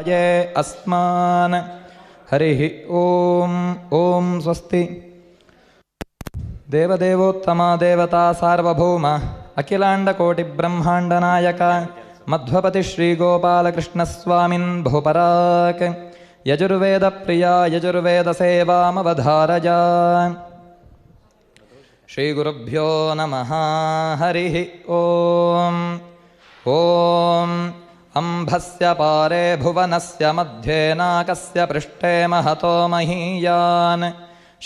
ये अस्मान् हरिः ॐ ॐ स्वस्ति। देवदेवोत्तमा देवता सार्वभौम अखिलाण्डकोटिब्रह्माण्डनायक मध्वपति श्रीगोपालकृष्णस्वामिन् भूपराक् यजुर्वेदप्रिया यजुर्वेदसेवामवधारय। श्रीगुरुभ्यो नमः हरिः ॐ ॐ अम्भस्य पारे भुवनस्य मध्ये नाकस्य पृष्ठे महतो महीयान्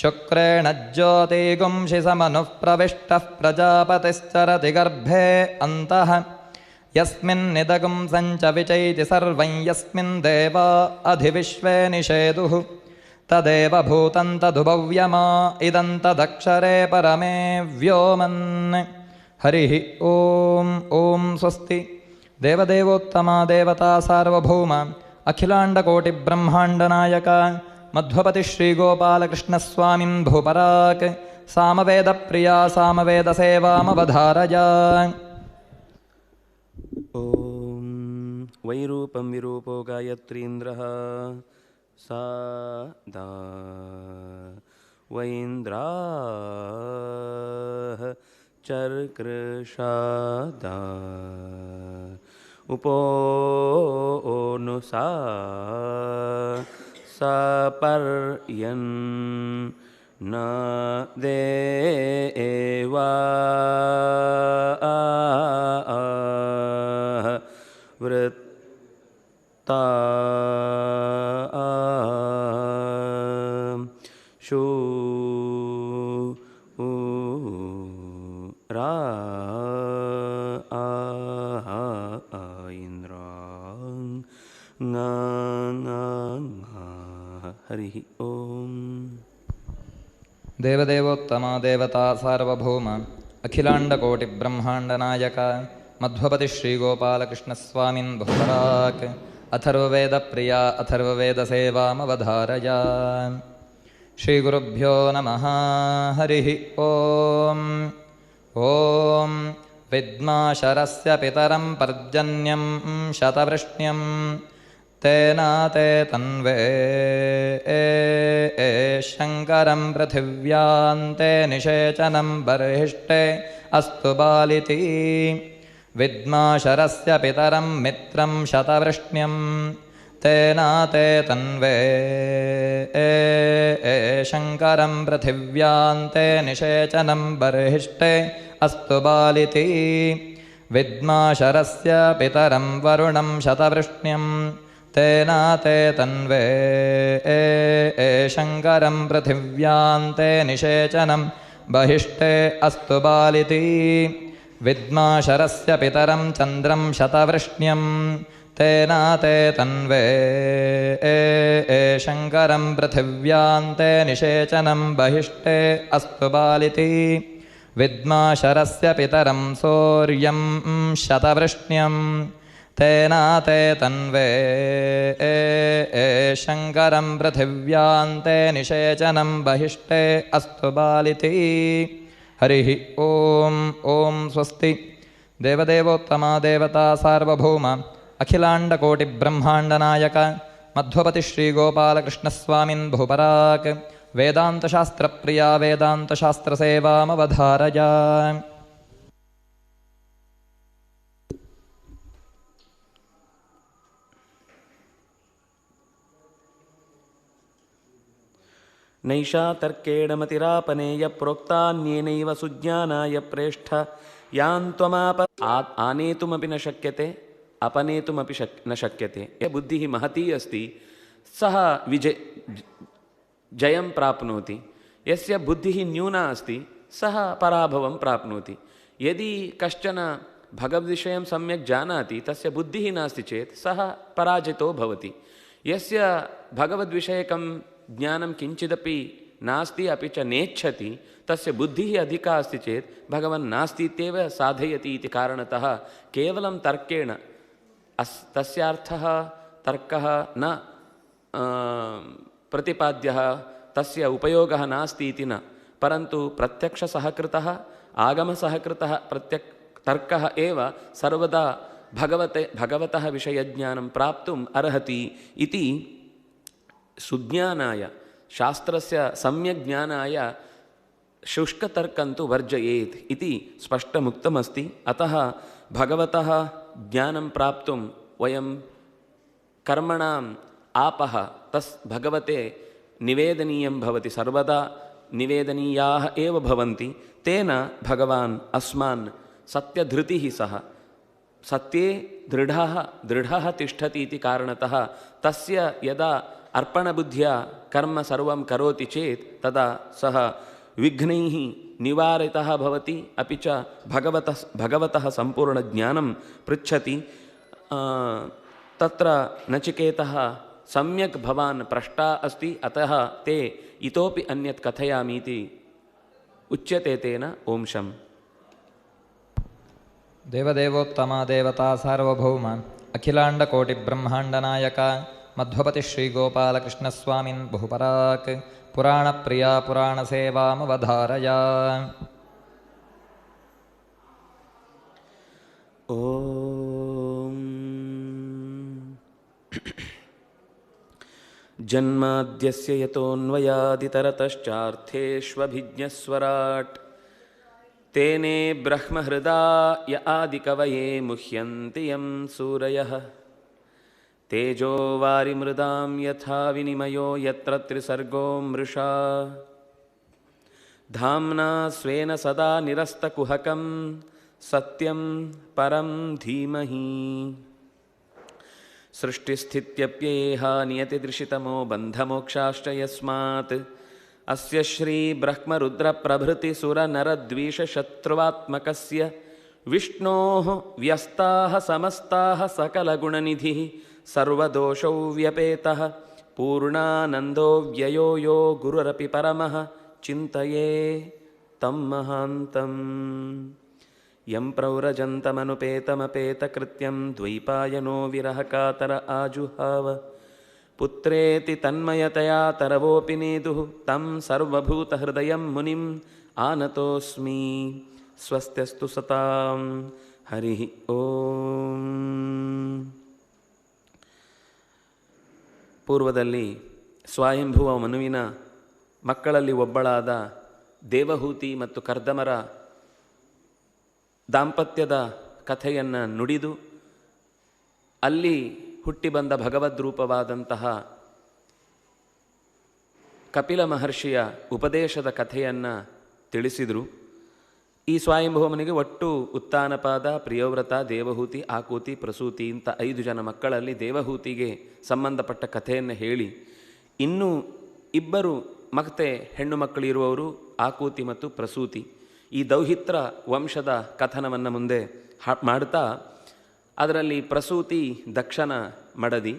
शुक्रेण ज्योतिगुंषि समनुः प्रविष्टः प्रजापतिश्चरति गर्भे अन्तः यस्मिन्निदगुं सञ्च विचैति सर्वं यस्मिन् देवा अधिविश्वे निषेदुः तदेव भूतं तदुभव्यमा इदं तदक्षरे परमे व्योमन्। हरिः ॐ ॐ स्वस्ति। देवदेवोत्तमा देवता सार्वभौम अखिलाण्डकोटिब्रह्माण्डनायक मध्वपति श्रीगोपालकृष्णस्वामिन् भूपराक् सामवेदप्रिया सामवेदसेवामवधारय। ॐ वैरूपं विरूपो गायत्रीन्द्रः सादा वैन्द्राः चर्कृषादा उपोनुसा सपर्यन् न देवा वृत्ता शूरा हरिः ॐ। देवदेवोत्तमा देवता सार्वभौम अखिलाण्डकोटिब्रह्माण्डनायक मध्वपति श्रीगोपालकृष्णस्वामिन् भूपराक् अथर्ववेदप्रिया अथर्ववेदसेवामवधारय। श्रीगुरुभ्यो नमः हरिः ॐ ॐ विद्माशरस्य पितरं पर्जन्यं शतवृष्ण्यं तेना ते तन्वे शङ्करं पृथिव्यान्ते निषेचनं बर्हिष्टे अस्तु बालिति। विद्माशरस्य पितरं मित्रं शतवृष्ण्यं तेना ते तन्वे शङ्करं पृथिव्यान्ते निषेचनं बर्हिष्टे अस्तु बालिति। विद्माशरस्य पितरं वरुणं शतवृष्ण्यं तेना ते तन्वे शङ्करं पृथिव्यान्ते निषेचनं बहिष्टे अस्तु बालिति। विद्माशरस्य पितरं चन्द्रं शतवृष्ण्यं तेना ते तन्वे शङ्करं पृथिव्यान्ते निषेचनं बहिष्टे अस्तु बालिति। विद्माशरस्य पितरं सूर्यं शतवृष्ण्यं तेना ते तन्वे शङ्करं पृथिव्यान्ते निषेचनं बहिष्टे अस्तु बालिति। हरिः ॐ ॐ स्वस्ति। देवदेवोत्तमा देवता सार्वभौम अखिलाण्डकोटिब्रह्माण्डनायक मध्वपति श्रीगोपालकृष्णस्वामिन् भूपराक् वेदान्तशास्त्रप्रिया वेदान्तशास्त्रसेवामवधारय। नैषा तर्केण मतिरापनेय प्रोक्तान्येनैव सुज्ञानाय प्रेष्ठ यां त्वमाप आनेतुमपि न शक्यते अपनेतुमपि न शक्यते। बुद्धिः महती अस्ति सः जयं प्राप्नोति, यस्य बुद्धिः न्यूना अस्ति सः पराभवं प्राप्नोति। यदि कश्चन भगवद्विषयं सम्यक् जानाति तस्य बुद्धिः नास्ति चेत् सः पराजितो भवति। यस्य भगवद्विषयकं ज्ञानं किञ्चिदपि नास्ति अपि च नेच्छति तस्य बुद्धिः अधिका अस्ति चेत् भगवान् नास्ति इत्येव साधयति इति कारणतः केवलं तर्केण तस्यार्थः तर्कः न प्रतिपाद्यः, तस्य उपयोगः नास्ति इति न, परन्तु प्रत्यक्षसहकृतः आगमसहकृतः तर्कः एव सर्वदा ಭಗವತಃ ವಿಷಯಜ್ಞಾನಂ ಪ್ರಾಪ್ತುಮ್ ಅರ್ಹತಿ ಇತಿ ಸುಜ್ಞಾನಾಯ ಶಾಸ್ತ್ರಸ್ಯ ಸಮ್ಯಕ್ ಜ್ಞಾನಾಯ ಶುಷ್ಕತರ್ಕಂತು ವರ್ಜಯೇತ್ ಇತಿ ಸ್ಪಷ್ಟಮುಕ್ತಮಸ್ತಿ. ಅತಃ ಭಗವತಃ ಜ್ಞಾನಂ ಪ್ರಾಪ್ತುಂ ವಯಂ ಕರ್ಮಣಾಂ ಆಪಃ ತಸ್ ಭಗವತೆ ನಿವೇದನೀಯಂ ಭವತಿ, ಸರ್ವದಾ ನಿವೇದನೀಯಾಃ ಏವ ಭವಂತಿ. ತೇನ ಭಗವಾನ್ ಅಸ್ಮಾನ್ ಸತ್ಯಧೃತಿಃ ಸಹ ಸತ್ಯೇ ದೃಢಃ ತಿಷ್ಠತಿ ಇತಿ ಕಾರಣತಃ ತಸ್ಯ ಯದಾ ಅರ್ಪಣಬುದ್ಧಿಯ ಕರ್ಮ ಸರ್ವಂ ಕರೋತಿ ಚೇತ್ ತದಾ ಸಹ ವಿಘ್ನೈಃ ನಿವಾರಿತಃ ಭವತಿ. ಅಪಿ ಚ ಭಗವತಃ ಸಂಪೂರ್ಣ ಜ್ಞಾನಂ ಪೃಚ್ಛತಿ. ತತ್ರ ನಚಿಕೇತಃ ಸಮ್ಯಕ್ ಭವಾನ್ ಪೃಷ್ಟಾ ಅಸ್ತಿ, ಅತಃ ತೇ ಇತೋಪಿ ಅನ್ಯತ್ ಕಥಯಾಮೀತಿ ಉಚ್ಯತೆ ತೇನ. ಓಂ ಶಂ. ದೇವದೇವೋತ್ತಮ ದೇವತಾ ಸಾರ್ವಭೌಮ ಅಖಿಲಾಂಡಕೋಟಿಬ್ರಹ್ಮಾಂಡನಾಯಕ ಮಧ್ವಪತಿ ಶ್ರೀಗೋಪಾಲಕೃಷ್ಣಸ್ವಾಮಿನ್ ಬಹುಪರಾಕ್ ಪುರಾಣಪ್ರಿಯ ಪುರಾಣಸೇವಾಮವಧಾರಯ. ಓಂ ಜನ್ಮಾದ್ಯಸ್ಯ ಯತೋನ್ವಯಾದಿತರತಶ್ಚಾರ್ಥೇಷ್ವಭಿಜ್ಞಸ್ವರಾಟ್ ತೇನೇ ಬ್ರಹ್ಮಹೃದಾ ಯ ಆದಿಕವಯೇ ಮುಹ್ಯಂತಿ ಯಂ ಸೂರಯಃ ತೇಜೋ ವಾರಿಮೃದಾಂ ಯಥಾ ವಿನಿಮಯೋ ಯತ್ರ ತ್ರಿಸರ್ಗೋ ಮೃಷಾ ಧಾಮ್ನಾ ಸ್ವೇನ ಸದಾ ನಿರಸ್ತಕುಹಕಂ ಸತ್ಯಂ ಪರಂ ಧೀಮಹಿ. ಸೃಷ್ಟಿಸ್ಥಿತ್ಯಪ್ಯೇಹ ನಿಯತಿದೃಶಿತಮೋ ಬಂಧಮೋಕ್ಷಾಶ್ಚ ಯಸ್ಮಾತ್ ಅಸ್ಯ ಶ್ರೀ ಬ್ರಹ್ಮರುದ್ರಪ್ರಭೃತಿಸುರನರದ್ವೀಷಶತ್ರುವಾತ್ಮಕಸ್ಯ ವಿಷ್ಣೋಃ ವ್ಯಸ್ತಾಃ ಸಮಸ್ತಾಃ ಸಕಲಗುಣನಿಧಿಃ ಸರ್ವದೋಷೌ ವ್ಯಪೇತಃ ಪೂರ್ಣಾನಂದೋ ವ್ಯಯೋ ಯೋ ಗುರುರಪಿ ಪರಮಃ ಚಿಂತಯೇ ತಂ ಮಹಾಂತಂ. ಯಂ ಪ್ರವ್ರಜಂತಮನುಪೇತಮಪೇತಕೃತ್ಯಂ ದ್ವೈಪಾಯನೋ ವಿರಹಕಾತರ ಆಜುಹಾವ ಪುತ್ರೇತಿ ತನ್ಮಯತಯಾ ತರವೋಪಿ ನೇದುಃ ತಂ ಸರ್ವಭೂತಹೃದಯಂ ಮುನಿಂ ಆನತೋಸ್ಮಿ. ಸ್ವಸ್ತ್ಯಸ್ತು ಸತಾಂ. ಹರಿ ಓಂ. ಪೂರ್ವದಲ್ಲಿ ಸ್ವಯಂಭುವ ಮನುವಿನ ಮಕ್ಕಳಲ್ಲಿ ಒಬ್ಬಳಾದ ದೇವಹೂತಿ ಮತ್ತು ಕರ್ದಮರ ದಾಂಪತ್ಯದ ಕಥೆಯನ್ನು ನುಡಿದು ಅಲ್ಲಿ ಹುಟ್ಟಿ ಬಂದ ಭಗವದ್ರೂಪವಾದಂತಹ ಕಪಿಲ ಮಹರ್ಷಿಯ ಉಪದೇಶದ ಕಥೆಯನ್ನು ತಿಳಿಸಿದರು. ಈ ಸ್ವಯಂಭೂಮನಿಗೆ ಒಟ್ಟು ಉತ್ತಾನಪಾದ, ಪ್ರಿಯವ್ರತ, ದೇವಹೂತಿ, ಆಕೂತಿ, ಪ್ರಸೂತಿ ಇಂಥ 5 ಜನ ಮಕ್ಕಳಲ್ಲಿ ದೇವಹೂತಿಗೆ ಸಂಬಂಧಪಟ್ಟ ಕಥೆಯನ್ನು ಹೇಳಿ ಇನ್ನೂ 2 ಮತ್ತೆ ಹೆಣ್ಣು ಮಕ್ಕಳು ಇರುವವರು ಆಕೂತಿ ಮತ್ತು ಪ್ರಸೂತಿ. ಈ ದೌಹಿತ್ರ ವಂಶದ ಕಥನವನ್ನು ಮುಂದೆ ಮಾಡ್ತಾ ಅದರಲ್ಲಿ ಪ್ರಸೂತಿ ದಕ್ಷನ ಮಡದಿ,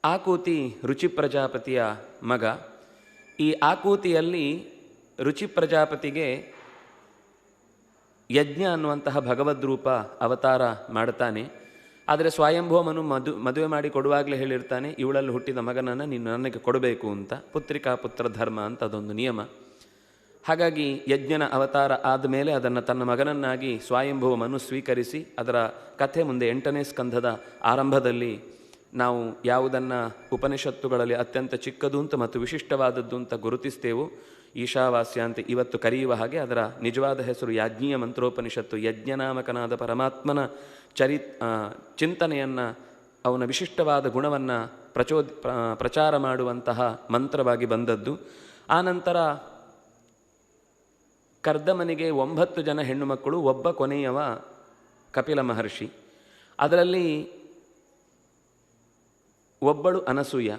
ಆಕೂತಿ ರುಚಿ ಪ್ರಜಾಪತಿಯ ಮಗ. ಈ ಆಕೂತಿಯಲ್ಲಿ ರುಚಿ ಪ್ರಜಾಪತಿಗೆ ಯಜ್ಞ ಅನ್ನುವಂತಹ ಭಗವದ್ರೂಪ ಅವತಾರ ಮಾಡ್ತಾನೆ. ಆದರೆ ಸ್ವಯಂಭೂಮನು ಮದುವೆ ಮಾಡಿ ಕೊಡುವಾಗಲೇ ಹೇಳಿರ್ತಾನೆ, ಇವಳಲ್ಲಿ ಹುಟ್ಟಿದ ಮಗನನ್ನು ನೀನು ನನಗೆ ಕೊಡಬೇಕು ಅಂತ. ಪುತ್ರಿಕಾ ಪುತ್ರ ಧರ್ಮ ಅಂತ ಅದೊಂದು ನಿಯಮ. ಹಾಗಾಗಿ ಯಜ್ಞನ ಅವತಾರ ಆದಮೇಲೆ ಅದನ್ನು ತನ್ನ ಮಗನನ್ನಾಗಿ ಸ್ವಯಂಭೂಮನು ಸ್ವೀಕರಿಸಿ ಅದರ ಕಥೆ ಮುಂದೆ 8ನೇ ಸ್ಕಂಧದ ಆರಂಭದಲ್ಲಿ ನಾವು ಯಾವುದನ್ನು ಉಪನಿಷತ್ತುಗಳಲ್ಲಿ ಅತ್ಯಂತ ಚಿಕ್ಕದು ಅಂತ ಮತ್ತು ವಿಶಿಷ್ಟವಾದದ್ದು ಅಂತ ಗುರುತಿಸ್ತೇವೋ, ಈಶಾವಾಸ್ಯ ಅಂತ ಇವತ್ತು ಕರೆಯುವ ಹಾಗೆ ಅದರ ನಿಜವಾದ ಹೆಸರು ಯಾಜ್ಞೀಯ ಮಂತ್ರೋಪನಿಷತ್ತು. ಯಜ್ಞನಾಮಕನಾದ ಪರಮಾತ್ಮನ ಚಿಂತನೆಯನ್ನು, ಅವನ ವಿಶಿಷ್ಟವಾದ ಗುಣವನ್ನು ಪ್ರಚಾರ ಮಾಡುವಂತಹ ಮಂತ್ರವಾಗಿ ಬಂದದ್ದು. ಆನಂತರ ಕರ್ದಮನಿಗೆ 9 ಜನ ಹೆಣ್ಣು ಮಕ್ಕಳು, ಒಬ್ಬ ಕೊನೆಯವ ಕಪಿಲ ಮಹರ್ಷಿ. ಅದರಲ್ಲಿ ಒಬ್ಬಳು ಅನಸೂಯ.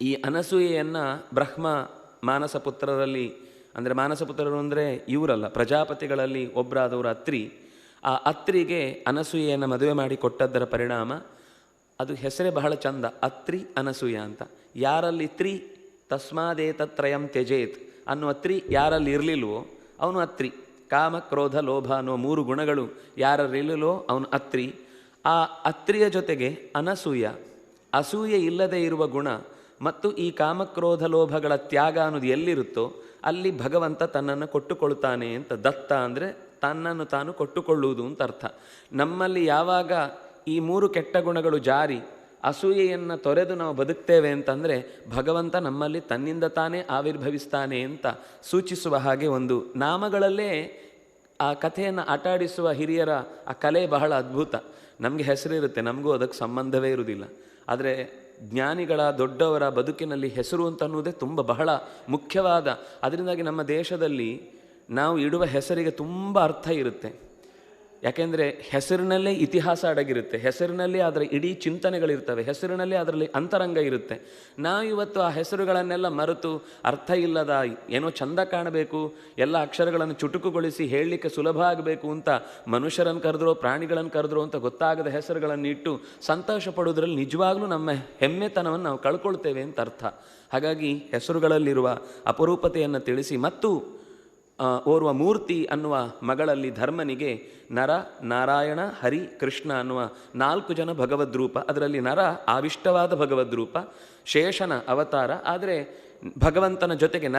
ಈ ಅನಸೂಯೆಯನ್ನು ಬ್ರಹ್ಮ ಮಾನಸಪುತ್ರರಲ್ಲಿ, ಅಂದರೆ ಮಾನಸಪುತ್ರರು ಅಂದರೆ ಇವರಲ್ಲ, ಪ್ರಜಾಪತಿಗಳಲ್ಲಿ ಒಬ್ಬರಾದವರು ಅತ್ರಿ. ಆ ಅತ್ರಿಗೆ ಅನಸೂಯೆಯನ್ನು ಮದುವೆ ಮಾಡಿ ಕೊಟ್ಟದ್ದರ ಪರಿಣಾಮ ಅದು ಹೆಸರೇ ಬಹಳ ಚಂದ, ಅತ್ರಿ ಅನಸೂಯ ಅಂತ. ಯಾರಲ್ಲಿ ತ್ರಿ ತಸ್ಮಾದೇತತ್ರಯಂ ತ್ಯಜೇತ್ ಅನ್ನುವ ತ್ರಿ ಯಾರಲ್ಲಿ ಇರಲಿಲ್ವೋ ಅವನು ಅತ್ರಿ. ಕಾಮ ಕ್ರೋಧ ಲೋಭ ಅನ್ನುವ 3 ಗುಣಗಳು ಯಾರಲ್ಲಿರಲಿಲ್ವೋ ಅವನು ಅತ್ರಿ. ಆ ಅತ್ರಿಯ ಜೊತೆಗೆ ಅನಸೂಯ, ಅಸೂಯೆ ಇಲ್ಲದೆ ಇರುವ ಗುಣ ಮತ್ತು ಈ ಕಾಮಕ್ರೋಧ ಲೋಭಗಳ ತ್ಯಾಗ ಅನ್ನೋದು ಎಲ್ಲಿರುತ್ತೋ ಅಲ್ಲಿ ಭಗವಂತ ತನ್ನನ್ನು ಕೊಟ್ಟುಕೊಳ್ತಾನೆ ಅಂತ. ದತ್ತ ಅಂದರೆ ತನ್ನನ್ನು ತಾನು ಕೊಟ್ಟುಕೊಳ್ಳುವುದು ಅಂತ ಅರ್ಥ. ನಮ್ಮಲ್ಲಿ ಯಾವಾಗ ಈ 3 ಕೆಟ್ಟ ಗುಣಗಳು ಜಾರಿ ಅಸೂಯೆಯನ್ನು ತೊರೆದು ನಾವು ಬದುಕ್ತೇವೆ ಅಂತಂದರೆ ಭಗವಂತ ನಮ್ಮಲ್ಲಿ ತನ್ನಿಂದ ತಾನೇ ಆವಿರ್ಭವಿಸ್ತಾನೆ ಅಂತ ಸೂಚಿಸುವ ಹಾಗೆ ಒಂದು ನಾಮಗಳಲ್ಲೇ ಆ ಕಥೆಯನ್ನು ಆಟಾಡಿಸುವ ಹಿರಿಯರ ಆ ಕಲೆ ಬಹಳ ಅದ್ಭುತ. ನಮಗೆ ಹೆಸರಿರುತ್ತೆ, ನಮಗೂ ಅದಕ್ಕೆ ಸಂಬಂಧವೇ ಇರುವುದಿಲ್ಲ. ಆದರೆ ಜ್ಞಾನಿಗಳ ದೊಡ್ಡವರ ಬದುಕಿನಲ್ಲಿ ಹೆಸರು ಅಂತನ್ನುವುದೇ ತುಂಬ ಬಹಳ ಮುಖ್ಯವಾದ. ಅದರಿಂದಾಗಿ ನಮ್ಮ ದೇಶದಲ್ಲಿ ನಾವು ಇಡುವ ಹೆಸರಿಗೆ ತುಂಬ ಅರ್ಥ ಇರುತ್ತೆ. ಯಾಕೆಂದರೆ ಹೆಸರಿನಲ್ಲೇ ಇತಿಹಾಸ ಅಡಗಿರುತ್ತೆ, ಹೆಸರಿನಲ್ಲಿ ಅದರ ಇಡೀ ಚಿಂತನೆಗಳಿರ್ತವೆ, ಹೆಸರಿನಲ್ಲಿ ಅದರಲ್ಲಿ ಅಂತರಂಗ ಇರುತ್ತೆ. ನಾವು ಇವತ್ತು ಆ ಹೆಸರುಗಳನ್ನೆಲ್ಲ ಮರೆತು ಅರ್ಥ ಇಲ್ಲದ ಏನೋ ಚಂದ ಕಾಣಬೇಕು, ಎಲ್ಲ ಅಕ್ಷರಗಳನ್ನು ಚುಟುಕುಗೊಳಿಸಿ ಹೇಳಲಿಕ್ಕೆ ಸುಲಭ ಆಗಬೇಕು ಅಂತ ಮನುಷ್ಯರನ್ನು ಕರೆದ್ರೋ ಪ್ರಾಣಿಗಳನ್ನು ಕರೆದ್ರೋ ಅಂತ ಗೊತ್ತಾಗದ ಹೆಸರುಗಳನ್ನು ಇಟ್ಟು ಸಂತೋಷ ಪಡೋದ್ರಲ್ಲಿ ನಿಜವಾಗ್ಲೂ ನಮ್ಮ ಹೆಮ್ಮೆತನವನ್ನು ನಾವು ಕಳ್ಕೊಳ್ತೇವೆ ಅಂತ ಅರ್ಥ. ಹಾಗಾಗಿ ಹೆಸರುಗಳಲ್ಲಿರುವ ಅಪರೂಪತೆಯನ್ನು ತಿಳಿಸಿ ಮತ್ತು ಓರ್ವ ಮೂರ್ತಿ ಅನ್ನುವ ಮಗಳಲ್ಲಿ ಧರ್ಮನಿಗೆ ನರ, ನಾರಾಯಣ, ಹರಿ, ಕೃಷ್ಣ ಅನ್ನುವ 4 ಜನ ಭಗವದ್ರೂಪ. ಅದರಲ್ಲಿ ನರ ಆವಿಷ್ಟವಾದ ಭಗವದ್ರೂಪ, ಶೇಷನ ಅವತಾರ. ಆದರೆ ಭಗವಂತನ ಜೊತೆಗೆ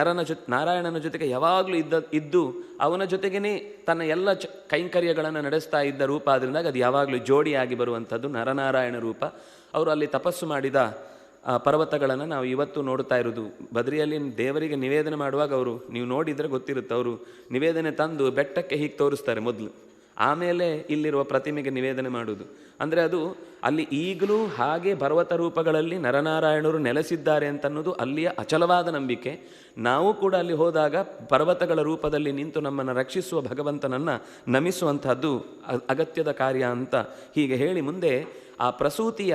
ನಾರಾಯಣನ ಜೊತೆಗೆ ಯಾವಾಗಲೂ ಇದ್ದು ಅವನ ಜೊತೆಗೇ ತನ್ನ ಎಲ್ಲ ಕೈಂಕರ್ಯಗಳನ್ನು ನಡೆಸ್ತಾ ಇದ್ದ ರೂಪ. ಅದರಿಂದಾಗ ಅದು ಯಾವಾಗಲೂ ಜೋಡಿಯಾಗಿ ಬರುವಂಥದ್ದು ನರನಾರಾಯಣ ರೂಪ. ಅವರು ಅಲ್ಲಿ ತಪಸ್ಸು ಮಾಡಿದ ಪರ್ವತಗಳನ್ನು ನಾವು ಇವತ್ತು ನೋಡ್ತಾ ಇರೋದು. ಬದ್ರಿಯಲ್ಲಿ ದೇವರಿಗೆ ನಿವೇದನೆ ಮಾಡುವಾಗ ಅವರು, ನೀವು ನೋಡಿದರೆ ಗೊತ್ತಿರುತ್ತೆ, ಅವರು ನಿವೇದನೆ ತಂದು ಬೆಟ್ಟಕ್ಕೆ ಹೀಗೆ ತೋರಿಸ್ತಾರೆ ಮೊದಲು, ಆಮೇಲೆ ಇಲ್ಲಿರುವ ಪ್ರತಿಮೆಗೆ ನಿವೇದನೆ ಮಾಡುವುದು. ಅಂದರೆ ಅದು ಅಲ್ಲಿ ಈಗಲೂ ಹಾಗೆ ಪರ್ವತ ರೂಪಗಳಲ್ಲಿ ನರನಾರಾಯಣರು ನೆಲೆಸಿದ್ದಾರೆ ಅಂತನ್ನೋದು ಅಲ್ಲಿಯ ಅಚಲವಾದ ನಂಬಿಕೆ. ನಾವು ಕೂಡ ಅಲ್ಲಿ ಹೋದಾಗ ಪರ್ವತಗಳ ರೂಪದಲ್ಲಿ ನಿಂತು ನಮ್ಮನ್ನು ರಕ್ಷಿಸುವ ಭಗವಂತನನ್ನು ನಮಿಸುವಂಥದ್ದು ಅಗತ್ಯದ ಕಾರ್ಯ ಅಂತ ಹೀಗೆ ಹೇಳಿ ಮುಂದೆ ಆ ಪ್ರಸೂತಿಯ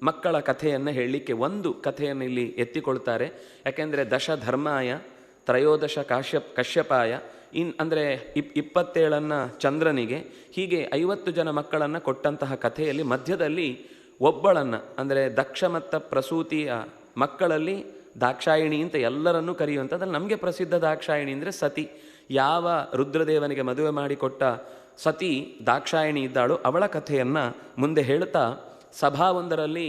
ಮಕ್ಕಳ ಕಥೆಯನ್ನು ಹೇಳಲಿಕ್ಕೆ ಒಂದು ಕಥೆಯನ್ನು ಇಲ್ಲಿ ಎತ್ತಿಕೊಳ್ತಾರೆ. ಯಾಕೆಂದರೆ ದಶಧರ್ಮಾಯ, ತ್ರಯೋದಶ ಕಶ್ಯಪಾಯ, ಅಂದರೆ 27 ಚಂದ್ರನಿಗೆ, ಹೀಗೆ 50 ಜನ ಮಕ್ಕಳನ್ನು ಕೊಟ್ಟಂತಹ ಕಥೆಯಲ್ಲಿ ಮಧ್ಯದಲ್ಲಿ ಒಬ್ಬಳನ್ನು, ಅಂದರೆ ದಕ್ಷ ಮತ್ತು ಪ್ರಸೂತಿಯ ಮಕ್ಕಳಲ್ಲಿ ದಾಕ್ಷಾಯಿಣಿ ಅಂತ ಎಲ್ಲರನ್ನೂ ಕರೆಯುವಂಥದ್ದಲ್ಲಿ ನಮಗೆ ಪ್ರಸಿದ್ಧ ದಾಕ್ಷಾಯಿಣಿ ಅಂದರೆ ಸತಿ. ಯಾವ ರುದ್ರದೇವನಿಗೆ ಮದುವೆ ಮಾಡಿಕೊಟ್ಟ ಸತಿ ದಾಕ್ಷಾಯಿಣಿ ಇದ್ದಾಳೋ ಅವಳ ಕಥೆಯನ್ನು ಮುಂದೆ ಹೇಳ್ತಾ, ಸಭಾವೊಂದರಲ್ಲಿ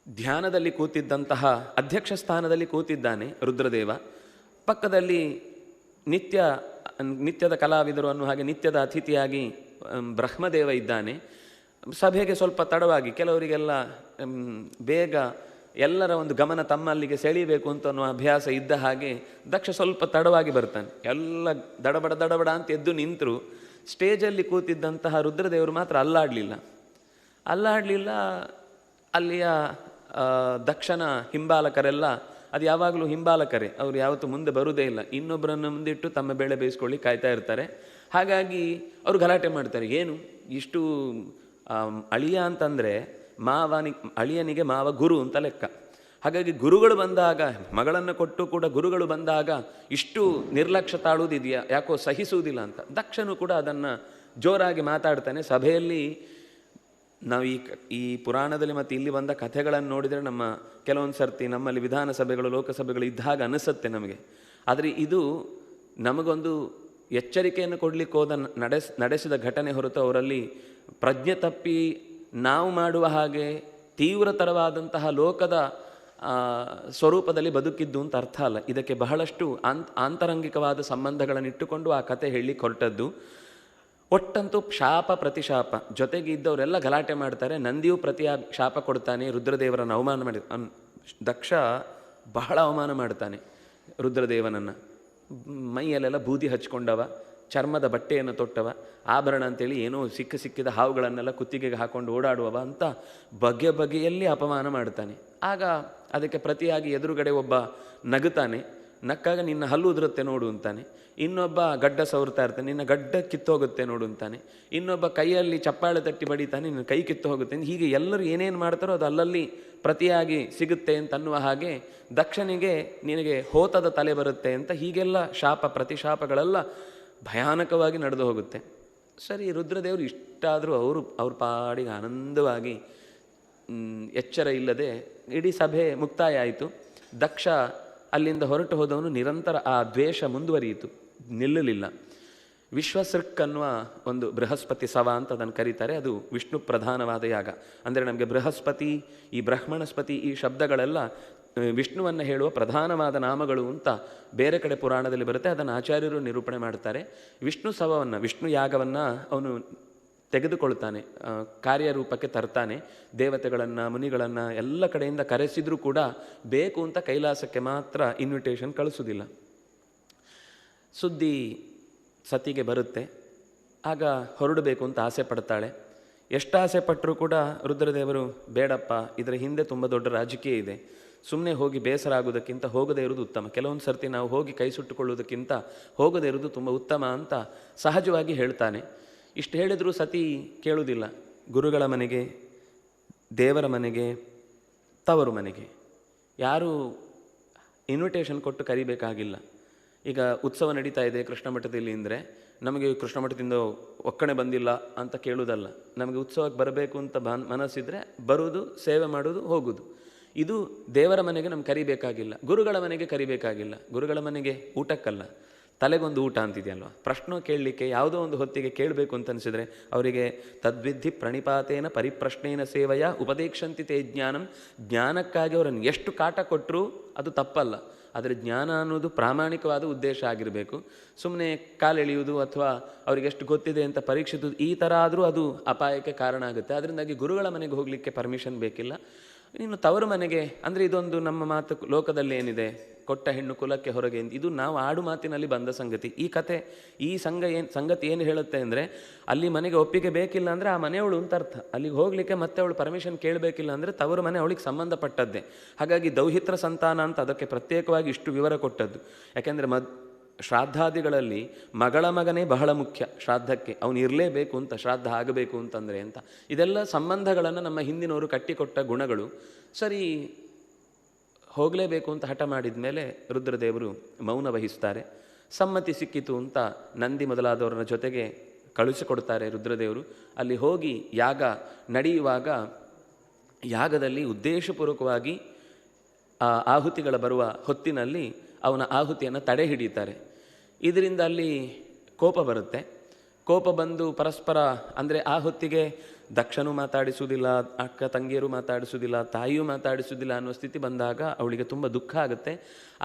ಧ್ಯಾನದಲ್ಲಿ ಕೂತಿದ್ದಂತಹ ಅಧ್ಯಕ್ಷ ಸ್ಥಾನದಲ್ಲಿ ಕೂತಿದ್ದಾನೆ ರುದ್ರದೇವ. ಪಕ್ಕದಲ್ಲಿ ನಿತ್ಯದ ಕಲಾವಿದರು ಅನ್ನೋ ಹಾಗೆ ನಿತ್ಯದ ಅತಿಥಿಯಾಗಿ ಬ್ರಹ್ಮದೇವ ಇದ್ದಾನೆ. ಸಭೆಗೆ ಸ್ವಲ್ಪ ತಡವಾಗಿ, ಕೆಲವರಿಗೆಲ್ಲ ಬೇಗ ಎಲ್ಲರ ಒಂದು ಗಮನ ತಮ್ಮಲ್ಲಿಗೆ ಸೆಳೀಬೇಕು ಅಂತ ಅನ್ನೋ ಅಭ್ಯಾಸ ಇದ್ದ ಹಾಗೆ ದಕ್ಷ ಸ್ವಲ್ಪ ತಡವಾಗಿ ಬರ್ತಾನೆ. ಎಲ್ಲ ದಡಬಡ ಅಂತ ಎದ್ದು ನಿಂತರು. ಸ್ಟೇಜಲ್ಲಿ ಕೂತಿದ್ದಂತಹ ರುದ್ರದೇವರು ಮಾತ್ರ ಅಲ್ಲಾಡಲಿಲ್ಲ. ಅಲ್ಲಿಯ ದಕ್ಷನ ಹಿಂಬಾಲಕರೆಲ್ಲ, ಅದು ಯಾವಾಗಲೂ ಹಿಂಬಾಲಕರೇ, ಅವರು ಯಾವತ್ತೂ ಮುಂದೆ ಬರುವುದೇ ಇಲ್ಲ, ಇನ್ನೊಬ್ಬರನ್ನು ಮುಂದಿಟ್ಟು ತಮ್ಮ ಬೇಳೆ ಬೇಯಿಸ್ಕೊಳ್ಳಿ ಕಾಯ್ತಾ ಇರ್ತಾರೆ. ಹಾಗಾಗಿ ಅವರು ಗಲಾಟೆ ಮಾಡ್ತಾರೆ. ಏನು ಇಷ್ಟು ಅಳಿಯ ಅಂತಂದರೆ ಅಳಿಯನಿಗೆ ಮಾವ ಗುರು ಅಂತ ಲೆಕ್ಕ. ಹಾಗಾಗಿ ಗುರುಗಳು ಬಂದಾಗ, ಮಗಳನ್ನು ಕೊಟ್ಟು ಕೂಡ ಗುರುಗಳು ಬಂದಾಗ ಇಷ್ಟು ನಿರ್ಲಕ್ಷ್ಯ ತಾಳುವುದಿದೆಯಾ, ಯಾಕೋ ಸಹಿಸುವುದಿಲ್ಲ ಅಂತ. ದಕ್ಷನು ಕೂಡ ಅದನ್ನು ಜೋರಾಗಿ ಮಾತಾಡ್ತಾನೆ ಸಭೆಯಲ್ಲಿ. ನಾವು ಈ ಪುರಾಣದಲ್ಲಿ ಮತ್ತು ಇಲ್ಲಿ ಬಂದ ಕಥೆಗಳನ್ನು ನೋಡಿದರೆ ನಮ್ಮ ಕೆಲವೊಂದು ಸರ್ತಿ ನಮ್ಮಲ್ಲಿ ವಿಧಾನಸಭೆಗಳು ಲೋಕಸಭೆಗಳು ಇದ್ದಾಗ ಅನಿಸುತ್ತೆ ನಮಗೆ. ಆದರೆ ಇದು ನಮಗೊಂದು ಎಚ್ಚರಿಕೆಯನ್ನು ಕೊಡಲಿಕ್ಕೆ ಹೋದ ನಡೆಸಿದ ಘಟನೆ ಹೊರತು ಅವರಲ್ಲಿ ಪ್ರಜ್ಞೆ ತಪ್ಪಿ ನಾವು ಮಾಡುವ ಹಾಗೆ ತೀವ್ರತರವಾದಂತಹ ಲೋಕದ ಸ್ವರೂಪದಲ್ಲಿ ಬದುಕಿದ್ದು ಅಂತ ಅರ್ಥ ಅಲ್ಲ. ಇದಕ್ಕೆ ಬಹಳಷ್ಟು ಆಂತರಂಗಿಕವಾದ ಸಂಬಂಧಗಳನ್ನು ಇಟ್ಟುಕೊಂಡು ಆ ಕತೆ ಹೇಳಲಿಕ್ಕೆ ಹೊರಟದ್ದು. ಒಟ್ಟಂತೂ ಶಾಪ ಪ್ರತಿಶಾಪ, ಜೊತೆಗೆ ಇದ್ದವರೆಲ್ಲ ಗಲಾಟೆ ಮಾಡ್ತಾರೆ. ನಂದಿಯೂ ಶಾಪ ಕೊಡ್ತಾನೆ, ರುದ್ರದೇವರನ್ನು ಅವಮಾನ ಮಾಡಿ. ದಕ್ಷ ಬಹಳ ಅವಮಾನ ಮಾಡ್ತಾನೆ ರುದ್ರದೇವನನ್ನು. ಮೈಯಲ್ಲೆಲ್ಲ ಬೂದಿ ಹಚ್ಕೊಂಡವ, ಚರ್ಮದ ಬಟ್ಟೆಯನ್ನು ತೊಟ್ಟವ, ಆಭರಣ ಅಂತೇಳಿ ಏನೋ ಸಿಕ್ಕಿದ ಹಾವುಗಳನ್ನೆಲ್ಲ ಕುತ್ತಿಗೆಗೆ ಹಾಕೊಂಡು ಓಡಾಡುವವ ಅಂತ ಬಗೆಯಲ್ಲಿ ಅಪಮಾನ ಮಾಡ್ತಾನೆ. ಆಗ ಅದಕ್ಕೆ ಪ್ರತಿಯಾಗಿ ಎದುರುಗಡೆ ಒಬ್ಬ ನಗುತ್ತಾನೆ. ನಕ್ಕಾಗ ನಿನ್ನ ಹಲ್ಲು ಉದುರುತ್ತೆ ನೋಡು ಅಂತಾನೆ. ಇನ್ನೊಬ್ಬ ಗಡ್ಡ ಸವರ್ತಾ ಇರ್ತಾನೆ, ನಿನ್ನ ಗಡ್ಡ ಕಿತ್ತೋಗುತ್ತೆ ನೋಡು ಅಂತಾನೆ. ಇನ್ನೊಬ್ಬ ಕೈಯಲ್ಲಿ ಚಪ್ಪಾಳೆ ತಟ್ಟಿ ಬಡಿತಾನೆ, ನಿನ್ನ ಕೈ ಕಿತ್ತು ಹೋಗುತ್ತೆ. ಹೀಗೆ ಎಲ್ಲರೂ ಏನೇನು ಮಾಡ್ತಾರೋ ಅದು ಅಲ್ಲಲ್ಲಿ ಪ್ರತಿಯಾಗಿ ಸಿಗುತ್ತೆ ಅಂತನ್ನುವ ಹಾಗೆ ದಕ್ಷನಿಗೆ ನಿನಗೆ ಹೋತದ ತಲೆ ಬರುತ್ತೆ ಅಂತ ಹೀಗೆಲ್ಲ ಶಾಪ ಪ್ರತಿಶಾಪಗಳೆಲ್ಲ ಭಯಾನಕವಾಗಿ ನಡೆದು ಹೋಗುತ್ತೆ. ಸರಿ, ರುದ್ರದೇವರು ಇಷ್ಟಾದರೂ ಅವ್ರ ಪಾಡಿಗೆ ಆನಂದವಾಗಿ ಎಚ್ಚರ ಇಲ್ಲದೆ ಇಡೀ ಸಭೆ ಮುಕ್ತಾಯ ಆಯಿತು. ದಕ್ಷ ಅಲ್ಲಿಂದ ಹೊರಟು ಹೋದವನು ನಿರಂತರ ಆ ದ್ವೇಷ ಮುಂದುವರಿಯಿತು, ನಿಲ್ಲಲಿಲ್ಲ. ವಿಶ್ವಸೃಕ್ ಅನ್ನುವ ಒಂದು ಬೃಹಸ್ಪತಿ ಸವ ಅಂತ ಅದನ್ನು ಕರೀತಾರೆ. ಅದು ವಿಷ್ಣು ಪ್ರಧಾನವಾದ ಯಾಗ. ಅಂದರೆ ನಮಗೆ ಬೃಹಸ್ಪತಿ, ಈ ಬ್ರಹ್ಮಣಸ್ಪತಿ, ಈ ಶಬ್ದಗಳೆಲ್ಲ ವಿಷ್ಣುವನ್ನು ಹೇಳುವ ಪ್ರಧಾನವಾದ ನಾಮಗಳು ಅಂತ ಬೇರೆ ಕಡೆ ಪುರಾಣದಲ್ಲಿ ಬರುತ್ತೆ. ಅದನ್ನು ಆಚಾರ್ಯರು ನಿರೂಪಣೆ ಮಾಡ್ತಾರೆ. ವಿಷ್ಣು ಸವವನ್ನು, ವಿಷ್ಣು ಯಾಗವನ್ನು ಅವನು ತೆಗೆದುಕೊಳ್ತಾನೆ, ಕಾರ್ಯರೂಪಕ್ಕೆ ತರ್ತಾನೆ. ದೇವತೆಗಳನ್ನು, ಮುನಿಗಳನ್ನು ಎಲ್ಲ ಕಡೆಯಿಂದ ಕರೆಸಿದರೂ ಕೂಡ ಬೇಕು ಅಂತ ಕೈಲಾಸಕ್ಕೆ ಮಾತ್ರ ಇನ್ವಿಟೇಷನ್ ಕಳಿಸೋದಿಲ್ಲ. ಸುದ್ದಿ ಸತಿಗೆ ಬರುತ್ತೆ. ಆಗ ಹೊರಡಬೇಕು ಅಂತ ಆಸೆ ಪಡ್ತಾಳೆ. ಎಷ್ಟು ಆಸೆ ಪಟ್ಟರೂ ಕೂಡ ರುದ್ರದೇವರು ಬೇಡಪ್ಪ, ಇದರ ಹಿಂದೆ ತುಂಬ ದೊಡ್ಡ ರಾಜಕೀಯ ಇದೆ, ಸುಮ್ಮನೆ ಹೋಗಿ ಬೇಸರ ಆಗೋದಕ್ಕಿಂತ ಹೋಗದೇ ಇರೋದು ಉತ್ತಮ. ಕೆಲವೊಂದು ಸರ್ತಿ ನಾವು ಹೋಗಿ ಕೈ ಸುಟ್ಟುಕೊಳ್ಳೋದಕ್ಕಿಂತ ಹೋಗದೇ ಇರೋದು ತುಂಬ ಉತ್ತಮ ಅಂತ ಸಹಜವಾಗಿ ಹೇಳ್ತಾನೆ. ಇಷ್ಟು ಹೇಳಿದರೂ ಸತಿ ಕೇಳುವುದಿಲ್ಲ. ಗುರುಗಳ ಮನೆಗೆ, ದೇವರ ಮನೆಗೆ, ತವರು ಮನೆಗೆ ಯಾರೂ ಇನ್ವಿಟೇಷನ್ ಕೊಟ್ಟು ಕರಿಬೇಕಾಗಿಲ್ಲ. ಈಗ ಉತ್ಸವ ನಡೀತಾ ಇದೆ ಕೃಷ್ಣ ಮಠದಲ್ಲಿ ಅಂದರೆ ನಮಗೆ ಕೃಷ್ಣ ಮಠದಿಂದ ಒಕ್ಕಣೆ ಬಂದಿಲ್ಲ ಅಂತ ಕೇಳುವುದಲ್ಲ. ನಮಗೆ ಉತ್ಸವಕ್ಕೆ ಬರಬೇಕು ಅಂತ ಮನಸ್ಸಿದ್ರೆ ಬರುವುದು, ಸೇವೆ ಮಾಡೋದು, ಹೋಗೋದು. ಇದು ದೇವರ ಮನೆಗೆ ನಮ್ಗೆ ಕರಿಬೇಕಾಗಿಲ್ಲ, ಗುರುಗಳ ಮನೆಗೆ ಕರಿಬೇಕಾಗಿಲ್ಲ. ಗುರುಗಳ ಮನೆಗೆ ಊಟಕ್ಕಲ್ಲ, ತಲೆಗೊಂದು ಊಟ ಅಂತಿದೆಯಲ್ವ. ಪ್ರಶ್ನೆ ಕೇಳಲಿಕ್ಕೆ ಯಾವುದೋ ಒಂದು ಹೊತ್ತಿಗೆ ಕೇಳಬೇಕು ಅಂತ ಅನಿಸಿದರೆ ಅವರಿಗೆ ತದ್ವಿಧಿ ಪ್ರಣಿಪಾತೇನ ಪರಿಪ್ರಶ್ನೇನ ಸೇವೆಯ ಉಪದೇಕ್ಷಂತಿ ತೇ ಜ್ಞಾನಂ. ಜ್ಞಾನಕ್ಕಾಗಿ ಅವರನ್ನು ಎಷ್ಟು ಕಾಟ ಕೊಟ್ಟರೂ ಅದು ತಪ್ಪಲ್ಲ. ಆದರೆ ಜ್ಞಾನ ಅನ್ನೋದು ಪ್ರಾಮಾಣಿಕವಾದ ಉದ್ದೇಶ ಆಗಿರಬೇಕು. ಸುಮ್ಮನೆ ಕಾಲೆಳೆಯುವುದು ಅಥವಾ ಅವರಿಗೆ ಎಷ್ಟು ಗೊತ್ತಿದೆ ಅಂತ ಪರೀಕ್ಷಿಸುವುದು ಈ ಥರ ಆದರೂ ಅದು ಅಪಾಯಕ್ಕೆ ಕಾರಣ ಆಗುತ್ತೆ. ಅದರಿಂದಾಗಿ ಗುರುಗಳ ಮನೆಗೆ ಹೋಗಲಿಕ್ಕೆ ಪರ್ಮಿಷನ್ ಬೇಕಿಲ್ಲ. ಇನ್ನು ತವರು ಮನೆಗೆ ಅಂದರೆ ಇದೊಂದು ನಮ್ಮ ಮಾತು ಲೋಕದಲ್ಲಿ ಏನಿದೆ, ಕೊಟ್ಟ ಹೆಣ್ಣು ಕುಲಕ್ಕೆ ಹೊರಗೆ, ಇದು ನಾವು ಆಡು ಮಾತಿನಲ್ಲಿ ಬಂದ ಸಂಗತಿ. ಈ ಕತೆ, ಈ ಸಂಗತಿ ಏನು ಹೇಳುತ್ತೆ ಅಂದರೆ ಅಲ್ಲಿ ಮನೆಗೆ ಒಪ್ಪಿಗೆ ಬೇಕಿಲ್ಲ ಅಂದರೆ ಆ ಮನೆಯವಳು ಅಂತ ಅರ್ಥ. ಅಲ್ಲಿಗೆ ಹೋಗಲಿಕ್ಕೆ ಮತ್ತೆ ಅವಳು ಪರ್ಮಿಷನ್ ಕೇಳಬೇಕಿಲ್ಲ ಅಂದರೆ ತವರು ಮನೆ ಅವಳಿಗೆ ಸಂಬಂಧಪಟ್ಟದ್ದೇ. ಹಾಗಾಗಿ ದೌಹಿತ್ರ ಸಂತಾನ ಅಂತ ಅದಕ್ಕೆ ಪ್ರತ್ಯೇಕವಾಗಿ ಇಷ್ಟು ವಿವರ ಕೊಟ್ಟದ್ದು. ಯಾಕೆಂದರೆ ಶ್ರಾದ್ದಾದಿಗಳಲ್ಲಿ ಮಗಳ ಮಗನೇ ಬಹಳ ಮುಖ್ಯ. ಶ್ರಾದ್ದಕ್ಕೆ ಅವನು ಇರಲೇಬೇಕು ಅಂತ, ಶ್ರಾದ್ದ ಆಗಬೇಕು ಅಂತಂದರೆ ಅಂತ. ಇದೆಲ್ಲ ಸಂಬಂಧಗಳನ್ನು ನಮ್ಮ ಹಿಂದಿನವರು ಕಟ್ಟಿಕೊಟ್ಟ ಗುಣಗಳು. ಸರಿ, ಹೋಗಲೇಬೇಕು ಅಂತ ಹಠ ಮಾಡಿದ ಮೇಲೆ ರುದ್ರದೇವರು ಮೌನ ವಹಿಸ್ತಾರೆ. ಸಮ್ಮತಿ ಸಿಕ್ಕಿತು ಅಂತ ನಂದಿ ಮೊದಲಾದವರ ಜೊತೆಗೆ ಕಳುಹಿಸಿಕೊಡ್ತಾರೆ ರುದ್ರದೇವರು. ಅಲ್ಲಿ ಹೋಗಿ ಯಾಗ ನಡೆಯುವಾಗ ಯಾಗದಲ್ಲಿ ಉದ್ದೇಶಪೂರ್ವಕವಾಗಿ ಆ ಆಹುತಿಗಳ ಬರುವ ಹೊತ್ತಿನಲ್ಲಿ ಅವನ ಆಹುತಿಯನ್ನು ತಡೆ ಹಿಡಿಯುತ್ತಾರೆ. ಇದರಿಂದ ಅಲ್ಲಿ ಕೋಪ ಬರುತ್ತೆ. ಕೋಪ ಬಂದು ಪರಸ್ಪರ ಅಂದರೆ ಆ ಹೊತ್ತಿಗೆ ದಕ್ಷನೂ ಮಾತಾಡಿಸುವುದಿಲ್ಲ, ಅಕ್ಕ ತಂಗಿಯರು ಮಾತಾಡಿಸುವುದಿಲ್ಲ, ತಾಯಿಯೂ ಮಾತಾಡಿಸುವುದಿಲ್ಲ ಅನ್ನೋ ಸ್ಥಿತಿ ಬಂದಾಗ ಅವಳಿಗೆ ತುಂಬ ದುಃಖ ಆಗುತ್ತೆ.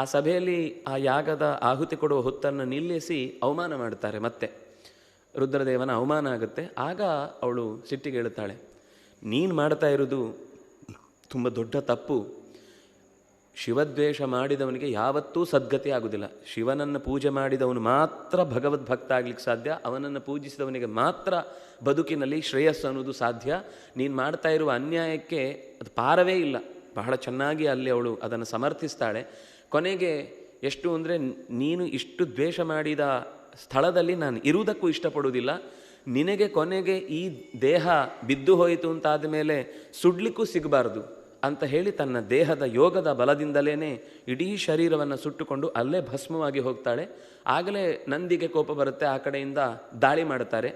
ಆ ಸಭೆಯಲ್ಲಿ ಆ ಯಾಗದ ಆಹುತಿ ಕೊಡುವ ಹೊತ್ತನ್ನು ನಿಲ್ಲಿಸಿ ಅವಮಾನ ಮಾಡ್ತಾರೆ. ಮತ್ತೆ ರುದ್ರದೇವನ ಅವಮಾನ ಆಗುತ್ತೆ. ಆಗ ಅವಳು ಸಿಟ್ಟಿಗೆ ಹೇಳುತ್ತಾಳೆ, ನೀನು ಮಾಡ್ತಾ ಇರೋದು ತುಂಬ ದೊಡ್ಡ ತಪ್ಪು. ಶಿವದ್ವೇಷ ಮಾಡಿದವನಿಗೆ ಯಾವತ್ತೂ ಸದ್ಗತಿ ಆಗುವುದಿಲ್ಲ. ಶಿವನನ್ನು ಪೂಜೆ ಮಾಡಿದವನು ಮಾತ್ರ ಭಗವದ್ಭಕ್ತ ಆಗ್ಲಿಕ್ಕೆ ಸಾಧ್ಯ. ಅವನನ್ನು ಪೂಜಿಸಿದವನಿಗೆ ಮಾತ್ರ ಬದುಕಿನಲ್ಲಿ ಶ್ರೇಯಸ್ಸು ಅನ್ನೋದು ಸಾಧ್ಯ. ನೀನು ಮಾಡ್ತಾ ಇರುವ ಅನ್ಯಾಯಕ್ಕೆ ಅದು ಪಾರವೇ ಇಲ್ಲ. ಬಹಳ ಚೆನ್ನಾಗಿ ಅಲ್ಲಿ ಅವಳು ಅದನ್ನು ಸಮರ್ಥಿಸ್ತಾಳೆ. ಕೊನೆಗೆ ಎಷ್ಟು ಅಂದರೆ, ನೀನು ಇಷ್ಟು ದ್ವೇಷ ಮಾಡಿದ ಸ್ಥಳದಲ್ಲಿ ನಾನು ಇರುವುದಕ್ಕೂ ಇಷ್ಟಪಡುವುದಿಲ್ಲ. ನಿನಗೆ ಕೊನೆಗೆ ಈ ದೇಹ ಬಿದ್ದು ಹೋಯಿತು ಅಂತಾದ ಮೇಲೆ ಸುಡ್ಲಿಕ್ಕೂ ಸಿಗಬಾರ್ದು ಅಂತ ಹೇಳಿ ತನ್ನ ದೇಹದ ಯೋಗದ ಬಲದಿಂದಲೇ ಇಡೀ ಶರೀರವನ್ನು ಸುಟ್ಟುಕೊಂಡು ಅಲ್ಲೇ ಭಸ್ಮವಾಗಿ ಹೋಗ್ತಾಳೆ. ಆಗಲೇ ನಂದಿಗೆ ಕೋಪ ಬರುತ್ತೆ. ಆ ಕಡೆಯಿಂದ ದಾಳಿ ಮಾಡ್ತಾರೆ.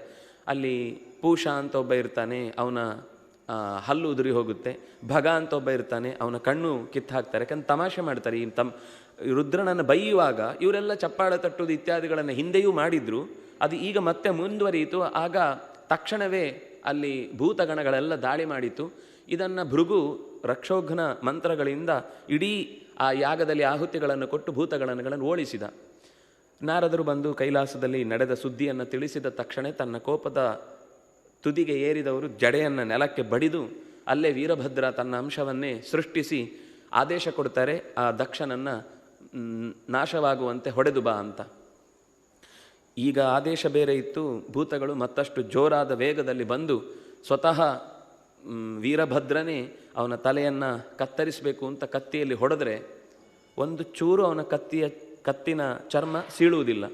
ಅಲ್ಲಿ ಪೂಷ ಅಂತ ಒಬ್ಬ ಇರ್ತಾನೆ, ಅವನ ಹಲ್ಲು ಉದುರಿ ಹೋಗುತ್ತೆ. ಭಗ ಅಂತ ಒಬ್ಬ ಇರ್ತಾನೆ, ಅವನ ಕಣ್ಣು ಕಿತ್ತು ಹಾಕ್ತಾರೆ. ಯಾಕಂದ್ರೆ ತಮಾಷೆ ಮಾಡ್ತಾರೆ. ಈ ರುದ್ರನನ್ನು ಬೈಯುವಾಗ ಇವರೆಲ್ಲ ಚಪ್ಪಾಳೆ ತಟ್ಟುವುದು ಇತ್ಯಾದಿಗಳನ್ನು ಹಿಂದೆಯೂ ಮಾಡಿದ್ರು. ಅದು ಈಗ ಮತ್ತೆ ಮುಂದುವರಿಯಿತು. ಆಗ ತಕ್ಷಣವೇ ಅಲ್ಲಿ ಭೂತಗಣಗಳೆಲ್ಲ ದಾಳಿ ಮಾಡಿತು. ಇದನ್ನು ಭೃಗು ರಕ್ಷೋಘ್ನ ಮಂತ್ರಗಳಿಂದ ಇಡೀ ಆ ಯಾಗದಲ್ಲಿ ಆಹುತಿಗಳನ್ನು ಕೊಟ್ಟು ಭೂತಗಣಗಳನ್ನು ಓಡಿಸಿದ. ನಾರದರು ಬಂದು ಕೈಲಾಸದಲ್ಲಿ ನಡೆದ ಸುದ್ದಿಯನ್ನು ತಿಳಿಸಿದ ತಕ್ಷಣ ತನ್ನ ಕೋಪದ ತುದಿಗೆ ಏರಿದವರು ಜಡೆಯನ್ನು ನೆಲಕ್ಕೆ ಬಡಿದು ಅಲ್ಲೇ ವೀರಭದ್ರ ತನ್ನ ಅಂಶವನ್ನೇ ಸೃಷ್ಟಿಸಿ ಆದೇಶ ಕೊಡ್ತಾರೆ, ಆ ದಕ್ಷನನ್ನು ನಾಶವಾಗುವಂತೆ ಹೊಡೆದು ಬಾ ಅಂತ. ಈಗ ಆದೇಶ ಬೇರೆ ಇತ್ತು. ಭೂತಗಳು ಮತ್ತಷ್ಟು ಜೋರಾದ ವೇಗದಲ್ಲಿ ಬಂದು ಸ್ವತಃ ವೀರಭದ್ರನೇ ಅವನ ತಲೆಯನ್ನು ಕತ್ತರಿಸಬೇಕು ಅಂತ ಕತ್ತಿಯಲ್ಲಿ ಹೊಡೆದ್ರೆ ಒಂದು ಚೂರು ಅವನ ಕತ್ತಿನ ಚರ್ಮ ಸೀಳುವುದಿಲ್ಲ.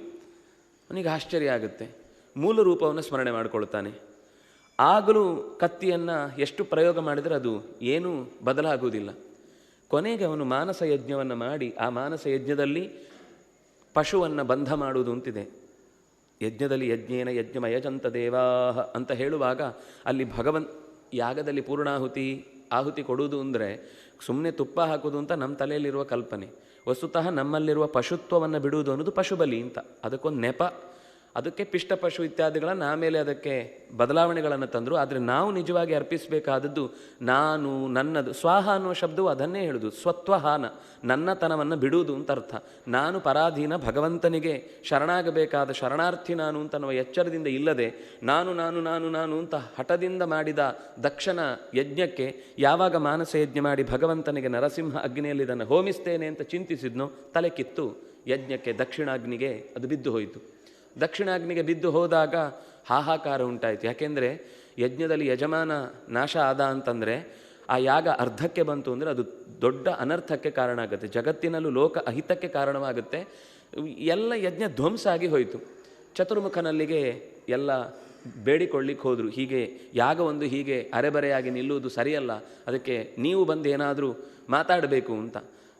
ಅವನಿಗೆ ಆಶ್ಚರ್ಯ ಆಗುತ್ತೆ. ಮೂಲ ರೂಪವನ್ನು ಸ್ಮರಣೆ ಮಾಡಿಕೊಳ್ತಾನೆ. ಆಗಲೂ ಕತ್ತಿಯನ್ನು ಎಷ್ಟು ಪ್ರಯೋಗ ಮಾಡಿದರೆ ಅದು ಏನೂ ಬದಲಾಗುವುದಿಲ್ಲ. ಕೊನೆಗೆ ಅವನು ಮಾನಸ ಯಜ್ಞವನ್ನು ಮಾಡಿ, ಆ ಮಾನಸ ಯಜ್ಞದಲ್ಲಿ ಪಶುವನ್ನು ಬಂಧ ಮಾಡುವುದು ಅಂತಿದೆ. ಯಜ್ಞದಲ್ಲಿ ಯಜ್ಞೇನ ಯಜ್ಞಮಯಜಂತ ದೇವಾಹ ಅಂತ ಹೇಳುವಾಗ ಅಲ್ಲಿ ಯಾಗದಲ್ಲಿ ಆಹುತಿ ಕೊಡುವುದು ಅಂದರೆ ಸುಮ್ಮನೆ ತುಪ್ಪ ಹಾಕೋದು ಅಂತ ನಮ್ಮ ತಲೆಯಲ್ಲಿರುವ ಕಲ್ಪನೆ. ವಸ್ತುತಃ ನಮ್ಮಲ್ಲಿರುವ ಪಶುತ್ವವನ್ನು ಬಿಡುವುದು ಅನ್ನೋದು ಪಶುಬಲಿ ಅಂತ. ಅದಕ್ಕೊಂದು ನೆಪ. ಅದಕ್ಕೆ ಪಿಷ್ಟ ಪಶು ಇತ್ಯಾದಿಗಳನ್ನು ಆಮೇಲೆ ಅದಕ್ಕೆ ಬದಲಾವಣೆಗಳನ್ನು ತಂದರು. ಆದರೆ ನಾವು ನಿಜವಾಗಿ ಅರ್ಪಿಸಬೇಕಾದದ್ದು ನಾನು, ನನ್ನದು. ಸ್ವಾಹ ಅನ್ನುವ ಶಬ್ದವು ಅದನ್ನೇ ಹೇಳುವುದು, ಸ್ವತ್ವಹಾನ, ನನ್ನತನವನ್ನು ಬಿಡುವುದು ಅಂತ ಅರ್ಥ. ನಾನು ಪರಾಧೀನ, ಭಗವಂತನಿಗೆ ಶರಣಾಗಬೇಕಾದ ಶರಣಾರ್ಥಿ ನಾನು ಅಂತನ್ನುವ ಎಚ್ಚರದಿಂದ ಇಲ್ಲದೆ ನಾನು ನಾನು ನಾನು ನಾನು ಅಂತ ಹಠದಿಂದ ಮಾಡಿದ ದಕ್ಷನ ಯಜ್ಞಕ್ಕೆ ಯಾವಾಗ ಮಾನಸ ಯಜ್ಞ ಮಾಡಿ ಭಗವಂತನಿಗೆ ನರಸಿಂಹ ಅಗ್ನಿಯಲ್ಲಿ ಇದನ್ನು ಹೋಮಿಸ್ತೇನೆ ಅಂತ ಚಿಂತಿಸಿದ್ನೋ ತಲೆ ಕಿತ್ತು ಯಜ್ಞಕ್ಕೆ ದಕ್ಷಿಣಾಗ್ನಿಗೆ ಅದು ಬಿದ್ದು ಹೋಯಿತು. ದಕ್ಷಿಣಾಗ್ನಿಗೆ ಬಿದ್ದು ಹೋದಾಗ ಹಾಹಾಕಾರ ಉಂಟಾಯಿತು. ಯಾಕೆಂದರೆ ಯಜ್ಞದಲ್ಲಿ ಯಜಮಾನ ನಾಶ ಆದ ಅಂತಂದರೆ ಆ ಯಾಗ ಅರ್ಧಕ್ಕೆ ಬಂತು ಅಂದರೆ ಅದು ದೊಡ್ಡ ಅನರ್ಥಕ್ಕೆ ಕಾರಣ ಆಗುತ್ತೆ, ಜಗತ್ತಿನಲ್ಲೂ ಲೋಕ ಅಹಿತಕ್ಕೆ ಕಾರಣವಾಗುತ್ತೆ. ಎಲ್ಲ ಯಜ್ಞ ಧ್ವಂಸ ಆಗಿ ಹೋಯಿತು. ಚತುರ್ಮುಖನಲ್ಲಿಗೆ ಎಲ್ಲ ಬೇಡಿಕೊಳ್ಳಿಕ್ಕೆ ಹೋದರು, ಹೀಗೆ ಯಾಗವೊಂದು ಹೀಗೆ ಅರೆಬರೆಯಾಗಿ ನಿಲ್ಲುವುದು ಸರಿಯಲ್ಲ, ಅದಕ್ಕೆ ನೀವು ಬಂದು ಏನಾದರೂ ಮಾತಾಡಬೇಕು ಅಂತ.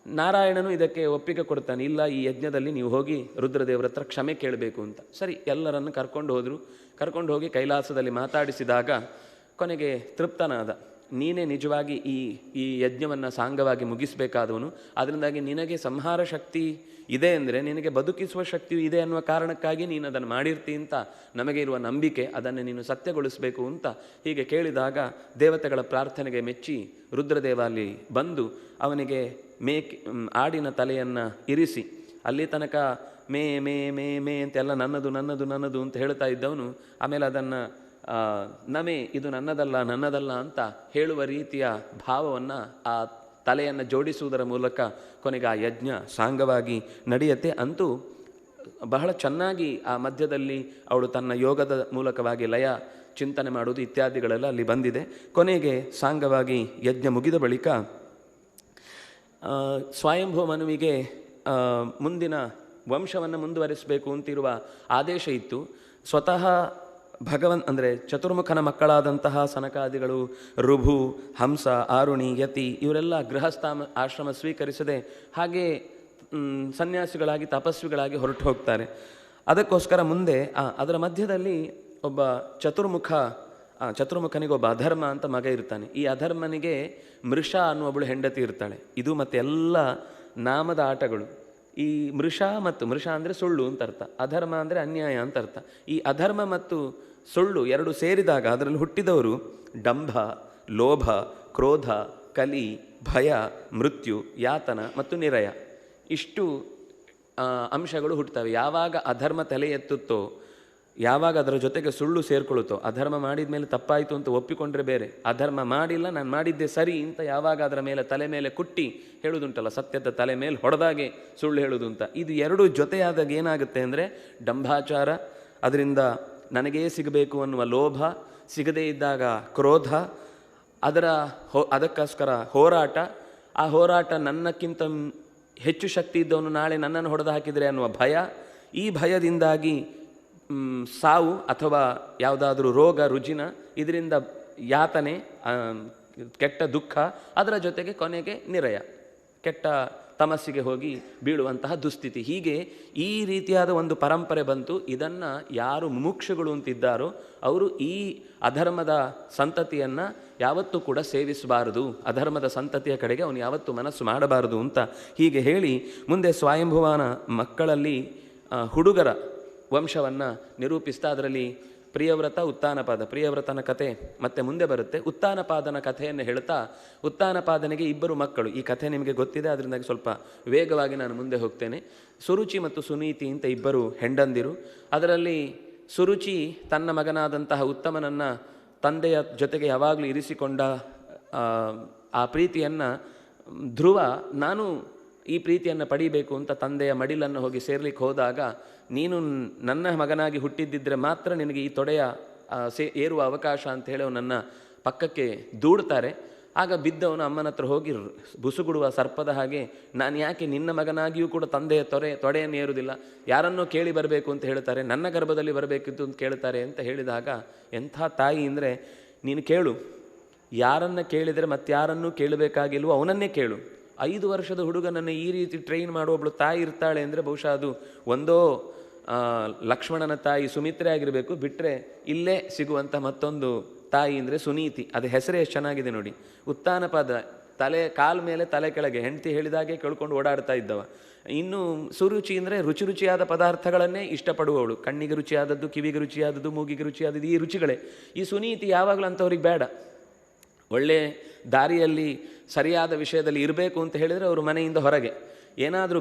ನಾರಾಯಣನು ಇದಕ್ಕೆ ಒಪ್ಪಿಗೆ ಕೊಡ್ತಾನೆ, ಇಲ್ಲ ಈ ಯಜ್ಞದಲ್ಲಿ ನೀವು ಹೋಗಿ ರುದ್ರದೇವರ ಹತ್ರ ಕ್ಷಮೆ ಕೇಳಬೇಕು ಅಂತ. ಸರಿ, ಎಲ್ಲರನ್ನು ಕರ್ಕೊಂಡು ಹೋದರು. ಕರ್ಕೊಂಡು ಹೋಗಿ ಕೈಲಾಸದಲ್ಲಿ ಮಾತಾಡಿಸಿದಾಗ ಕೊನೆಗೆ ತೃಪ್ತನಾದ. ನೀನೇ ನಿಜವಾಗಿ ಈ ಯಜ್ಞವನ್ನು ಸಾಂಗವಾಗಿ ಮುಗಿಸಬೇಕಾದವನು, ಅದರಿಂದಾಗಿ ನಿನಗೆ ಸಂಹಾರ ಶಕ್ತಿ ಇದೆ ಅಂದರೆ ನಿನಗೆ ಬದುಕಿಸುವ ಶಕ್ತಿಯು ಇದೆ ಅನ್ನುವ ಕಾರಣಕ್ಕಾಗಿ ನೀನು ಅದನ್ನು ಮಾಡಿರ್ತಿ ಅಂತ ನಮಗೆ ಇರುವ ನಂಬಿಕೆ, ಅದನ್ನು ನೀನು ಸತ್ಯಗೊಳಿಸಬೇಕು ಅಂತ ಹೀಗೆ ಕೇಳಿದಾಗ ದೇವತೆಗಳ ಪ್ರಾರ್ಥನೆಗೆ ಮೆಚ್ಚಿ ರುದ್ರದೇವ ಅಲ್ಲಿ ಬಂದು ಅವನಿಗೆ ಆಡಿನ ತಲೆಯನ್ನು ಇರಿಸಿ, ಅಲ್ಲಿ ತನಕ ಮೇ ಮೇ ಮೇ ಮೇ ಅಂತೆಲ್ಲ ನನ್ನದು ನನ್ನದು ನನ್ನದು ಅಂತ ಹೇಳ್ತಾ ಇದ್ದವನು ಆಮೇಲೆ ಅದನ್ನು ನಮೇ ಇದು ನನ್ನದಲ್ಲ ನನ್ನದಲ್ಲ ಅಂತ ಹೇಳುವ ರೀತಿಯ ಭಾವವನ್ನು ಆ ತಲೆಯನ್ನು ಜೋಡಿಸುವುದರ ಮೂಲಕ ಕೊನೆಗೆ ಆ ಯಜ್ಞ ಸಾಂಗವಾಗಿ ನಡೆಯುತ್ತೆ. ಅಂತೂ ಬಹಳ ಚೆನ್ನಾಗಿ ಆ ಮಧ್ಯದಲ್ಲಿ ಅವಳು ತನ್ನ ಯೋಗದ ಮೂಲಕವಾಗಿ ಲಯ ಚಿಂತನೆ ಮಾಡುವುದು ಇತ್ಯಾದಿಗಳೆಲ್ಲ ಅಲ್ಲಿ ಬಂದಿದೆ. ಕೊನೆಗೆ ಸಾಂಗವಾಗಿ ಯಜ್ಞ ಮುಗಿದ ಬಳಿಕ ಸ್ವಯಂಭೂ ಮನುವಿಗೆ ಮುಂದಿನ ವಂಶವನ್ನು ಮುಂದುವರಿಸಬೇಕು ಅಂತಿರುವ ಆದೇಶ ಇತ್ತು. ಸ್ವತಃ ಅಂದರೆ ಚತುರ್ಮುಖನ ಮಕ್ಕಳಾದಂತಹ ಸನಕಾದಿಗಳು, ಋಭು, ಹಂಸ, ಆರುಣಿ, ಯತಿ ಇವರೆಲ್ಲ ಆಶ್ರಮ ಸ್ವೀಕರಿಸದೆ ಹಾಗೆ ಸನ್ಯಾಸಿಗಳಾಗಿ ತಪಸ್ವಿಗಳಾಗಿ ಹೊರಟು ಹೋಗ್ತಾರೆ. ಅದಕ್ಕೋಸ್ಕರ ಮುಂದೆ ಅದರ ಮಧ್ಯದಲ್ಲಿ ಒಬ್ಬ ಚತುರ್ಮುಖನಿಗೆ ಒಬ್ಬ ಅಧರ್ಮ ಅಂತ ಮಗ ಇರ್ತಾನೆ. ಈ ಅಧರ್ಮನಿಗೆ ಮೃಷಾ ಅನ್ನುವೊಬ್ಬಳು ಹೆಂಡತಿ ಇರ್ತಾಳೆ. ಇದು ಮತ್ತೆ ಎಲ್ಲ ನಾಮದ ಆಟಗಳು. ಈ ಮೃಷಾ ಅಂದರೆ ಸುಳ್ಳು ಅಂತ ಅರ್ಥ, ಅಧರ್ಮ ಅಂದರೆ ಅನ್ಯಾಯ ಅಂತ ಅರ್ಥ. ಈ ಅಧರ್ಮ ಮತ್ತು ಸುಳ್ಳು ಎರಡು ಸೇರಿದಾಗ ಅದರಲ್ಲಿ ಹುಟ್ಟಿದವರು ಡಂಭ, ಲೋಭ, ಕ್ರೋಧ, ಕಲಿ, ಭಯ, ಮೃತ್ಯು, ಯಾತನ ಮತ್ತು ನಿರಯ. ಇಷ್ಟು ಅಂಶಗಳು ಹುಟ್ಟುತ್ತವೆ. ಯಾವಾಗ ಅಧರ್ಮ ತಲೆ ಎತ್ತುತ್ತೋ, ಯಾವಾಗ ಅದರ ಜೊತೆಗೆ ಸುಳ್ಳು ಸೇರ್ಕೊಳ್ಳುತ್ತೋ, ಅಧರ್ಮ ಮಾಡಿದ ಮೇಲೆ ತಪ್ಪಾಯಿತು ಅಂತ ಒಪ್ಪಿಕೊಂಡ್ರೆ ಬೇರೆ, ಅಧರ್ಮ ಮಾಡಿಲ್ಲ ನಾನು ಮಾಡಿದ್ದೆ ಸರಿ ಅಂತ ಯಾವಾಗ ಅದರ ಮೇಲೆ ತಲೆ ಮೇಲೆ ಕುಟ್ಟಿ ಹೇಳುವುದುಂಟಲ್ಲ, ಸತ್ಯದ ತಲೆ ಮೇಲೆ ಹೊಡೆದಾಗೆ ಸುಳ್ಳು ಹೇಳುವುದು ಅಂತ, ಇದು ಎರಡೂ ಜೊತೆಯಾದಾಗ ಏನಾಗುತ್ತೆ ಅಂದರೆ ಡಂಭಾಚಾರ, ಅದರಿಂದ ನನಗೇ ಸಿಗಬೇಕು ಅನ್ನುವ ಲೋಭ, ಸಿಗದೇ ಇದ್ದಾಗ ಕ್ರೋಧ, ಅದಕ್ಕೋಸ್ಕರ ಹೋರಾಟ, ಆ ಹೋರಾಟ ನನ್ನಕ್ಕಿಂತ ಹೆಚ್ಚು ಶಕ್ತಿ ಇದ್ದವನು ನಾಳೆ ನನ್ನನ್ನು ಹೊಡೆದು ಹಾಕಿದರೆ ಅನ್ನುವ ಭಯ, ಈ ಭಯದಿಂದಾಗಿ ಸಾವು ಅಥವಾ ಯಾವುದಾದ್ರೂ ರೋಗ ರುಜಿನ, ಇದರಿಂದ ಯಾತನೆ, ಕೆಟ್ಟ ದುಃಖ, ಅದರ ಜೊತೆಗೆ ಕೊನೆಗೆ ನಿರಯ, ಕೆಟ್ಟ ತಮಸ್ಸಿಗೆ ಹೋಗಿ ಬೀಳುವಂತಹ ದುಸ್ಥಿತಿ. ಹೀಗೆ ಈ ರೀತಿಯಾದ ಒಂದು ಪರಂಪರೆ ಬಂತು. ಇದನ್ನು ಯಾರು ಮುಮುಕ್ಷುಗಳು ಅಂತಿದ್ದಾರೋ ಅವರು ಈ ಅಧರ್ಮದ ಸಂತತಿಯನ್ನು ಯಾವತ್ತೂ ಕೂಡ ಸೇವಿಸಬಾರದು, ಅಧರ್ಮದ ಸಂತತಿಯ ಕಡೆಗೆ ಅವನು ಯಾವತ್ತೂ ಮನಸ್ಸು ಮಾಡಬಾರದು ಅಂತ ಹೀಗೆ ಹೇಳಿ ಮುಂದೆ ಸ್ವಯಂಭುವನ ಮಕ್ಕಳಲ್ಲಿ ಹುಡುಗರ ವಂಶವನ್ನು ನಿರೂಪಿಸ್ತಾ ಅದರಲ್ಲಿ ಪ್ರಿಯವ್ರತ, ಉತ್ತಾನಪಾದ, ಪ್ರಿಯವ್ರತನ ಕಥೆ ಮತ್ತೆ ಮುಂದೆ ಬರುತ್ತೆ. ಉತ್ತಾನಪಾದನ ಕಥೆಯನ್ನು ಹೇಳ್ತಾ, ಉತ್ತಾನಪಾದನಿಗೆ ಇಬ್ಬರು ಮಕ್ಕಳು. ಈ ಕಥೆ ನಿಮಗೆ ಗೊತ್ತಿದೆ, ಅದರಿಂದಾಗಿ ಸ್ವಲ್ಪ ವೇಗವಾಗಿ ನಾನು ಮುಂದೆ ಹೋಗ್ತೇನೆ. ಸುರುಚಿ ಮತ್ತು ಸುನೀತಿ ಅಂತ ಇಬ್ಬರು ಹೆಂಡಂದಿರು. ಅದರಲ್ಲಿ ಸುರುಚಿ ತನ್ನ ಮಗನಾದಂತಹ ಉತ್ತಮನನ್ನು ತಂದೆಯ ಜೊತೆಗೆ ಯಾವಾಗಲೂ ಇರಿಸಿಕೊಂಡ ಆ ಪ್ರೀತಿಯನ್ನು ಧ್ರುವ ನಾನು ಈ ಪ್ರೀತಿಯನ್ನು ಪಡೀಬೇಕು ಅಂತ ತಂದೆಯ ಮಡಿಲನ್ನು ಹೋಗಿ ಸೇರ್ಲಿಕ್ಕೆ ಹೋದಾಗ, ನೀನು ನನ್ನ ಮಗನಾಗಿ ಹುಟ್ಟಿದ್ದಿದ್ರೆ ಮಾತ್ರ ನಿನಗೆ ಈ ತೊಡೆಯ ಏರುವ ಅವಕಾಶ ಅಂತ ಹೇಳಿ ಅವನನ್ನು ಪಕ್ಕಕ್ಕೆ ದೂಡ್ತಾರೆ. ಆಗ ಬಿದ್ದವನು ಅಮ್ಮನ ಹತ್ರ ಹೋಗಿ ಬುಸುಗುಡುವ ಸರ್ಪದ ಹಾಗೆ, ನಾನು ಯಾಕೆ ನಿನ್ನ ಮಗನಾಗಿಯೂ ಕೂಡ ತಂದೆಯ ತೊಡೆಯನ್ನು ಏರುವುದಿಲ್ಲ, ಯಾರನ್ನೋ ಕೇಳಿ ಬರಬೇಕು ಅಂತ ಹೇಳ್ತಾರೆ, ನನ್ನ ಗರ್ಭದಲ್ಲಿ ಬರಬೇಕಿತ್ತು ಅಂತ ಕೇಳ್ತಾರೆ ಅಂತ ಹೇಳಿದಾಗ, ಎಂಥ ತಾಯಿ ಅಂದರೆ, ನೀನು ಕೇಳು, ಯಾರನ್ನು ಕೇಳಿದರೆ ಮತ್ತಾರನ್ನೂ ಕೇಳಬೇಕಾಗಿಲ್ವೋ ಅವನನ್ನೇ ಕೇಳು. 5 ವರ್ಷದ ಹುಡುಗನನ್ನು ಈ ರೀತಿ ಟ್ರೈನ್ ಮಾಡುವೊಬ್ಳು ತಾಯಿ ಇರ್ತಾಳೆ ಅಂದರೆ ಬಹುಶಃ ಅದು ಒಂದೋ ಲಕ್ಷ್ಮಣನ ತಾಯಿ ಸುಮಿತ್ರೆ ಆಗಿರಬೇಕು, ಬಿಟ್ಟರೆ ಇಲ್ಲೇ ಸಿಗುವಂಥ ಮತ್ತೊಂದು ತಾಯಿ ಅಂದರೆ ಸುನೀತಿ. ಅದು ಹೆಸರೇ ಎಷ್ಟು ಚೆನ್ನಾಗಿದೆ ನೋಡಿ. ಉತ್ತಾನಪಾದ ಕಾಲ ಮೇಲೆ ತಲೆ ಕೆಳಗೆ, ಹೆಂಡತಿ ಹೇಳಿದಾಗೆ ಕೇಳ್ಕೊಂಡು ಓಡಾಡ್ತಾ ಇದ್ದವ. ಇನ್ನು ಸುರುಚಿ ಅಂದರೆ ರುಚಿ ರುಚಿಯಾದ ಪದಾರ್ಥಗಳನ್ನೇ ಇಷ್ಟಪಡುವವಳು. ಕಣ್ಣಿಗೆ ರುಚಿಯಾದದ್ದು, ಕಿವಿಗೆ ರುಚಿಯಾದದ್ದು, ಮೂಗಿಗೆ ರುಚಿಯಾದದ್ದು, ಈ ರುಚಿಗಳೇ. ಈ ಸುನೀತಿ ಯಾವಾಗಲೂ ಅಂಥವ್ರಿಗೆ ಬೇಡ. ಒಳ್ಳೆ ದಾರಿಯಲ್ಲಿ ಸರಿಯಾದ ವಿಷಯದಲ್ಲಿ ಇರಬೇಕು ಅಂತ ಹೇಳಿದರೆ ಅವರು ಮನೆಯಿಂದ ಹೊರಗೆ. ಏನಾದರೂ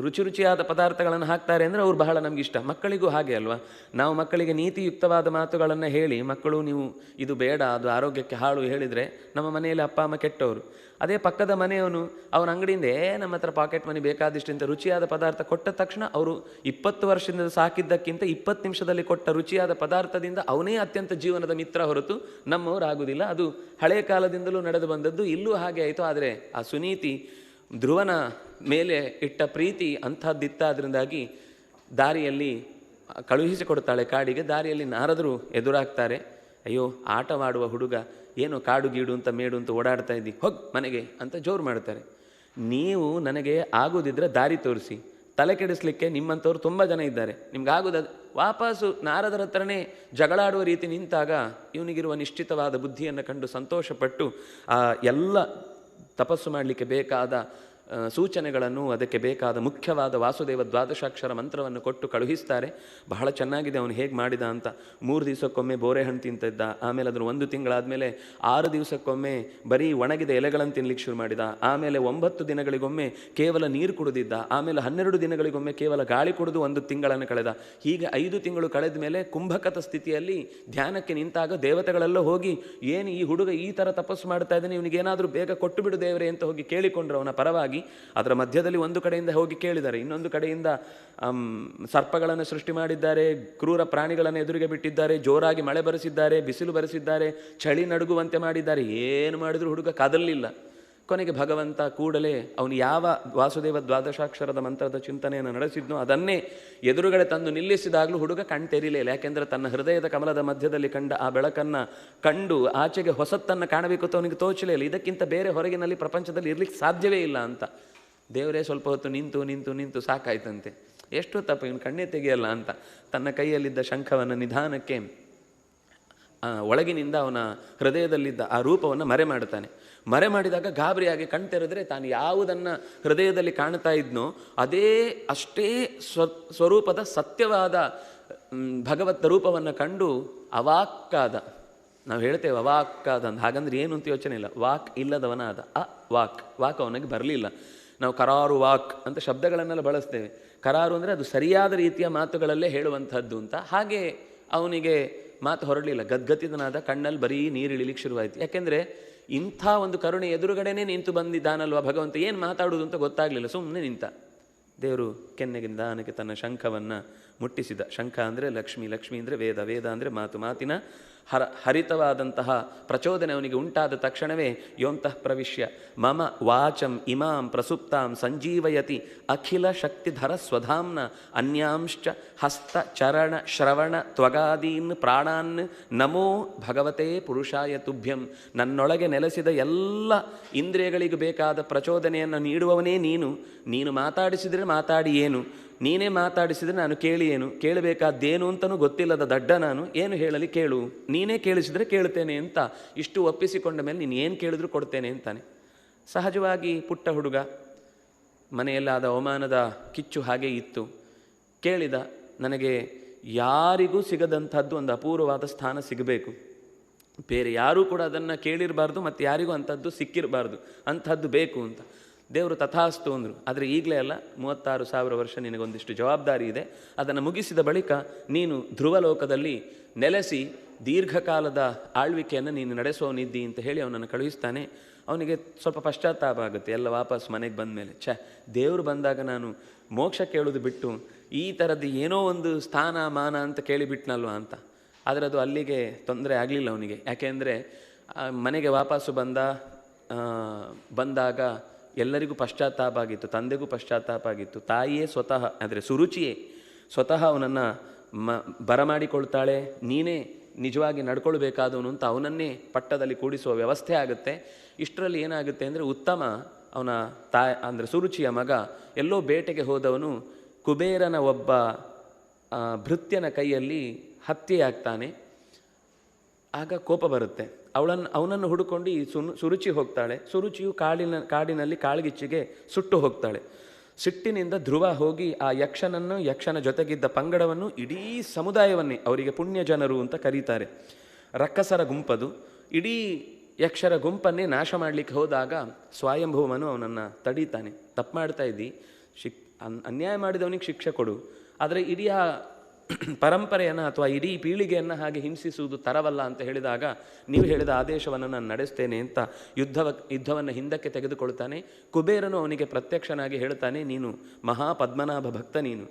ರುಚಿ ರುಚಿಯಾದ ಪದಾರ್ಥಗಳನ್ನು ಹಾಕ್ತಾರೆ ಅಂದರೆ ಅವ್ರು ಬಹಳ ನಮಗಿಷ್ಟ. ಮಕ್ಕಳಿಗೂ ಹಾಗೆ ಅಲ್ವಾ? ನಾವು ಮಕ್ಕಳಿಗೆ ನೀತಿಯುಕ್ತವಾದ ಮಾತುಗಳನ್ನು ಹೇಳಿ, ಮಕ್ಕಳು ನೀವು ಇದು ಬೇಡ, ಅದು ಆರೋಗ್ಯಕ್ಕೆ ಹಾಳು ಹೇಳಿದರೆ ನಮ್ಮ ಮನೆಯಲ್ಲಿ ಅಪ್ಪ ಅಮ್ಮ ಕೆಟ್ಟವರು. ಅದೇ ಪಕ್ಕದ ಮನೆಯವನು ಅವನ ಅಂಗಡಿಯಿಂದ ನಮ್ಮ ಹತ್ರ ಪಾಕೆಟ್ ಮನಿ ಬೇಕಾದಿಷ್ಟಂತ ರುಚಿಯಾದ ಪದಾರ್ಥ ಕೊಟ್ಟ ತಕ್ಷಣ ಅವರು 20 ವರ್ಷದಿಂದ ಸಾಕಿದ್ದಕ್ಕಿಂತ 20 ನಿಮಿಷದಲ್ಲಿ ಕೊಟ್ಟ ರುಚಿಯಾದ ಪದಾರ್ಥದಿಂದ ಅವನೇ ಅತ್ಯಂತ ಜೀವನದ ಮಿತ್ರ ಹೊರತು ನಮ್ಮವರಾಗುವುದಿಲ್ಲ. ಅದು ಹಳೆಯ ಕಾಲದಿಂದಲೂ ನಡೆದು ಬಂದದ್ದು. ಇಲ್ಲೂ ಹಾಗೆ ಆಯಿತು. ಆದರೆ ಆ ಸುನೀತಿ ಧ್ರುವನ ಮೇಲೆ ಇಟ್ಟ ಪ್ರೀತಿ ಅಂಥದ್ದಿತ್ತಾದ್ರಿಂದಾಗಿ ದಾರಿಯಲ್ಲಿ ಕಳುಹಿಸಿಕೊಡ್ತಾಳೆ ಕಾಡಿಗೆ. ದಾರಿಯಲ್ಲಿ ನಾರದರು ಎದುರಾಗ್ತಾರೆ. ಅಯ್ಯೋ, ಆಟವಾಡುವ ಹುಡುಗ, ಏನೋ ಕಾಡು ಗೀಡು ಅಂತ ಮೇಡು ಅಂತ ಓಡಾಡ್ತಾ ಇದ್ದಿ, ಹೋಗಿ ಮನೆಗೆ ಅಂತ ಜೋರು ಮಾಡ್ತಾರೆ. ನೀವು ನನಗೆ ಆಗೋದಿದ್ರೆ ದಾರಿ ತೋರಿಸಿ, ತಲೆ ಕೆಡಿಸ್ಲಿಕ್ಕೆ ನಿಮ್ಮಂಥವ್ರು ತುಂಬ ಜನ ಇದ್ದಾರೆ, ನಿಮ್ಗೆ ಆಗೋದು ವಾಪಸ್ಸು ನಾರದರ ಹತ್ರನೇ ಜಗಳಾಡುವ ರೀತಿ ನಿಂತಾಗ ಇವನಿಗಿರುವ ನಿಶ್ಚಿತವಾದ ಬುದ್ಧಿಯನ್ನು ಕಂಡು ಸಂತೋಷಪಟ್ಟು ಎಲ್ಲ ತಪಸ್ಸು ಮಾಡಲಿಕ್ಕೆ ಬೇಕಾದ ಸೂಚನೆಗಳನ್ನು, ಅದಕ್ಕೆ ಬೇಕಾದ ಮುಖ್ಯವಾದ ವಾಸುದೇವ ದ್ವಾದಶಾಕ್ಷರ ಮಂತ್ರವನ್ನು ಕೊಟ್ಟು ಕಳುಹಿಸ್ತಾರೆ. ಬಹಳ ಚೆನ್ನಾಗಿದೆ ಅವನು ಹೇಗೆ ಮಾಡಿದ ಅಂತ. 3 ದಿವಸಕ್ಕೊಮ್ಮೆ ಬೋರೆ ಹಣ್ಣು ತಿಂತಿದ್ದ, ಆಮೇಲೆ ಅದನ್ನು 1 ತಿಂಗಳಾದಮೇಲೆ 6 ದಿವಸಕ್ಕೊಮ್ಮೆ ಬರೀ ಒಣಗಿದ ಎಲೆಗಳನ್ನು ತಿನ್ನಲಿಕ್ಕೆ ಶುರು ಮಾಡಿದ, ಆಮೇಲೆ 9 ದಿನಗಳಿಗೊಮ್ಮೆ ಕೇವಲ ನೀರು ಕುಡಿದಿದ್ದ, ಆಮೇಲೆ 12 ದಿನಗಳಿಗೊಮ್ಮೆ ಕೇವಲ ಗಾಳಿ ಕುಡಿದು 1 ತಿಂಗಳನ್ನು ಕಳೆದ. ಹೀಗೆ 5 ತಿಂಗಳು ಕಳೆದ ಮೇಲೆ ಕುಂಭಕತ ಸ್ಥಿತಿಯಲ್ಲಿ ಧ್ಯಾನಕ್ಕೆ ನಿಂತಾಗ ದೇವತೆಗಳೆಲ್ಲ ಹೋಗಿ, ಏನು ಈ ಹುಡುಗ ಈ ಥರ ತಪಸ್ಸು ಮಾಡ್ತಾ ಇದ್ದಾನೆ, ಇವನಿಗೇನಾದರೂ ಬೇಗ ಕೊಟ್ಟು ಬಿಡು ದೇವರೇ ಅಂತ ಹೋಗಿ ಕೇಳಿಕೊಂಡ್ರು ಅವನ ಪರವಾಗಿ. ಅದರ ಮಧ್ಯದಲ್ಲಿ ಒಂದು ಕಡೆಯಿಂದ ಹೋಗಿ ಕೇಳಿದ್ದಾರೆ, ಇನ್ನೊಂದು ಕಡೆಯಿಂದ ಸರ್ಪಗಳನ್ನು ಸೃಷ್ಟಿ ಮಾಡಿದ್ದಾರೆ, ಕ್ರೂರ ಪ್ರಾಣಿಗಳನ್ನು ಎದುರಿಗೆ ಬಿಟ್ಟಿದ್ದಾರೆ, ಜೋರಾಗಿ ಮಳೆ ಬರೆಸಿದ್ದಾರೆ, ಬಿಸಿಲು ಬರೆಸಿದ್ದಾರೆ, ಚಳಿ ನಡುಗುವಂತೆ ಮಾಡಿದ್ದಾರೆ. ಏನು ಮಾಡಿದ್ರು ಹುಡುಗ ಕದಲಿಲ್ಲ. ಕೊನೆಗೆ ಭಗವಂತ ಕೂಡಲೇ ಅವನು ಯಾವ ವಾಸುದೇವ ದ್ವಾದಶಾಕ್ಷರದ ಮಂತ್ರದ ಚಿಂತನೆಯನ್ನು ನಡೆಸಿದ್ನೋ ಅದನ್ನೇ ಎದುರುಗಡೆ ತಂದು ನಿಲ್ಲಿಸಿದಾಗಲೂ ಹುಡುಗ ಕಣ್ತೆರಿಲೇ ಇಲ್ಲ. ಯಾಕೆಂದರೆ ತನ್ನ ಹೃದಯದ ಕಮಲದ ಮಧ್ಯದಲ್ಲಿ ಕಂಡ ಆ ಬೆಳಕನ್ನು ಕಂಡು ಆಚೆಗೆ ಹೊಸತ್ತನ್ನು ಕಾಣಬೇಕು ಅಂತ ಅವನಿಗೆ ತೋಚಲೇ ಇಲ್ಲ. ಇದಕ್ಕಿಂತ ಬೇರೆ ಹೊರಗಿನಲ್ಲಿ ಪ್ರಪಂಚದಲ್ಲಿ ಇರಲಿಕ್ಕೆ ಸಾಧ್ಯವೇ ಇಲ್ಲ ಅಂತ. ದೇವರೇ ಸ್ವಲ್ಪ ಹೊತ್ತು ನಿಂತು ನಿಂತು ನಿಂತು ಸಾಕಾಯ್ತಂತೆ. ಎಷ್ಟು ತಪ್ಪು, ಇವನು ಕಣ್ಣೇ ತೆಗೆಯಲ್ಲ ಅಂತ ತನ್ನ ಕೈಯಲ್ಲಿದ್ದ ಶಂಖವನ್ನು ನಿಧಾನಕ್ಕೆ ಒಳಗಿನಿಂದ ಅವನ ಹೃದಯದಲ್ಲಿದ್ದ ಆ ರೂಪವನ್ನು ಮರೆ ಮಾಡುತ್ತಾನೆ. ಮರೆ ಮಾಡಿದಾಗ ಗಾಬರಿಯಾಗಿ ಕಣ್ತೆರೆದರೆ ತಾನು ಯಾವುದನ್ನು ಹೃದಯದಲ್ಲಿ ಕಾಣ್ತಾ ಇದ್ನೋ ಅಷ್ಟೇ ಸ್ವರೂಪದ ಸತ್ಯವಾದ ಭಗವತ್ ರೂಪವನ್ನು ಕಂಡು ಅವಾಕ್ಕಾದ. ನಾವು ಹೇಳ್ತೇವೆ ಅವಾಕ್ಕಾದ ಅಂತ, ಹಾಗಂದ್ರೆ ಏನು ಅಂತ ಯೋಚನೆ ಇಲ್ಲ. ವಾಕ್ ಇಲ್ಲದವನಾದ ವಾಕ್ ಅವನಿಗೆ ಬರಲಿಲ್ಲ. ನಾವು ಕರಾರು ವಾಕ್ ಅಂತ ಶಬ್ದಗಳನ್ನೆಲ್ಲ ಬಳಸ್ತೇವೆ. ಕರಾರು ಅಂದರೆ ಅದು ಸರಿಯಾದ ರೀತಿಯ ಮಾತುಗಳಲ್ಲೇ ಹೇಳುವಂಥದ್ದು ಅಂತ. ಹಾಗೆ ಅವನಿಗೆ ಮಾತು ಹೊರಡಲಿಲ್ಲ. ಗದ್ಗತಿದನಾದ, ಕಣ್ಣಲ್ಲಿ ಬರೀ ನೀರಿಳಿಲಿಕ್ಕೆ ಶುರುವಾಯಿತು. ಯಾಕೆಂದರೆ ಇಂಥ ಒಂದು ಕರುಣೆ ಎದುರುಗಡೆನೇ ನಿಂತು ಬಂದಿದ್ದಾನಲ್ವ ಭಗವಂತ, ಏನು ಮಾತಾಡುವುದು ಅಂತ ಗೊತ್ತಾಗಲಿಲ್ಲ, ಸುಮ್ಮನೆ ನಿಂತ. ದೇವರು ಕೆನ್ನೆಗೆ ನಿಧಾನಕ್ಕೆ ತನ್ನ ಶಂಖವನ್ನು ಮುಟ್ಟಿಸಿದ. ಶಂಖ ಅಂದರೆ ಲಕ್ಷ್ಮಿ, ಲಕ್ಷ್ಮಿ ಅಂದರೆ ವೇದ, ವೇದ ಅಂದರೆ ಮಾತು, ಮಾತಿನ ಹರಿತವಾದಂತಹ ಪ್ರಚೋದನೆ ಅವನಿಗೆ ಉಂಟಾದ ತಕ್ಷಣವೇ ಯೋಂತಃ ಪ್ರವಿಶ್ಯ ಮಮ ವಾಚಂ ಇಮಾಂ ಪ್ರಸುಪ್ತಾಂ ಸಂಜೀವಯತಿ ಅಖಿಲ ಶಕ್ತಿಧರ ಸ್ವಧಾಂನ ಅನ್ಯಾಂಶ್ಚ ಹಸ್ತ ಚರಣ ಶ್ರವಣ ತ್ವಗಾದೀನ್ ಪ್ರಾಣಾನ್ ನಮೋ ಭಗವತೆ ಪುರುಷಾಯ ತುಭ್ಯಂ. ನನ್ನೊಳಗೆ ನೆಲೆಸಿದ ಎಲ್ಲ ಇಂದ್ರಿಯಗಳಿಗೂ ಬೇಕಾದ ಪ್ರಚೋದನೆಯನ್ನು ನೀಡುವವನೇ ನೀನು ಮಾತಾಡಿಸಿದರೆ ಮಾತಾಡಿ ಏನು, ನೀನೇ ಮಾತಾಡಿಸಿದರೆ ನಾನು ಕೇಳಿ ಏನು, ಕೇಳಬೇಕಾದ್ದೇನು ಅಂತಲೂ ಗೊತ್ತಿಲ್ಲದ ದಡ್ಡ ನಾನು, ಏನು ಹೇಳಲಿ ಕೇಳು, ನೀನೇ ಕೇಳಿಸಿದರೆ ಕೇಳ್ತೇನೆ ಅಂತ ಇಷ್ಟು ಒಪ್ಪಿಸಿಕೊಂಡ ಮೇಲೆ ನೀನು ಏನು ಕೇಳಿದ್ರು ಕೊಡ್ತೇನೆ ಅಂತಾನೆ. ಸಹಜವಾಗಿ ಪುಟ್ಟ ಹುಡುಗ, ಮನೆಯಲ್ಲಾದ ಅವಮಾನದ ಕಿಚ್ಚು ಹಾಗೆ ಇತ್ತು. ಕೇಳಿದ, ನನಗೆ ಯಾರಿಗೂ ಸಿಗದಂಥದ್ದು ಒಂದು ಅಪೂರ್ವವಾದ ಸ್ಥಾನ ಸಿಗಬೇಕು, ಬೇರೆ ಯಾರೂ ಕೂಡ ಅದನ್ನು ಕೇಳಿರಬಾರ್ದು ಮತ್ತು ಯಾರಿಗೂ ಅಂಥದ್ದು ಸಿಕ್ಕಿರಬಾರ್ದು, ಅಂಥದ್ದು ಬೇಕು ಅಂತ. ದೇವರು ತಥಾಸ್ತು ಅಂದರು. ಆದರೆ ಈಗಲೇ ಅಲ್ಲ, 36,000 ವರ್ಷ ನಿನಗೊಂದಿಷ್ಟು ಜವಾಬ್ದಾರಿ ಇದೆ. ಅದನ್ನು ಮುಗಿಸಿದ ಬಳಿಕ ನೀನು ಧ್ರುವಲೋಕದಲ್ಲಿ ನೆಲೆಸಿ ದೀರ್ಘಕಾಲದ ಆಳ್ವಿಕೆಯನ್ನು ನೀನು ನಡೆಸೋನಿದ್ದಿ ಅಂತ ಹೇಳಿ ಅವನನ್ನು ಕಳುಹಿಸ್ತಾನೆ. ಅವನಿಗೆ ಸ್ವಲ್ಪ ಪಶ್ಚಾತ್ತಾಪ ಆಗುತ್ತೆ ಎಲ್ಲ ವಾಪಸ್ ಮನೆಗೆ ಬಂದ ಮೇಲೆ. ದೇವರು ಬಂದಾಗ ನಾನು ಮೋಕ್ಷ ಕೇಳೋದು ಬಿಟ್ಟು ಈ ಥರದ್ದು ಏನೋ ಒಂದು ಸ್ಥಾನ ಮಾನ ಅಂತ ಕೇಳಿಬಿಟ್ನಲ್ವ ಅಂತ. ಆದರೆ ಅದು ಅಲ್ಲಿಗೆ ತೊಂದರೆ ಆಗಲಿಲ್ಲ ಅವನಿಗೆ. ಯಾಕೆಂದರೆ ಮನೆಗೆ ವಾಪಸ್ಸು ಬಂದಾಗ ಎಲ್ಲರಿಗೂ ಪಶ್ಚಾತ್ತಾಪ ಆಗಿತ್ತು, ತಂದೆಗೂ ಪಶ್ಚಾತ್ತಾಪ ಆಗಿತ್ತು, ತಾಯಿಯೇ ಸ್ವತಃ ಅಂದರೆ ಸುರುಚಿಯೇ ಸ್ವತಃ ಅವನನ್ನು ಬರಮಾಡಿಕೊಳ್ತಾಳೆ, ನೀನೇ ನಿಜವಾಗಿ ನಡ್ಕೊಳ್ಬೇಕಾದವನು ಅಂತ ಅವನನ್ನೇ ಪಟ್ಟದಲ್ಲಿ ಕೂಡಿಸುವ ವ್ಯವಸ್ಥೆ ಆಗುತ್ತೆ. ಇಷ್ಟರಲ್ಲಿ ಏನಾಗುತ್ತೆ ಅಂದರೆ ಉತ್ತಮ ಅವನ ಅಂದರೆ ಸುರುಚಿಯ ಮಗ ಎಲ್ಲೋ ಬೇಟೆಗೆ ಹೋದವನು ಕುಬೇರನ ಒಬ್ಬ ಭೃತ್ಯನ ಕೈಯಲ್ಲಿ ಹತ್ಯೆಯಾಗ್ತಾನೆ. ಆಗ ಕೋಪ ಬರುತ್ತೆ. ಅವನನ್ನು ಹುಡುಕೊಂಡು ಈ ಸುರುಚಿ ಹೋಗ್ತಾಳೆ. ಸುರುಚಿಯು ಕಾಡಿನಲ್ಲಿ ಕಾಳ್ಗಿಚ್ಚಿಗೆ ಸುಟ್ಟು ಹೋಗ್ತಾಳೆ. ಸಿಟ್ಟಿನಿಂದ ಧ್ರುವ ಹೋಗಿ ಆ ಯಕ್ಷನ ಜೊತೆಗಿದ್ದ ಪಂಗಡವನ್ನು, ಇಡೀ ಸಮುದಾಯವನ್ನೇ, ಅವರಿಗೆ ಪುಣ್ಯ ಜನರು ಅಂತ ಕರೀತಾರೆ, ರಕ್ಕಸರ ಗುಂಪದು, ಇಡೀ ಯಕ್ಷರ ಗುಂಪನ್ನೇ ನಾಶ ಮಾಡಲಿಕ್ಕೆ ಹೋದಾಗ ಸ್ವಯಂಭೂಮನು ಅವನನ್ನು ತಡೀತಾನೆ. ತಪ್ಪು ಮಾಡ್ತಾ ಇದ್ದಿ, ಅನ್ಯಾಯ ಮಾಡಿದವನಿಗೆ ಶಿಕ್ಷೆ ಕೊಡು, ಆದರೆ ಇಡೀ ಆ ಪರಂಪರೆಯನ್ನು ಅಥವಾ ಇಡೀ ಪೀಳಿಗೆಯನ್ನು ಹಾಗೆ ಹಿಂಸಿಸುವುದು ತರವಲ್ಲ ಅಂತ ಹೇಳಿದಾಗ, ನೀವು ಹೇಳಿದ ಆದೇಶವನ್ನು ನಾನು ನಡೆಸ್ತೇನೆ ಅಂತ ಯುದ್ಧವನ್ನು ಹಿಂದಕ್ಕೆ ತೆಗೆದುಕೊಳ್ತಾನೆ. ಕುಬೇರನು ಅವನಿಗೆ ಪ್ರತ್ಯಕ್ಷನಾಗಿ ಹೇಳ್ತಾನೆ, ನೀನು ಮಹಾಪದ್ಮನಾಭ ಭಕ್ತ, ನೀನು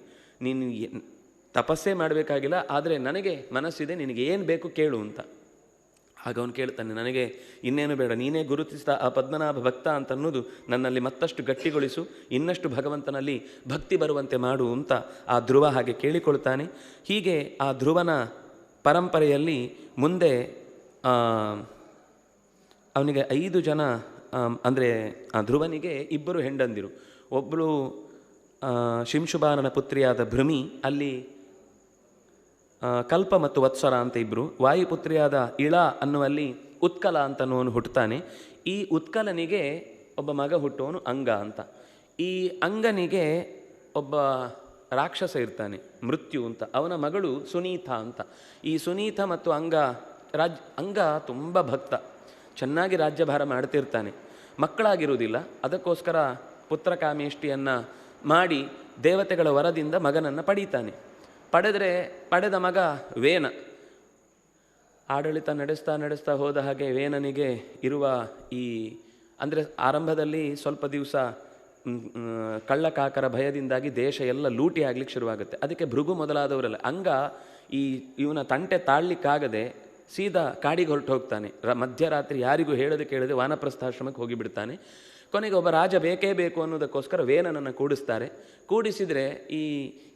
ತಪಸ್ಸೇ ಮಾಡಬೇಕಾಗಿಲ್ಲ, ಆದರೆ ನನಗೆ ಮನಸ್ಸಿದೆ, ನಿನಗೆ ಏನು ಬೇಕು ಕೇಳು ಅಂತ. ಆಗ ಅವನು ಕೇಳ್ತಾನೆ, ನನಗೆ ಇನ್ನೇನು ಬೇಡ, ನೀನೇ ಗುರುತಿಸಿದ ಆ ಪದ್ಮನಾಭ ಭಕ್ತ ಅಂತ ಅನ್ನೋದು ನನ್ನಲ್ಲಿ ಮತ್ತಷ್ಟು ಗಟ್ಟಿಗೊಳಿಸು, ಇನ್ನಷ್ಟು ಭಗವಂತನಲ್ಲಿ ಭಕ್ತಿ ಬರುವಂತೆ ಮಾಡು ಅಂತ ಆ ಧ್ರುವ ಹಾಗೆ ಕೇಳಿಕೊಳ್ತಾನೆ. ಹೀಗೆ ಆ ಧ್ರುವನ ಪರಂಪರೆಯಲ್ಲಿ ಮುಂದೆ ಅವನಿಗೆ 5 ಜನ, ಅಂದರೆ ಆ ಧ್ರುವನಿಗೆ 2 ಹೆಂಡಂದಿರು. ಒಬ್ಬಳು ಶಿಂಶುಬಾನನ ಪುತ್ರಿಯಾದ ಭೃಮಿ, ಅಲ್ಲಿ ಕಲ್ಪ ಮತ್ತು ವತ್ಸರ ಅಂತ ಇಬ್ಬರು. ವಾಯುಪುತ್ರಿಯಾದ ಇಳ ಅನ್ನುವಲ್ಲಿ ಉತ್ಕಲ ಅಂತನವನು ಹುಟ್ಟುತ್ತಾನೆ. ಈ ಉತ್ಕಲನಿಗೆ ಒಬ್ಬ ಮಗ ಹುಟ್ಟುವನು ಅಂಗ ಅಂತ. ಈ ಅಂಗನಿಗೆ ಒಬ್ಬ ರಾಕ್ಷಸ ಇರ್ತಾನೆ, ಮೃತ್ಯು ಅಂತ. ಅವನ ಮಗಳು ಸುನೀತ ಅಂತ. ಈ ಸುನೀತ ಮತ್ತು ಅಂಗ ತುಂಬ ಭಕ್ತ, ಚೆನ್ನಾಗಿ ರಾಜ್ಯಭಾರ ಮಾಡ್ತಿರ್ತಾನೆ. ಮಕ್ಕಳಾಗಿರುವುದಿಲ್ಲ, ಅದಕ್ಕೋಸ್ಕರ ಪುತ್ರಕಾಮೇಷ್ಟಿಯನ್ನು ಮಾಡಿ ದೇವತೆಗಳ ವರದಿಂದ ಮಗನನ್ನು ಪಡೀತಾನೆ. ಪಡೆದ ಮಗ ವೇನ. ಆಡಳಿತ ನಡೆಸ್ತಾ ಹೋದ ಹಾಗೆ ವೇನನಿಗೆ ಇರುವ ಅಂದರೆ ಆರಂಭದಲ್ಲಿ ಸ್ವಲ್ಪ ದಿವಸ ಕಳ್ಳಕಾಕರ ಭಯದಿಂದಾಗಿ ದೇಶ ಎಲ್ಲ ಲೂಟಿ ಆಗ್ಲಿಕ್ಕೆ ಶುರುವಾಗುತ್ತೆ. ಅದಕ್ಕೆ ಭೃಗು ಮೊದಲಾದವರೆಲ್ಲ, ಅಂಗ ಇವನ ತಂಟೆ ತಾಳ್ಲಿಕ್ಕಾಗದೆ ಸೀದಾ ಕಾಡಿಗೆ ಹೊರಟು ಹೋಗ್ತಾನೆ. ಮಧ್ಯರಾತ್ರಿ ಯಾರಿಗೂ ಕೇಳದೆ ವಾನಪ್ರಸ್ಥಾಶ್ರಮಕ್ಕೆ ಹೋಗಿಬಿಡ್ತಾನೆ. ಕೊನೆಗೆ ಒಬ್ಬ ರಾಜ ಬೇಕೇ ಬೇಕು ಅನ್ನೋದಕ್ಕೋಸ್ಕರ ವೇನನನ್ನು ಕೂಡಿಸ್ತಾರೆ. ಕೂಡಿಸಿದರೆ ಈ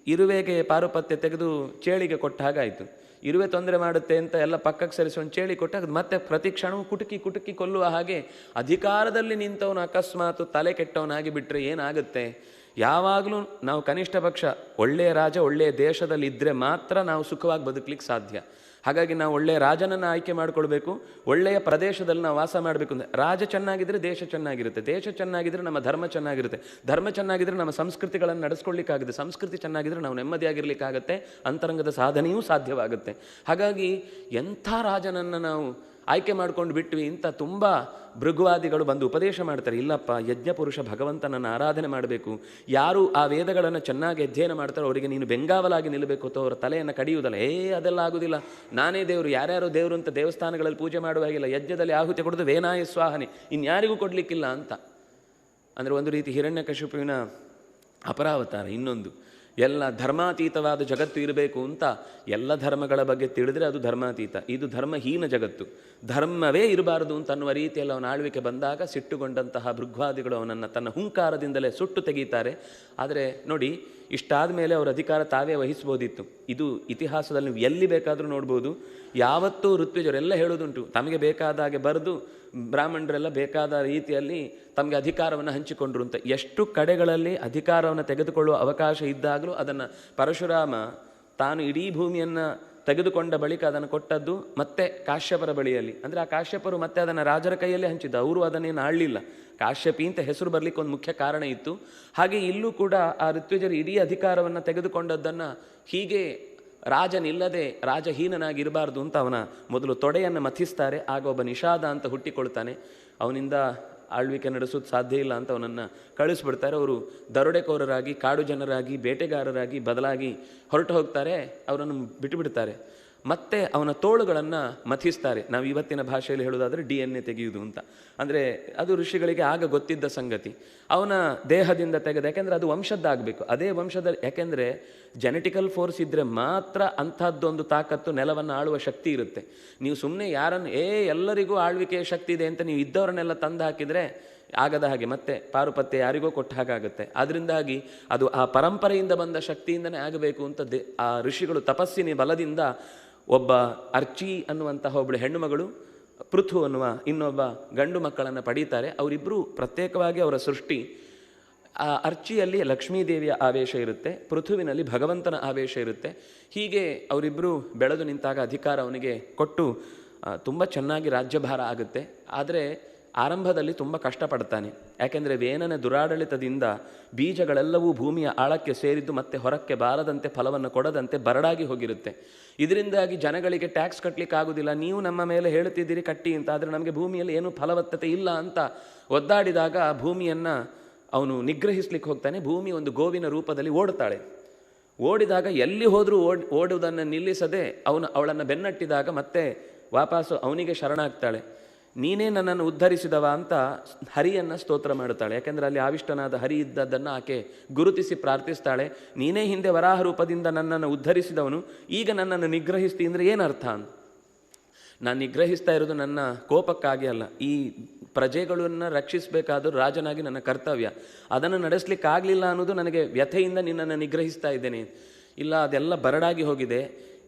ಇರುವೆಗೆ ಪಾರುಪತ್ಯ ತೆಗೆದು ಚೇಳಿಗೆ ಕೊಟ್ಟ ಹಾಗಾಯಿತು. ಇರುವೆ ತೊಂದರೆ ಮಾಡುತ್ತೆ ಅಂತ ಎಲ್ಲ ಪಕ್ಕಕ್ಕೆ ಸರಿಸೋನು ಚೇಳಿ ಕೊಟ್ಟಾಗ ಮತ್ತೆ ಪ್ರತಿ ಕ್ಷಣವೂ ಕುಟುಕಿ ಕೊಲ್ಲುವ ಹಾಗೆ ಅಧಿಕಾರದಲ್ಲಿ ನಿಂತವನು ಅಕಸ್ಮಾತ್ ತಲೆ ಕೆಟ್ಟವನಾಗಿ ಬಿಟ್ಟರೆ ಏನಾಗುತ್ತೆ? ಯಾವಾಗಲೂ ನಾವು ಕನಿಷ್ಠ ಪಕ್ಷ ಒಳ್ಳೆಯ ರಾಜ ಒಳ್ಳೆಯ ದೇಶದಲ್ಲಿ ಇದ್ದರೆ ಮಾತ್ರ ನಾವು ಸುಖವಾಗಿ ಬದುಕಲಿಕ್ಕೆ ಸಾಧ್ಯ. ಹಾಗಾಗಿ ನಾವು ಒಳ್ಳೆಯ ರಾಜನನ್ನು ಆಯ್ಕೆ ಮಾಡಿಕೊಳ್ಬೇಕು, ಒಳ್ಳೆಯ ಪ್ರದೇಶದಲ್ಲಿ ನಾವು ವಾಸ ಮಾಡಬೇಕು. ಅಂದರೆ ರಾಜ ಚೆನ್ನಾಗಿದ್ದರೆ ದೇಶ ಚೆನ್ನಾಗಿರುತ್ತೆ, ದೇಶ ಚೆನ್ನಾಗಿದ್ದರೆ ನಮ್ಮ ಧರ್ಮ ಚೆನ್ನಾಗಿರುತ್ತೆ, ಧರ್ಮ ಚೆನ್ನಾಗಿದ್ದರೆ ನಮ್ಮ ಸಂಸ್ಕೃತಿಗಳನ್ನು ನಡೆಸ್ಕೊಳ್ಳಿಕ್ಕಾಗುತ್ತೆ, ಸಂಸ್ಕೃತಿ ಚೆನ್ನಾಗಿದ್ದರೆ ನಾವು ನೆಮ್ಮದಿಯಾಗಿರ್ಲಿಕ್ಕಾಗತ್ತೆ, ಅಂತರಂಗದ ಸಾಧನೆಯೂ ಸಾಧ್ಯವಾಗುತ್ತೆ. ಹಾಗಾಗಿ ಎಂಥ ರಾಜನನ್ನು ನಾವು ಆಯ್ಕೆ ಮಾಡ್ಕೊಂಡು ಬಿಟ್ವಿ ಅಂತ ತುಂಬ ಭೃಗುವಾದಿಗಳು ಬಂದು ಉಪದೇಶ ಮಾಡ್ತಾರೆ. ಇಲ್ಲಪ್ಪ, ಯಜ್ಞಪುರುಷ ಭಗವಂತನನ್ನು ಆರಾಧನೆ ಮಾಡಬೇಕು. ಯಾರು ಆ ವೇದಗಳನ್ನು ಚೆನ್ನಾಗಿ ಅಧ್ಯಯನ ಮಾಡ್ತಾರೋ ಅವರಿಗೆ ನೀನು ಬೆಂಗಾವಲಾಗಿ ನಿಲ್ಲಬೇಕು ಅಥವಾ ಅವರ ತಲೆಯನ್ನು ಕಡಿಯುವುದಲ್ಲ. ಅದೆಲ್ಲ ಆಗೋದಿಲ್ಲ, ನಾನೇ ದೇವರು, ಯಾರ್ಯಾರೋ ದೇವರು ಅಂತ ದೇವಸ್ಥಾನಗಳಲ್ಲಿ ಪೂಜೆ ಮಾಡುವಾಗಿಲ್ಲ, ಯಜ್ಞದಲ್ಲಿ ಆಹುತಿ ಕೊಡೋದು ವೇನಾಯ ಸ್ವಾಹನೆ, ಇನ್ಯಾರಿಗೂ ಕೊಡಲಿಕ್ಕಿಲ್ಲ ಅಂತ. ಅಂದರೆ ಒಂದು ರೀತಿ ಹಿರಣ್ಯಕಶಿಪುವಿನ ಅಪರಾವತಾರ. ಇನ್ನೊಂದು, ಎಲ್ಲ ಧರ್ಮಾತೀತವಾದ ಜಗತ್ತು ಇರಬೇಕು ಅಂತ ಎಲ್ಲ ಧರ್ಮಗಳ ಬಗ್ಗೆ ತಿಳಿದರೆ ಅದು ಧರ್ಮಾತೀತ, ಇದು ಧರ್ಮಹೀನ ಜಗತ್ತು, ಧರ್ಮವೇ ಇರಬಾರದು ಅಂತ ಅನ್ನುವ ರೀತಿಯಲ್ಲಿ ಅವನ ಆಳ್ವಿಕೆ ಬಂದಾಗ ಸಿಟ್ಟುಗೊಂಡಂತಹ ಭೃಗ್ವಾದಿಗಳು ಅವನನ್ನು ತನ್ನ ಹುಂಕಾರದಿಂದಲೇ ಸುಟ್ಟು ತೆಗೀತಾರೆ. ಆದರೆ ನೋಡಿ, ಇಷ್ಟಾದ ಮೇಲೆ ಅವರ ಅಧಿಕಾರ ತಾವೇ ವಹಿಸ್ಬೋದಿತ್ತು. ಇದು ಇತಿಹಾಸದಲ್ಲಿ ನೀವು ಎಲ್ಲಿ ಬೇಕಾದರೂ ನೋಡ್ಬೋದು. ಯಾವತ್ತೂ ಋತ್ವಿಜರೆಲ್ಲ ಹೇಳೋದುಂಟು, ತಮಗೆ ಬೇಕಾದ ಹಾಗೆ ಬರೆದು ಬ್ರಾಹ್ಮಣರೆಲ್ಲ ಬೇಕಾದ ರೀತಿಯಲ್ಲಿ ತಮಗೆ ಅಧಿಕಾರವನ್ನು ಹಂಚಿಕೊಂಡ್ರು ಅಂತ. ಎಷ್ಟು ಕಡೆಗಳಲ್ಲಿ ಅಧಿಕಾರವನ್ನು ತೆಗೆದುಕೊಳ್ಳುವ ಅವಕಾಶ ಇದ್ದಾಗಲೂ ಅದನ್ನು ಪರಶುರಾಮ ತಾನು ಇಡೀ ಭೂಮಿಯನ್ನು ತೆಗೆದುಕೊಂಡ ಬಳಿಕ ಅದನ್ನು ಕೊಟ್ಟದ್ದು ಮತ್ತೆ ಕಾಶ್ಯಪರ ಬಳಿಯಲ್ಲಿ. ಅಂದರೆ ಆ ಕಾಶ್ಯಪರು ಮತ್ತೆ ಅದನ್ನು ರಾಜರ ಕೈಯಲ್ಲೇ ಹಂಚಿದ್ದು, ಅವರು ಅದನ್ನೇನು ಆಳಲಿಲ್ಲ. ಕಾಶ್ಯಪಿ ಅಂತ ಹೆಸರು ಬರಲಿಕ್ಕೆ ಒಂದು ಮುಖ್ಯ ಕಾರಣ ಇತ್ತು. ಹಾಗೆ ಇಲ್ಲೂ ಕೂಡ ಆ ಋತ್ವಿಜರು ಇಡೀ ಅಧಿಕಾರವನ್ನು ತೆಗೆದುಕೊಂಡದ್ದನ್ನು ಹೀಗೆ ರಾಜನಿಲ್ಲದೆ ರಾಜಹೀನನಾಗಿರಬಾರ್ದು ಅಂತ ಅವನ ಮೊದಲು ತೊಡೆಯನ್ನು ಮಥಿಸ್ತಾರೆ. ಆಗ ಒಬ್ಬ ನಿಷಾದ ಅಂತ ಹುಟ್ಟಿಕೊಳ್ತಾನೆ. ಅವನಿಂದ ಆಳ್ವಿಕೆ ನಡೆಸೋದು ಸಾಧ್ಯ ಇಲ್ಲ ಅಂತ ಅವನನ್ನು ಕಳಿಸ್ಬಿಡ್ತಾರೆ. ಅವರು ದರೋಡೆಕೋರರಾಗಿ, ಕಾಡು ಜನರಾಗಿ, ಬೇಟೆಗಾರರಾಗಿ ಬದಲಾಗಿ ಹೊರಟು ಹೋಗ್ತಾರೆ. ಅವರನ್ನು ಬಿಟ್ಟುಬಿಡ್ತಾರೆ. ಮತ್ತೆ ಅವನ ತೋಳುಗಳನ್ನು ಮಥಿಸ್ತಾರೆ. ನಾವು ಇವತ್ತಿನ ಭಾಷೆಯಲ್ಲಿ ಹೇಳೋದಾದರೆ DNA ತೆಗೆಯುವುದು ಅಂತ. ಅಂದರೆ ಅದು ಋಷಿಗಳಿಗೆ ಆಗ ಗೊತ್ತಿದ್ದ ಸಂಗತಿ. ಅವನ ದೇಹದಿಂದ ತೆಗೆದು, ಯಾಕೆಂದರೆ ಅದು ವಂಶದ್ದಾಗಬೇಕು, ಅದೇ ವಂಶದ, ಯಾಕೆಂದರೆ ಜೆನೆಟಿಕಲ್ ಫೋರ್ಸ್ ಇದ್ದರೆ ಮಾತ್ರ ಅಂಥದ್ದೊಂದು ತಾಕತ್ತು, ನೆಲವನ್ನು ಆಳುವ ಶಕ್ತಿ ಇರುತ್ತೆ. ನೀವು ಸುಮ್ಮನೆ ಯಾರನ್ನು ಎಲ್ಲರಿಗೂ ಆಳ್ವಿಕೆಯ ಶಕ್ತಿ ಇದೆ ಅಂತ ನೀವು ಇದ್ದವರನ್ನೆಲ್ಲ ತಂದು ಹಾಕಿದರೆ ಆಗದ ಹಾಗೆ, ಮತ್ತೆ ಪಾರುಪತ್ಯ ಯಾರಿಗೋ ಕೊಟ್ಟ ಹಾಗಾಗುತ್ತೆ. ಅದರಿಂದಾಗಿ ಅದು ಆ ಪರಂಪರೆಯಿಂದ ಬಂದ ಶಕ್ತಿಯಿಂದನೇ ಆಗಬೇಕು ಅಂತ ಆ ಋಷಿಗಳು ತಪಸ್ಸಿನ ಬಲದಿಂದ ಒಬ್ಬ ಅರ್ಚಿ ಅನ್ನುವಂತಹ ಒಬ್ಬಳು ಹೆಣ್ಣು ಮಗಳು, ಪೃಥು ಅನ್ನುವ ಇನ್ನೊಬ್ಬ ಗಂಡು ಮಕ್ಕಳನ್ನು ಪಡೀತಾರೆ. ಅವರಿಬ್ಬರು ಪ್ರತ್ಯೇಕವಾಗಿ ಅವರ ಸೃಷ್ಟಿ. ಆ ಅರ್ಚಿಯಲ್ಲಿ ಲಕ್ಷ್ಮೀದೇವಿಯ ಆವೇಶ ಇರುತ್ತೆ, ಪೃಥುವಿನಲ್ಲಿ ಭಗವಂತನ ಆವೇಶ ಇರುತ್ತೆ. ಹೀಗೆ ಅವರಿಬ್ಬರು ಬೆಳೆದು ನಿಂತಾಗ ಅಧಿಕಾರ ಅವನಿಗೆ ಕೊಟ್ಟು ತುಂಬ ಚೆನ್ನಾಗಿ ರಾಜ್ಯಭಾರ ಆಗುತ್ತೆ. ಆದರೆ ಆರಂಭದಲ್ಲಿ ತುಂಬ ಕಷ್ಟಪಡ್ತಾನೆ. ಯಾಕೆಂದರೆ ವೇನನ ದುರಾಡಳಿತದಿಂದ ಬೀಜಗಳೆಲ್ಲವೂ ಭೂಮಿಯ ಆಳಕ್ಕೆ ಸೇರಿದ್ದು ಮತ್ತೆ ಹೊರಕ್ಕೆ ಬಾರದಂತೆ ಫಲವನ್ನು ಕೊಡದಂತೆ ಬರಡಾಗಿ ಹೋಗಿರುತ್ತೆ. ಇದರಿಂದಾಗಿ ಜನಗಳಿಗೆ ಟ್ಯಾಕ್ಸ್ ಕಟ್ಟಲಿಕ್ಕೆ ಆಗೋದಿಲ್ಲ, ನೀವು ನಮ್ಮ ಮೇಲೆ ಹೇಳ್ತಿದ್ದೀರಿ ಕಟ್ಟಿ ಅಂತ, ಆದರೆ ನಮಗೆ ಭೂಮಿಯಲ್ಲಿ ಏನೂ ಫಲವತ್ತತೆ ಇಲ್ಲ ಅಂತ ಒದ್ದಾಡಿದಾಗ ಭೂಮಿಯನ್ನು ಅವನು ನಿಗ್ರಹಿಸ್ಲಿಕ್ಕೆ ಹೋಗ್ತಾನೆ. ಭೂಮಿ ಒಂದು ಗೋವಿನ ರೂಪದಲ್ಲಿ ಓಡ್ತಾಳೆ. ಓಡಿದಾಗ ಎಲ್ಲಿ ಹೋದರೂ ಓಡುವುದನ್ನು ನಿಲ್ಲಿಸದೆ ಅವಳನ್ನು ಬೆನ್ನಟ್ಟಿದಾಗ ಮತ್ತೆ ವಾಪಸ್ಸು ಅವನಿಗೆ ಶರಣಾಗ್ತಾಳೆ. ನೀನೇ ನನ್ನನ್ನು ಉದ್ಧರಿಸಿದವ ಅಂತ ಹರಿಯನ್ನು ಸ್ತೋತ್ರ ಮಾಡುತ್ತಾಳೆ. ಯಾಕೆಂದರೆ ಅಲ್ಲಿ ಆವಿಷ್ಟನಾದ ಹರಿ ಇದ್ದದ್ದನ್ನು ಆಕೆ ಗುರುತಿಸಿ ಪ್ರಾರ್ಥಿಸ್ತಾಳೆ. ನೀನೇ ಹಿಂದೆ ವರಾಹ ರೂಪದಿಂದ ನನ್ನನ್ನು ಉದ್ಧರಿಸಿದವನು, ಈಗ ನನ್ನನ್ನು ನಿಗ್ರಹಿಸ್ತಿ ಅಂದರೆ ಏನರ್ಥ ಅಂತ. ನಾನು ನಿಗ್ರಹಿಸ್ತಾ ಇರೋದು ನನ್ನ ಕೋಪಕ್ಕಾಗಿ ಅಲ್ಲ, ಈ ಪ್ರಜೆಗಳನ್ನು ರಕ್ಷಿಸಬೇಕಾದರೂ ರಾಜನಾಗಿ ನನ್ನ ಕರ್ತವ್ಯ. ಅದನ್ನು ನಡೆಸಲಿಕ್ಕಾಗಲಿಲ್ಲ ಅನ್ನೋದು ನನಗೆ ವ್ಯಥೆಯಿಂದ ನಿನ್ನನ್ನು ನಿಗ್ರಹಿಸ್ತಾ ಇದ್ದೇನೆ. ಇಲ್ಲ, ಅದೆಲ್ಲ ಬರಡಾಗಿ ಹೋಗಿದೆ,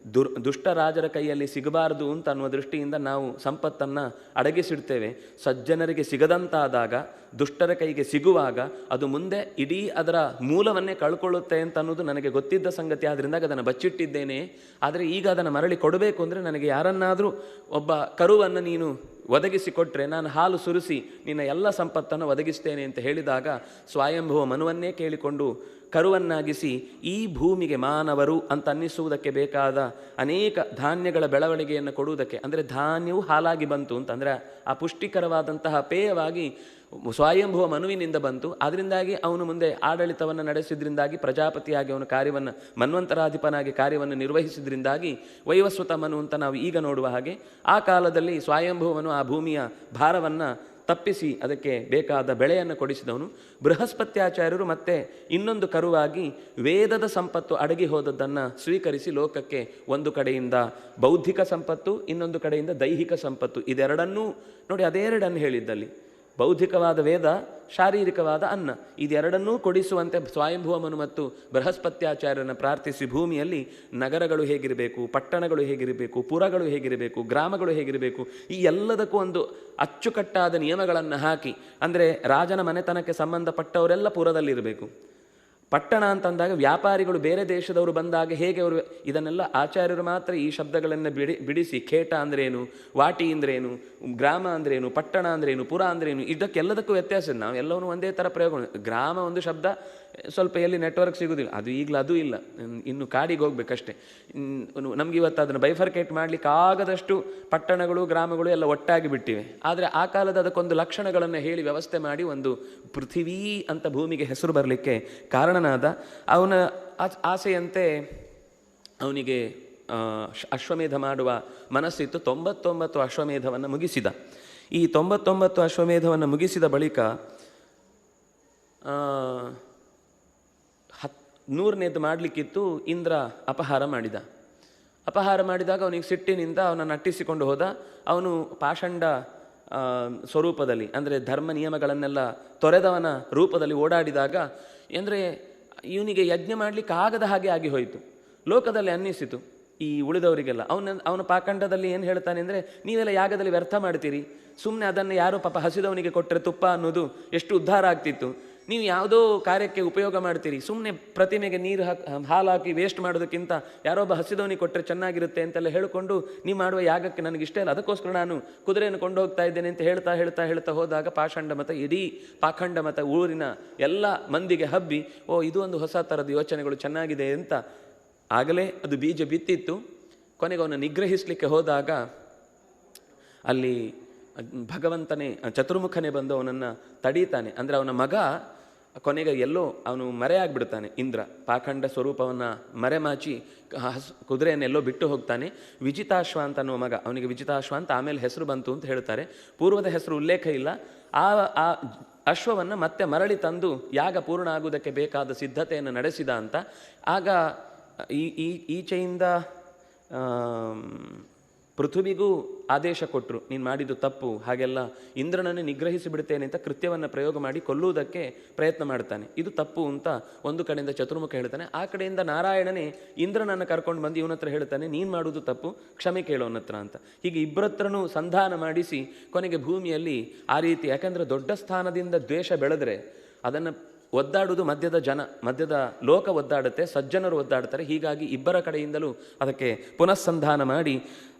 ದುಷ್ಟ ರಾಜರ ಕೈಯಲ್ಲಿ ಸಿಗಬಾರದು ಅಂತ ಅನ್ನುವ ದೃಷ್ಟಿಯಿಂದ ನಾವು ಸಂಪತ್ತನ್ನು ಅಡಗಿಸಿಡ್ತೇವೆ. ಸಜ್ಜನರಿಗೆ ಸಿಗದಂತಾದಾಗ, ದುಷ್ಟರ ಕೈಗೆ ಸಿಗುವಾಗ ಅದು ಮುಂದೆ ಇಡೀ ಅದರ ಮೂಲವನ್ನೇ ಕಳ್ಕೊಳ್ಳುತ್ತೆ ಅಂತ ಅನ್ನೋದು ನನಗೆ ಗೊತ್ತಿದ್ದ ಸಂಗತಿ. ಆದ್ದರಿಂದ ಅದನ್ನು ಬಚ್ಚಿಟ್ಟಿದ್ದೇನೆ. ಆದರೆ ಈಗ ಅದನ್ನು ಮರಳಿ ಕೊಡಬೇಕು ಅಂದರೆ ನನಗೆ ಯಾರನ್ನಾದರೂ ಒಬ್ಬ ಕರುವನ್ನು ನೀನು ಒದಗಿಸಿಕೊಟ್ರೆ ನಾನು ಹಾಲು ಸುರಿಸಿ ನಿನ್ನ ಎಲ್ಲ ಸಂಪತ್ತನ್ನು ಒದಗಿಸ್ತೇನೆ ಅಂತ ಹೇಳಿದಾಗ ಸ್ವಯಂಭುವ ಮನುವನ್ನೇ ಕೇಳಿಕೊಂಡು ಕರುವನ್ನಾಗಿಸಿ ಈ ಭೂಮಿಗೆ ಮಾನವರು ಅಂತ ಅನ್ನಿಸುವುದಕ್ಕೆ ಬೇಕಾದ ಅನೇಕ ಧಾನ್ಯಗಳ ಬೆಳವಣಿಗೆಯನ್ನು ಕೊಡುವುದಕ್ಕೆ, ಅಂದರೆ ಧಾನ್ಯವು ಹಾಲಾಗಿ ಬಂತು ಅಂತ, ಅಂದರೆ ಆ ಪುಷ್ಟಿಕರವಾದಂತಹ ಪೇಯವಾಗಿ ಸ್ವಯಂಭುವ ಮನುವಿನಿಂದ ಬಂತು. ಅದರಿಂದಾಗಿ ಅವನು ಮುಂದೆ ಆಡಳಿತವನ್ನು ನಡೆಸಿದ್ರಿಂದಾಗಿ ಪ್ರಜಾಪತಿಯಾಗಿ ಅವನು ಕಾರ್ಯವನ್ನು, ಮನ್ವಂತರಾಧಿಪನಾಗಿ ಕಾರ್ಯವನ್ನು ನಿರ್ವಹಿಸಿದ್ರಿಂದಾಗಿ ವೈವಸ್ವತ ಮನು ಅಂತ ನಾವು ಈಗ ನೋಡುವ ಹಾಗೆ ಆ ಕಾಲದಲ್ಲಿ ಸ್ವಯಂಭುವನು ಆ ಭೂಮಿಯ ಭಾರವನ್ನು ತಪ್ಪಿಸಿ ಅದಕ್ಕೆ ಬೇಕಾದ ಬೆಳೆಯನ್ನು ಕೊಡಿಸಿದವನು. ಬೃಹಸ್ಪತ್ಯಾಚಾರ್ಯರು ಮತ್ತೆ ಇನ್ನೊಂದು ಕರುವಾಗಿ ವೇದದ ಸಂಪತ್ತು ಅಡಗಿ ಹೋದದ್ದನ್ನು ಸ್ವೀಕರಿಸಿ ಲೋಕಕ್ಕೆ ಒಂದು ಕಡೆಯಿಂದ ಬೌದ್ಧಿಕ ಸಂಪತ್ತು, ಇನ್ನೊಂದು ಕಡೆಯಿಂದ ದೈಹಿಕ ಸಂಪತ್ತು, ಇದೆರಡನ್ನೂ ನೋಡಿ, ಅದೆರಡನ್ನು ಹೇಳಿದ್ದಲ್ಲಿ ಬೌದ್ಧಿಕವಾದ ವೇದ, ಶಾರೀರಿಕವಾದ ಅನ್ನ, ಇದೆರಡನ್ನೂ ಕೊಡಿಸುವಂತೆ ಸ್ವಯಂಭುವ ಮನು ಮತ್ತು ಬೃಹಸ್ಪತ್ಯಾಚಾರ್ಯರನ್ನು ಪ್ರಾರ್ಥಿಸಿ ಭೂಮಿಯಲ್ಲಿ ನಗರಗಳು ಹೇಗಿರಬೇಕು, ಪಟ್ಟಣಗಳು ಹೇಗಿರಬೇಕು, ಪುರಗಳು ಹೇಗಿರಬೇಕು, ಗ್ರಾಮಗಳು ಹೇಗಿರಬೇಕು, ಈ ಎಲ್ಲದಕ್ಕೂ ಒಂದು ಅಚ್ಚುಕಟ್ಟಾದ ನಿಯಮಗಳನ್ನು ಹಾಕಿ, ಅಂದರೆ ರಾಜನ ಮನೆತನಕ್ಕೆ ಸಂಬಂಧಪಟ್ಟವರೆಲ್ಲ ಪುರದಲ್ಲಿರಬೇಕು. ಪಟ್ಟಣ ಅಂತಂದಾಗ ವ್ಯಾಪಾರಿಗಳು ಬೇರೆ ದೇಶದವರು ಬಂದಾಗ ಹೇಗೆ ಅವರು, ಇದನ್ನೆಲ್ಲ ಆಚಾರ್ಯರು ಮಾತ್ರ ಈ ಶಬ್ದಗಳನ್ನು ಬಿಡಿಸಿ ಖೇಟ ಅಂದ್ರೇನು, ವಾಟಿ ಅಂದ್ರೇನು, ಗ್ರಾಮ ಅಂದ್ರೇನು, ಪಟ್ಟಣ ಅಂದ್ರೇನು, ಪುರ ಅಂದ್ರೇನು, ಇದಕ್ಕೆಲ್ಲದಕ್ಕೂ ವ್ಯತ್ಯಾಸ ಇದೆ. ನಾವು ಎಲ್ಲವನ್ನೂ ಒಂದೇ ಥರ ಪ್ರಯೋಗ. ಗ್ರಾಮ ಒಂದು ಶಬ್ದ, ಸ್ವಲ್ಪ ಎಲ್ಲಿ ನೆಟ್ವರ್ಕ್ ಸಿಗೋದಿಲ್ಲ, ಅದು ಈಗಲೂ ಅದೂ ಇಲ್ಲ, ಇನ್ನು ಕಾಡಿಗೆ ಹೋಗ್ಬೇಕಷ್ಟೇ. ನಮ್ಗೆ ಇವತ್ತು ಅದನ್ನು ಬೈಫರ್ಕೇಟ್ ಮಾಡಲಿಕ್ಕೆ ಆಗದಷ್ಟು ಪಟ್ಟಣಗಳು ಗ್ರಾಮಗಳು ಎಲ್ಲ ಒಟ್ಟಾಗಿ ಬಿಟ್ಟಿವೆ. ಆದರೆ ಆ ಕಾಲದ ಅದಕ್ಕೊಂದು ಲಕ್ಷಣಗಳನ್ನು ಹೇಳಿ ವ್ಯವಸ್ಥೆ ಮಾಡಿ ಒಂದು ಪೃಥಿವೀ ಅಂತ ಭೂಮಿಗೆ ಹೆಸರು ಬರಲಿಕ್ಕೆ ಕಾರಣನಾದ. ಅವನ ಆಸೆಯಂತೆ ಅವನಿಗೆ ಅಶ್ವಮೇಧ ಮಾಡುವ ಮನಸ್ಸಿತ್ತು. 99 ಅಶ್ವಮೇಧವನ್ನು ಮುಗಿಸಿದ. ಈ 99 ಅಶ್ವಮೇಧವನ್ನು ಮುಗಿಸಿದ ಬಳಿಕ 100ನೇದು ಮಾಡಲಿಕ್ಕಿತ್ತು. ಇಂದ್ರ ಅಪಹಾರ ಮಾಡಿದ. ಅಪಹಾರ ಮಾಡಿದಾಗ ಅವನಿಗೆ ಸಿಟ್ಟಿನಿಂದ ಅವನನ್ನು ಅಟ್ಟಿಸಿಕೊಂಡು ಹೋದ. ಅವನು ಪಾಷಂಡ ಸ್ವರೂಪದಲ್ಲಿ, ಅಂದರೆ ಧರ್ಮ ನಿಯಮಗಳನ್ನೆಲ್ಲ ತೊರೆದವನ ರೂಪದಲ್ಲಿ ಓಡಾಡಿದಾಗ, ಅಂದರೆ ಇವನಿಗೆ ಯಜ್ಞ ಮಾಡಲಿಕ್ಕೆ ಆಗದ ಹಾಗೆ ಆಗಿ ಹೋಯಿತು. ಲೋಕದಲ್ಲಿ ಅನ್ನಿಸಿತು ಈ ಉಳಿದವರಿಗೆಲ್ಲ. ಅವನ ಪಾಖಂಡದಲ್ಲಿ ಏನು ಹೇಳ್ತಾನೆ ಅಂದರೆ, ನೀವೆಲ್ಲ ಯಾಗದಲ್ಲಿ ವ್ಯರ್ಥ ಮಾಡ್ತೀರಿ, ಸುಮ್ಮನೆ ಅದನ್ನು ಯಾರೋ ಪಾಪ ಹಸಿದವನಿಗೆ ಕೊಟ್ಟರೆ ತುಪ್ಪ ಅನ್ನೋದು ಎಷ್ಟು ಉದ್ಧಾರ ಆಗ್ತಿತ್ತು, ನೀವು ಯಾವುದೋ ಕಾರ್ಯಕ್ಕೆ ಉಪಯೋಗ ಮಾಡ್ತೀರಿ, ಸುಮ್ಮನೆ ಪ್ರತಿಮೆಗೆ ನೀರು ಹಾಲು ಹಾಕಿ ವೇಸ್ಟ್ ಮಾಡೋದಕ್ಕಿಂತ ಯಾರೊಬ್ಬ ಹಸಿದವನಿಗೆ ಕೊಟ್ಟರೆ ಚೆನ್ನಾಗಿರುತ್ತೆ ಅಂತೆಲ್ಲ ಹೇಳಿಕೊಂಡು ನೀವು ಮಾಡುವ ಯಾಗಕ್ಕೆ ನನಗೆ ಇಷ್ಟ ಇಲ್ಲ, ಅದಕ್ಕೋಸ್ಕರ ನಾನು ಕುದುರೆಯನ್ನು ಕೊಂಡು ಹೋಗ್ತಾ ಇದ್ದೇನೆ ಅಂತ ಹೇಳ್ತಾ ಹೇಳ್ತಾ ಹೇಳ್ತಾ ಹೋದಾಗ ಪಾಷಂಡ ಮತ, ಇಡೀ ಪಾಖಂಡ ಮತ ಊರಿನ ಎಲ್ಲ ಮಂದಿಗೆ ಹಬ್ಬಿ, ಓ ಇದು ಒಂದು ಹೊಸ ಥರದ ಯೋಚನೆಗಳು ಚೆನ್ನಾಗಿದೆ ಅಂತ. ಆಗಲೇ ಅದು ಬೀಜ ಬಿತ್ತಿತ್ತು. ಕೊನೆಗೆ ಅವನು ನಿಗ್ರಹಿಸಲಿಕ್ಕೆ ಹೋದಾಗ ಅಲ್ಲಿ ಭಗವಂತನೇ, ಚತುರ್ಮುಖನೇ ಬಂದು ಅವನನ್ನು ತಡೀತಾನೆ. ಅಂದರೆ ಅವನ ಮಗ ಕೊನೆಗೆ ಎಲ್ಲೋ ಅವನು ಮರೆಯಾಗ್ಬಿಡ್ತಾನೆ. ಇಂದ್ರ ಪಾಖಂಡ ಸ್ವರೂಪವನ್ನು ಮರೆಮಾಚಿ ಕುದುರೆಯನ್ನೆಲ್ಲೋ ಬಿಟ್ಟು ಹೋಗ್ತಾನೆ. ವಿಜಿತಾಶ್ವ ಅಂತ ಅನ್ನುವ ಮಗ, ಅವನಿಗೆ ವಿಜಿತಾಶ್ವ ಅಂತ ಆಮೇಲೆ ಹೆಸರು ಬಂತು ಅಂತ ಹೇಳ್ತಾರೆ. ಪೂರ್ವದ ಹೆಸರು ಉಲ್ಲೇಖ ಇಲ್ಲ. ಆ ಅಶ್ವವನ್ನು ಮತ್ತೆ ಮರಳಿ ತಂದು ಯಾಗ ಪೂರ್ಣ ಆಗುವುದಕ್ಕೆ ಬೇಕಾದ ಸಿದ್ಧತೆಯನ್ನು ನಡೆಸಿದ ಅಂತ. ಆಗ ಈಚೆಯಿಂದ ಪೃಥ್ವಿಗೂ ಆದೇಶ ಕೊಟ್ಟರು, ನೀನು ಮಾಡಿದ್ದು ತಪ್ಪು, ಹಾಗೆಲ್ಲ ಇಂದ್ರನನ್ನು ನಿಗ್ರಹಿಸಿ ಬಿಡ್ತೇನೆ ಅಂತ ಕೃತ್ಯವನ್ನು ಪ್ರಯೋಗ ಮಾಡಿ ಕೊಲ್ಲುವುದಕ್ಕೆ ಪ್ರಯತ್ನ ಮಾಡ್ತಾನೆ. ಇದು ತಪ್ಪು ಅಂತ ಒಂದು ಕಡೆಯಿಂದ ಚತುರ್ಮುಖ ಹೇಳ್ತಾನೆ. ಆ ಕಡೆಯಿಂದ ನಾರಾಯಣನೇ ಇಂದ್ರನನ್ನು ಕರ್ಕೊಂಡು ಬಂದು ಇವನ ಹತ್ರ ಹೇಳ್ತಾನೆ, ನೀನು ಮಾಡುವುದು ತಪ್ಪು, ಕ್ಷಮೆ ಕೇಳೋನ ಹತ್ರ ಅಂತ. ಹೀಗೆ ಇಬ್ಬರತ್ರನೂ ಸಂಧಾನ ಮಾಡಿಸಿ ಕೊನೆಗೆ ಭೂಮಿಯಲ್ಲಿ ಆ ರೀತಿ, ಯಾಕಂದರೆ ದೊಡ್ಡ ಸ್ಥಾನದಿಂದ ದ್ವೇಷ ಬೆಳೆದ್ರೆ ಅದನ್ನು ಒದ್ದಾಡುವುದು ಮಧ್ಯದ ಲೋಕ ಒದ್ದಾಡುತ್ತೆ, ಸಜ್ಜನರು ಒದ್ದಾಡ್ತಾರೆ. ಹೀಗಾಗಿ ಇಬ್ಬರ ಕಡೆಯಿಂದಲೂ ಅದಕ್ಕೆ ಪುನಃಸಂಧಾನ ಮಾಡಿ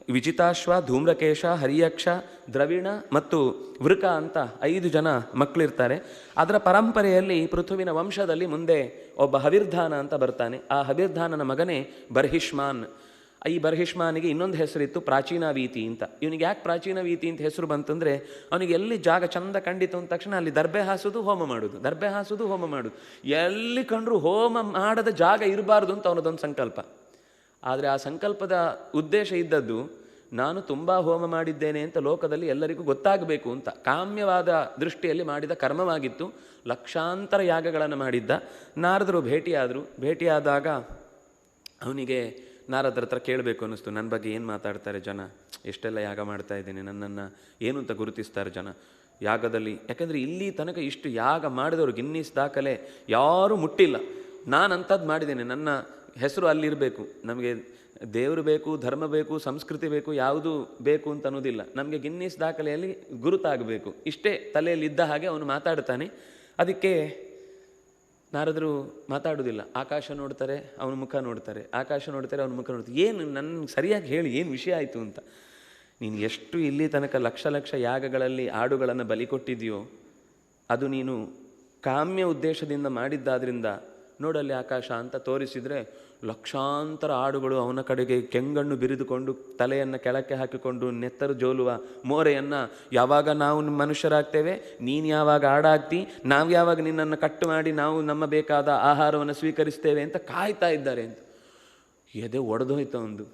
ವಿಜಿತಾಶ್ವ, ಧೂಮ್ರಕೇಶ, ಹರಿಯಕ್ಷ, ದ್ರವಿಣ ಮತ್ತು ವೃಕ ಅಂತ 5 ಜನ ಮಕ್ಕಳಿರ್ತಾರೆ. ಅದರ ಪರಂಪರೆಯಲ್ಲಿ ಪೃಥುವಿನ ವಂಶದಲ್ಲಿ ಮುಂದೆ ಒಬ್ಬ ಹವಿರ್ಧಾನ ಅಂತ ಬರ್ತಾನೆ. ಆ ಹವಿರ್ಧಾನನ ಮಗನೇ ಬರ್ಹಿಷ್ಮಾನ್. ಈ ಬರ್ಹಿಷ್ಮಾನಿಗೆ ಇನ್ನೊಂದು ಹೆಸರಿತ್ತು ಪ್ರಾಚೀನವೀತಿ ಅಂತ. ಇವನಿಗೆ ಯಾಕೆ ಪ್ರಾಚೀನವೀತಿ ಅಂತ ಹೆಸರು ಬಂತಂದರೆ, ಅವನಿಗೆ ಎಲ್ಲಿ ಜಾಗ ಚಂದ ಕಂಡಿತು ಅಂದ ತಕ್ಷಣ ಅಲ್ಲಿ ದರ್ಬೆ ಹಾಸೋದು, ಹೋಮ ಮಾಡೋದು, ದರ್ಬೆ ಹಾಸೋದು, ಹೋಮ ಮಾಡೋದು. ಎಲ್ಲಿ ಕಂಡ್ರೂ ಹೋಮ ಮಾಡದ ಜಾಗ ಇರಬಾರ್ದು ಅಂತ ಅವನದೊಂದು ಸಂಕಲ್ಪ. ಆದರೆ ಆ ಸಂಕಲ್ಪದ ಉದ್ದೇಶ ಇದ್ದದ್ದು, ನಾನು ತುಂಬ ಹೋಮ ಮಾಡಿದ್ದೇನೆ ಅಂತ ಲೋಕದಲ್ಲಿ ಎಲ್ಲರಿಗೂ ಗೊತ್ತಾಗಬೇಕು ಅಂತ ಕಾಮ್ಯವಾದ ದೃಷ್ಟಿಯಲ್ಲಿ ಮಾಡಿದ ಕರ್ಮವಾಗಿತ್ತು. ಲಕ್ಷಾಂತರ ಯಾಗಗಳನ್ನು ಮಾಡಿದ್ದ. ನಾರದರು ಭೇಟಿಯಾದಾಗ ಅವನಿಗೆ ನಾರದರ ಹತ್ರ ಕೇಳಬೇಕು ಅನ್ನಿಸ್ತು, ನನ್ನ ಬಗ್ಗೆ ಏನು ಮಾತಾಡ್ತಾರೆ ಜನ, ಎಷ್ಟೆಲ್ಲ ಯಾಗ ಮಾಡ್ತಾ ಇದ್ದೇನೆ, ನನ್ನನ್ನು ಏನು ಅಂತ ಗುರುತಿಸ್ತಾರೆ ಜನ ಯಾಗದಲ್ಲಿ. ಯಾಕೆಂದರೆ ಇಲ್ಲಿ ತನಕ ಇಷ್ಟು ಯಾಗ ಮಾಡಿದವರು ಗಿನ್ನಿಸ್ ದಾಖಲೆ ಯಾರೂ ಮುಟ್ಟಿಲ್ಲ. ನಾನು ಅಂಥದ್ದು ಮಾಡಿದ್ದೇನೆ, ನನ್ನ ಹೆಸರು ಅಲ್ಲಿರಬೇಕು. ನಮಗೆ ದೇವರು ಬೇಕು, ಧರ್ಮ ಬೇಕು, ಸಂಸ್ಕೃತಿ ಬೇಕು, ಯಾವುದು ಬೇಕು ಅಂತ ಅನ್ನೋದಿಲ್ಲ. ನಮಗೆ ಗಿನ್ನಿಸ್ ದಾಖಲೆಯಲ್ಲಿ ಗುರುತಾಗಬೇಕು. ಇಷ್ಟೇ ತಲೆಯಲ್ಲಿ ಇದ್ದ ಹಾಗೆ ಅವನು ಮಾತಾಡ್ತಾನೆ. ಅದಕ್ಕೆ ನಾರದರು ಮಾತಾಡೋದಿಲ್ಲ. ಆಕಾಶ ನೋಡ್ತಾರೆ, ಅವನ ಮುಖ ನೋಡ್ತಾರೆ, ಆಕಾಶ ನೋಡ್ತಾರೆ, ಅವನ ಮುಖ ನೋಡ್ತಾರೆ. ಏನು ನನ್ನ ಸರಿಯಾಗಿ ಹೇಳಿ, ಏನು ವಿಷಯ ಆಯಿತು ಅಂತ. ನೀನು ಎಷ್ಟು ಇಲ್ಲಿ ತನಕ ಲಕ್ಷ ಲಕ್ಷ ಯಾಗಗಳಲ್ಲಿ ಆಡುಗಳನ್ನು ಬಲಿ ಕೊಟ್ಟಿದೆಯೋ ಅದು ನೀನು ಕಾಮ್ಯ ಉದ್ದೇಶದಿಂದ ಮಾಡಿದ್ದಾದ್ರಿಂದ ನೋಡಲ್ಲಿ ಆಕಾಶ ಅಂತ ತೋರಿಸಿದರೆ ಲಕ್ಷಾಂತರ ಆಡುಗಳು ಅವನ ಕಡೆಗೆ ಕೆಂಗಣ್ಣು ಬಿರಿದುಕೊಂಡು ತಲೆಯನ್ನು ಕೆಳಕ್ಕೆ ಹಾಕಿಕೊಂಡು ನೆತ್ತರು ಜೋಲುವ ಮೋರೆಯನ್ನು, ಯಾವಾಗ ನಾವು ಮನುಷ್ಯರಾಗ್ತೇವೆ, ನೀನು ಯಾವಾಗ ಆಡಾಗ್ತಿ, ನಾವು ಯಾವಾಗ ನಿನ್ನನ್ನು ಕಟ್ಟು ಮಾಡಿ ನಾವು ನಮ್ಮ ಬೇಕಾದ ಆಹಾರವನ್ನು ಸ್ವೀಕರಿಸ್ತೇವೆ ಅಂತ ಕಾಯ್ತಾ ಇದ್ದಾರೆ ಅಂತ. ಎದೆ ಒಡೆದೋಯ್ತು ಒಂದು.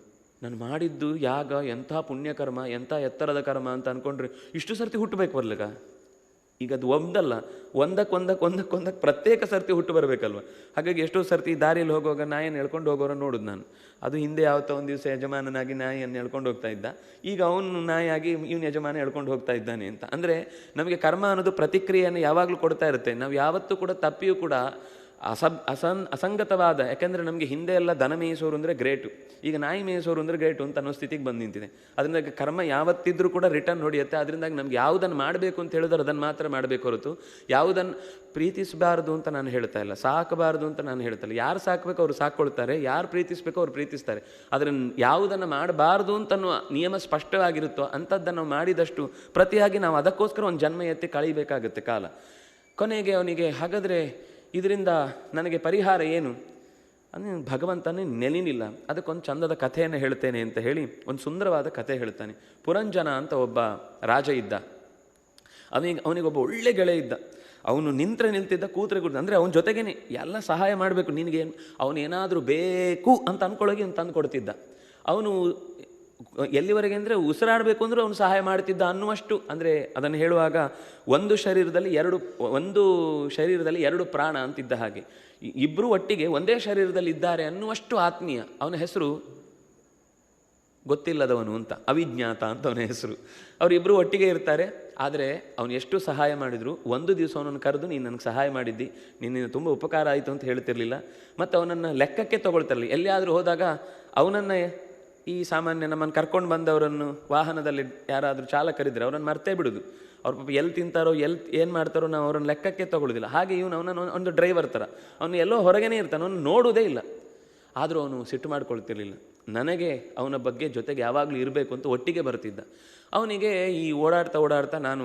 ನಾನು ಮಾಡಿದ್ದು ಯಾಗ ಎಂಥ ಪುಣ್ಯಕರ್ಮ, ಎಂಥ ಎತ್ತರದ ಕರ್ಮ ಅಂತ ಅಂದ್ಕೊಂಡ್ರೆ ಇಷ್ಟು ಸರ್ತಿ ಹುಟ್ಟಬೇಕು ಬರ್ಲಿಕ್ಕ. ಈಗ ಅದು ಒಂದಲ್ಲ, ಒಂದಕ್ಕೆ ಪ್ರತ್ಯೇಕ ಸರ್ತಿ ಹುಟ್ಟು ಬರಬೇಕಲ್ವ. ಹಾಗಾಗಿ ಎಷ್ಟೋ ಸರ್ತಿ ದಾರಿಯಲ್ಲಿ ಹೋಗುವಾಗ ನಾಯಿಯನ್ನು ಎಳ್ಕೊಂಡು ಹೋಗೋರು ನೋಡುದು ನಾನು. ಅದು ಹಿಂದೆ ಯಾವತ್ತೋ ಒಂದು ದಿವಸ ಯಜಮಾನನಾಗಿ ನಾಯಿಯನ್ನು ಎಳ್ಕೊಂಡು ಹೋಗ್ತಾ ಇದ್ದ, ಈಗ ಅವನು ನಾಯಿಯಾಗಿ ಇವನು ಯಜಮಾನ ಎಳ್ಕೊಂಡು ಹೋಗ್ತಾ ಇದ್ದಾನೆ ಅಂತ. ಅಂದರೆ ನಮಗೆ ಕರ್ಮ ಅನ್ನೋದು ಪ್ರತಿಕ್ರಿಯೆಯನ್ನು ಯಾವಾಗಲೂ ಕೊಡ್ತಾ ಇರುತ್ತೆ. ನಾವು ಯಾವತ್ತೂ ಕೂಡ ತಪ್ಪಿಯೂ ಕೂಡ ಅಸಂಗತವಾದ, ಯಾಕೆಂದರೆ ನಮಗೆ ಹಿಂದೆ ಎಲ್ಲ ದನ ಮೇಯಿಸೋರು ಅಂದರೆ ಗ್ರೇಟು, ಈಗ ನಾಯಿ ಮೇಯಿಸೋರು ಅಂದರೆ ಗ್ರೇಟು ಅಂತ ಅನ್ನೋ ಸ್ಥಿತಿಗೆ ಬಂದು ನಿಂತಿದೆ. ಅದರಿಂದ ಕರ್ಮ ಯಾವತ್ತಿದ್ರೂ ಕೂಡ ರಿಟರ್ನ್ ಹೊಡೆಯುತ್ತೆ. ಅದರಿಂದಾಗಿ ನಮ್ಗೆ ಯಾವುದನ್ನು ಮಾಡಬೇಕು ಅಂತ ಹೇಳಿದ್ರೆ ಅದನ್ನು ಮಾತ್ರ ಮಾಡಬೇಕು ಹೊರತು ಯಾವುದನ್ನು ಪ್ರೀತಿಸಬಾರ್ದು ಅಂತ ನಾನು ಹೇಳ್ತಾ ಇಲ್ಲ, ಸಾಕಬಾರ್ದು ಅಂತ ನಾನು ಹೇಳ್ತಾ ಇಲ್ಲ. ಯಾರು ಸಾಕಬೇಕು ಅವರು ಸಾಕ್ಕೊಳ್ತಾರೆ, ಯಾರು ಪ್ರೀತಿಸಬೇಕು ಅವ್ರು ಪ್ರೀತಿಸ್ತಾರೆ. ಆದರೆ ಯಾವುದನ್ನು ಮಾಡಬಾರ್ದು ಅಂತನೋ ನಿಯಮ ಸ್ಪಷ್ಟವಾಗಿರುತ್ತೋ ಅಂಥದ್ದನ್ನು ನಾವು ಮಾಡಿದಷ್ಟು ಪ್ರತಿಯಾಗಿ ನಾವು ಅದಕ್ಕೋಸ್ಕರ ಒಂದು ಜನ್ಮ ಎತ್ತಿ ಕಳೀಬೇಕಾಗುತ್ತೆ ಕಾಲ. ಕೊನೆಗೆ ಅವನಿಗೆ ಹಾಗಾದರೆ ಇದರಿಂದ ನನಗೆ ಪರಿಹಾರ ಏನು ಅಂದರೆ, ಭಗವಂತನೇ ನೆಲಿನಿಲ್ಲ, ಅದಕ್ಕೊಂದು ಚಂದದ ಕಥೆಯನ್ನು ಹೇಳ್ತೇನೆ ಅಂತ ಹೇಳಿ ಒಂದು ಸುಂದರವಾದ ಕಥೆ ಹೇಳ್ತಾನೆ. ಪುರಂಜನ ಅಂತ ಒಬ್ಬ ರಾಜ ಇದ್ದ. ಅವನಿಗೊಬ್ಬ ಒಳ್ಳೆ ಗೆಳೆಯ ಇದ್ದ. ಅವನು ನಿಲ್ತಿದ್ದ, ಕೂತ್ರೆ ಕೂತ, ಅಂದರೆ ಅವನ ಜೊತೆಗೇನೆ ಎಲ್ಲ ಸಹಾಯ ಮಾಡಬೇಕು. ನಿನಗೇನು ಅವನೇನಾದರೂ ಬೇಕು ಅಂತ ಅಂದ್ಕೊಳ್ಳೋಗಿ ಅವ್ನು ತಂದು ಕೊಡ್ತಿದ್ದ. ಅವನು ಎಲ್ಲಿವರೆಗೆ ಅಂದರೆ ಉಸಿರಾಡಬೇಕು ಅಂದರೂ ಅವನು ಸಹಾಯ ಮಾಡ್ತಿದ್ದ ಅನ್ನುವಷ್ಟು. ಅಂದರೆ ಅದನ್ನು ಹೇಳುವಾಗ ಒಂದು ಶರೀರದಲ್ಲಿ ಎರಡು ಪ್ರಾಣ ಅಂತಿದ್ದ ಹಾಗೆ, ಇಬ್ಬರು ಒಟ್ಟಿಗೆ ಒಂದೇ ಶರೀರದಲ್ಲಿ ಇದ್ದಾರೆ ಅನ್ನುವಷ್ಟು ಆತ್ಮೀಯ. ಅವನ ಹೆಸರು ಗೊತ್ತಿಲ್ಲದವನು ಅಂತ, ಅವಿಜ್ಞಾತ ಅಂತ ಅವನ ಹೆಸರು. ಅವರಿಬ್ಬರು ಒಟ್ಟಿಗೆ ಇರ್ತಾರೆ. ಆದರೆ ಅವನು ಎಷ್ಟು ಸಹಾಯ ಮಾಡಿದ್ರು ಒಂದು ದಿವಸ ಅವನನ್ನು ಕರೆದು, ನೀನು ನನಗೆ ಸಹಾಯ ಮಾಡಿದ್ದಿ, ನಿನ್ನಿಂದ ತುಂಬ ಉಪಕಾರ ಆಯಿತು ಅಂತ ಹೇಳ್ತಿರ್ಲಿಲ್ಲ. ಮತ್ತು ಅವನನ್ನು ಲೆಕ್ಕಕ್ಕೆ ತೊಗೊಳ್ತಿರಲಿಲ್ಲ. ಎಲ್ಲಿಯಾದರೂ ಹೋದಾಗ ಅವನನ್ನು, ಈ ಸಾಮಾನ್ಯ ನಮ್ಮನ್ನು ಕರ್ಕೊಂಡು ಬಂದವರನ್ನು ವಾಹನದಲ್ಲಿ ಯಾರಾದರೂ ಚಾಲಕರಿದ್ದರೆ ಅವರನ್ನು ಮರ್ತೇ ಬಿಡೋದು. ಅವ್ರ ಪಾಪ ಎಲ್ಲಿ ತಿಂತಾರೋ ಏನು ಮಾಡ್ತಾರೋ ನಾವು ಅವರನ್ನು ಲೆಕ್ಕಕ್ಕೆ ತೊಗೊಳ್ಳೋದಿಲ್ಲ. ಹಾಗೆ ಇವನು ಅವನನ್ನು ಒಂದು ಡ್ರೈವರ್ ಥರ, ಅವನು ಎಲ್ಲೋ ಹೊರಗೇ ಇರ್ತಾನೆ, ಅವನು ನೋಡುವುದೇ ಇಲ್ಲ. ಆದರೂ ಅವನು ಸಿಟ್ಟು ಮಾಡ್ಕೊಳ್ತಿರ್ಲಿಲ್ಲ. ನನಗೆ ಅವನ ಬಗ್ಗೆ ಜೊತೆಗೆ ಯಾವಾಗಲೂ ಇರಬೇಕು ಅಂತ ಒಟ್ಟಿಗೆ ಬರ್ತಿದ್ದ. ಅವನಿಗೆ ಈ ಓಡಾಡ್ತಾ ನಾನು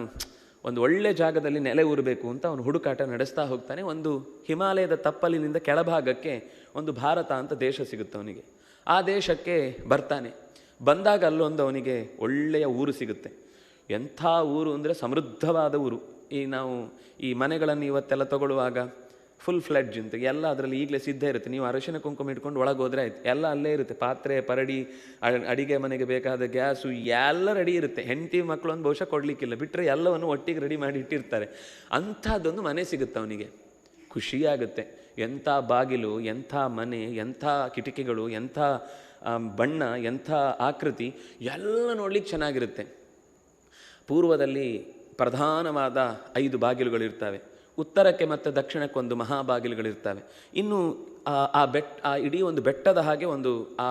ಒಂದು ಒಳ್ಳೆ ಜಾಗದಲ್ಲಿ ನೆಲೆ ಊರಬೇಕು ಅಂತ ಅವನು ಹುಡುಕಾಟ ನಡೆಸ್ತಾ ಹೋಗ್ತಾನೆ. ಒಂದು ಹಿಮಾಲಯದ ತಪ್ಪಲಿನಿಂದ ಕೆಳಭಾಗಕ್ಕೆ ಒಂದು ಭಾರತ ಅಂತ ದೇಶ ಸಿಗುತ್ತೆ ಅವನಿಗೆ. ಆ ದೇಶಕ್ಕೆ ಬರ್ತಾನೆ. ಬಂದಾಗ ಅಲ್ಲೊಂದು ಅವನಿಗೆ ಒಳ್ಳೆಯ ಊರು ಸಿಗುತ್ತೆ. ಎಂಥ ಊರು ಅಂದರೆ ಸಮೃದ್ಧವಾದ ಊರು. ನಾವು ಈ ಮನೆಗಳನ್ನು ಇವತ್ತೆಲ್ಲ ತಗೊಳ್ಳುವಾಗ ಫುಲ್ ಫ್ಲೆಡ್ಜ್ ಅಂತ ಎಲ್ಲ ಅದರಲ್ಲಿ ಈಗಲೇ ಸಿದ್ಧ ಇರುತ್ತೆ. ನೀವು ಅರಿಶಿನ ಕುಂಕುಮ ಇಟ್ಕೊಂಡು ಒಳಗೆ ಹೋದರೆ ಆಯ್ತು, ಎಲ್ಲ ಅಲ್ಲೇ ಇರುತ್ತೆ. ಪಾತ್ರೆ, ಪರಡಿ, ಅಡಿಗೆ ಮನೆಗೆ ಬೇಕಾದ ಗ್ಯಾಸು ಎಲ್ಲ ರೆಡಿ ಇರುತ್ತೆ. ಹೆಂಡತಿ ಮಕ್ಕಳು ಒಂದು ಬಹುಶಃ ಕೊಡಲಿಕ್ಕಿಲ್ಲ, ಬಿಟ್ಟರೆ ಎಲ್ಲವನ್ನು ಒಟ್ಟಿಗೆ ರೆಡಿ ಮಾಡಿ ಇಟ್ಟಿರ್ತಾರೆ. ಅಂಥದ್ದೊಂದು ಮನೆ ಸಿಗುತ್ತೆ ಅವನಿಗೆ. ಖುಷಿಯಾಗುತ್ತೆ. ಎಂಥ ಬಾಗಿಲು, ಎಂಥ ಮನೆ, ಎಂಥ ಕಿಟಕಿಗಳು, ಎಂಥ ಬಣ್ಣ, ಎಂಥ ಆಕೃತಿ, ಎಲ್ಲ ನೋಡ್ಲಿಕ್ಕೆ ಚೆನ್ನಾಗಿರುತ್ತೆ. ಪೂರ್ವದಲ್ಲಿ ಪ್ರಧಾನವಾದ 5 ಬಾಗಿಲುಗಳಿರ್ತವೆ. ಉತ್ತರಕ್ಕೆ ಮತ್ತು ದಕ್ಷಿಣಕ್ಕೊಂದು ಮಹಾಬಾಗಿಲುಗಳಿರ್ತವೆ. ಇನ್ನು ಆ ಇಡೀ ಒಂದು ಬೆಟ್ಟದ ಹಾಗೆ ಒಂದು ಆ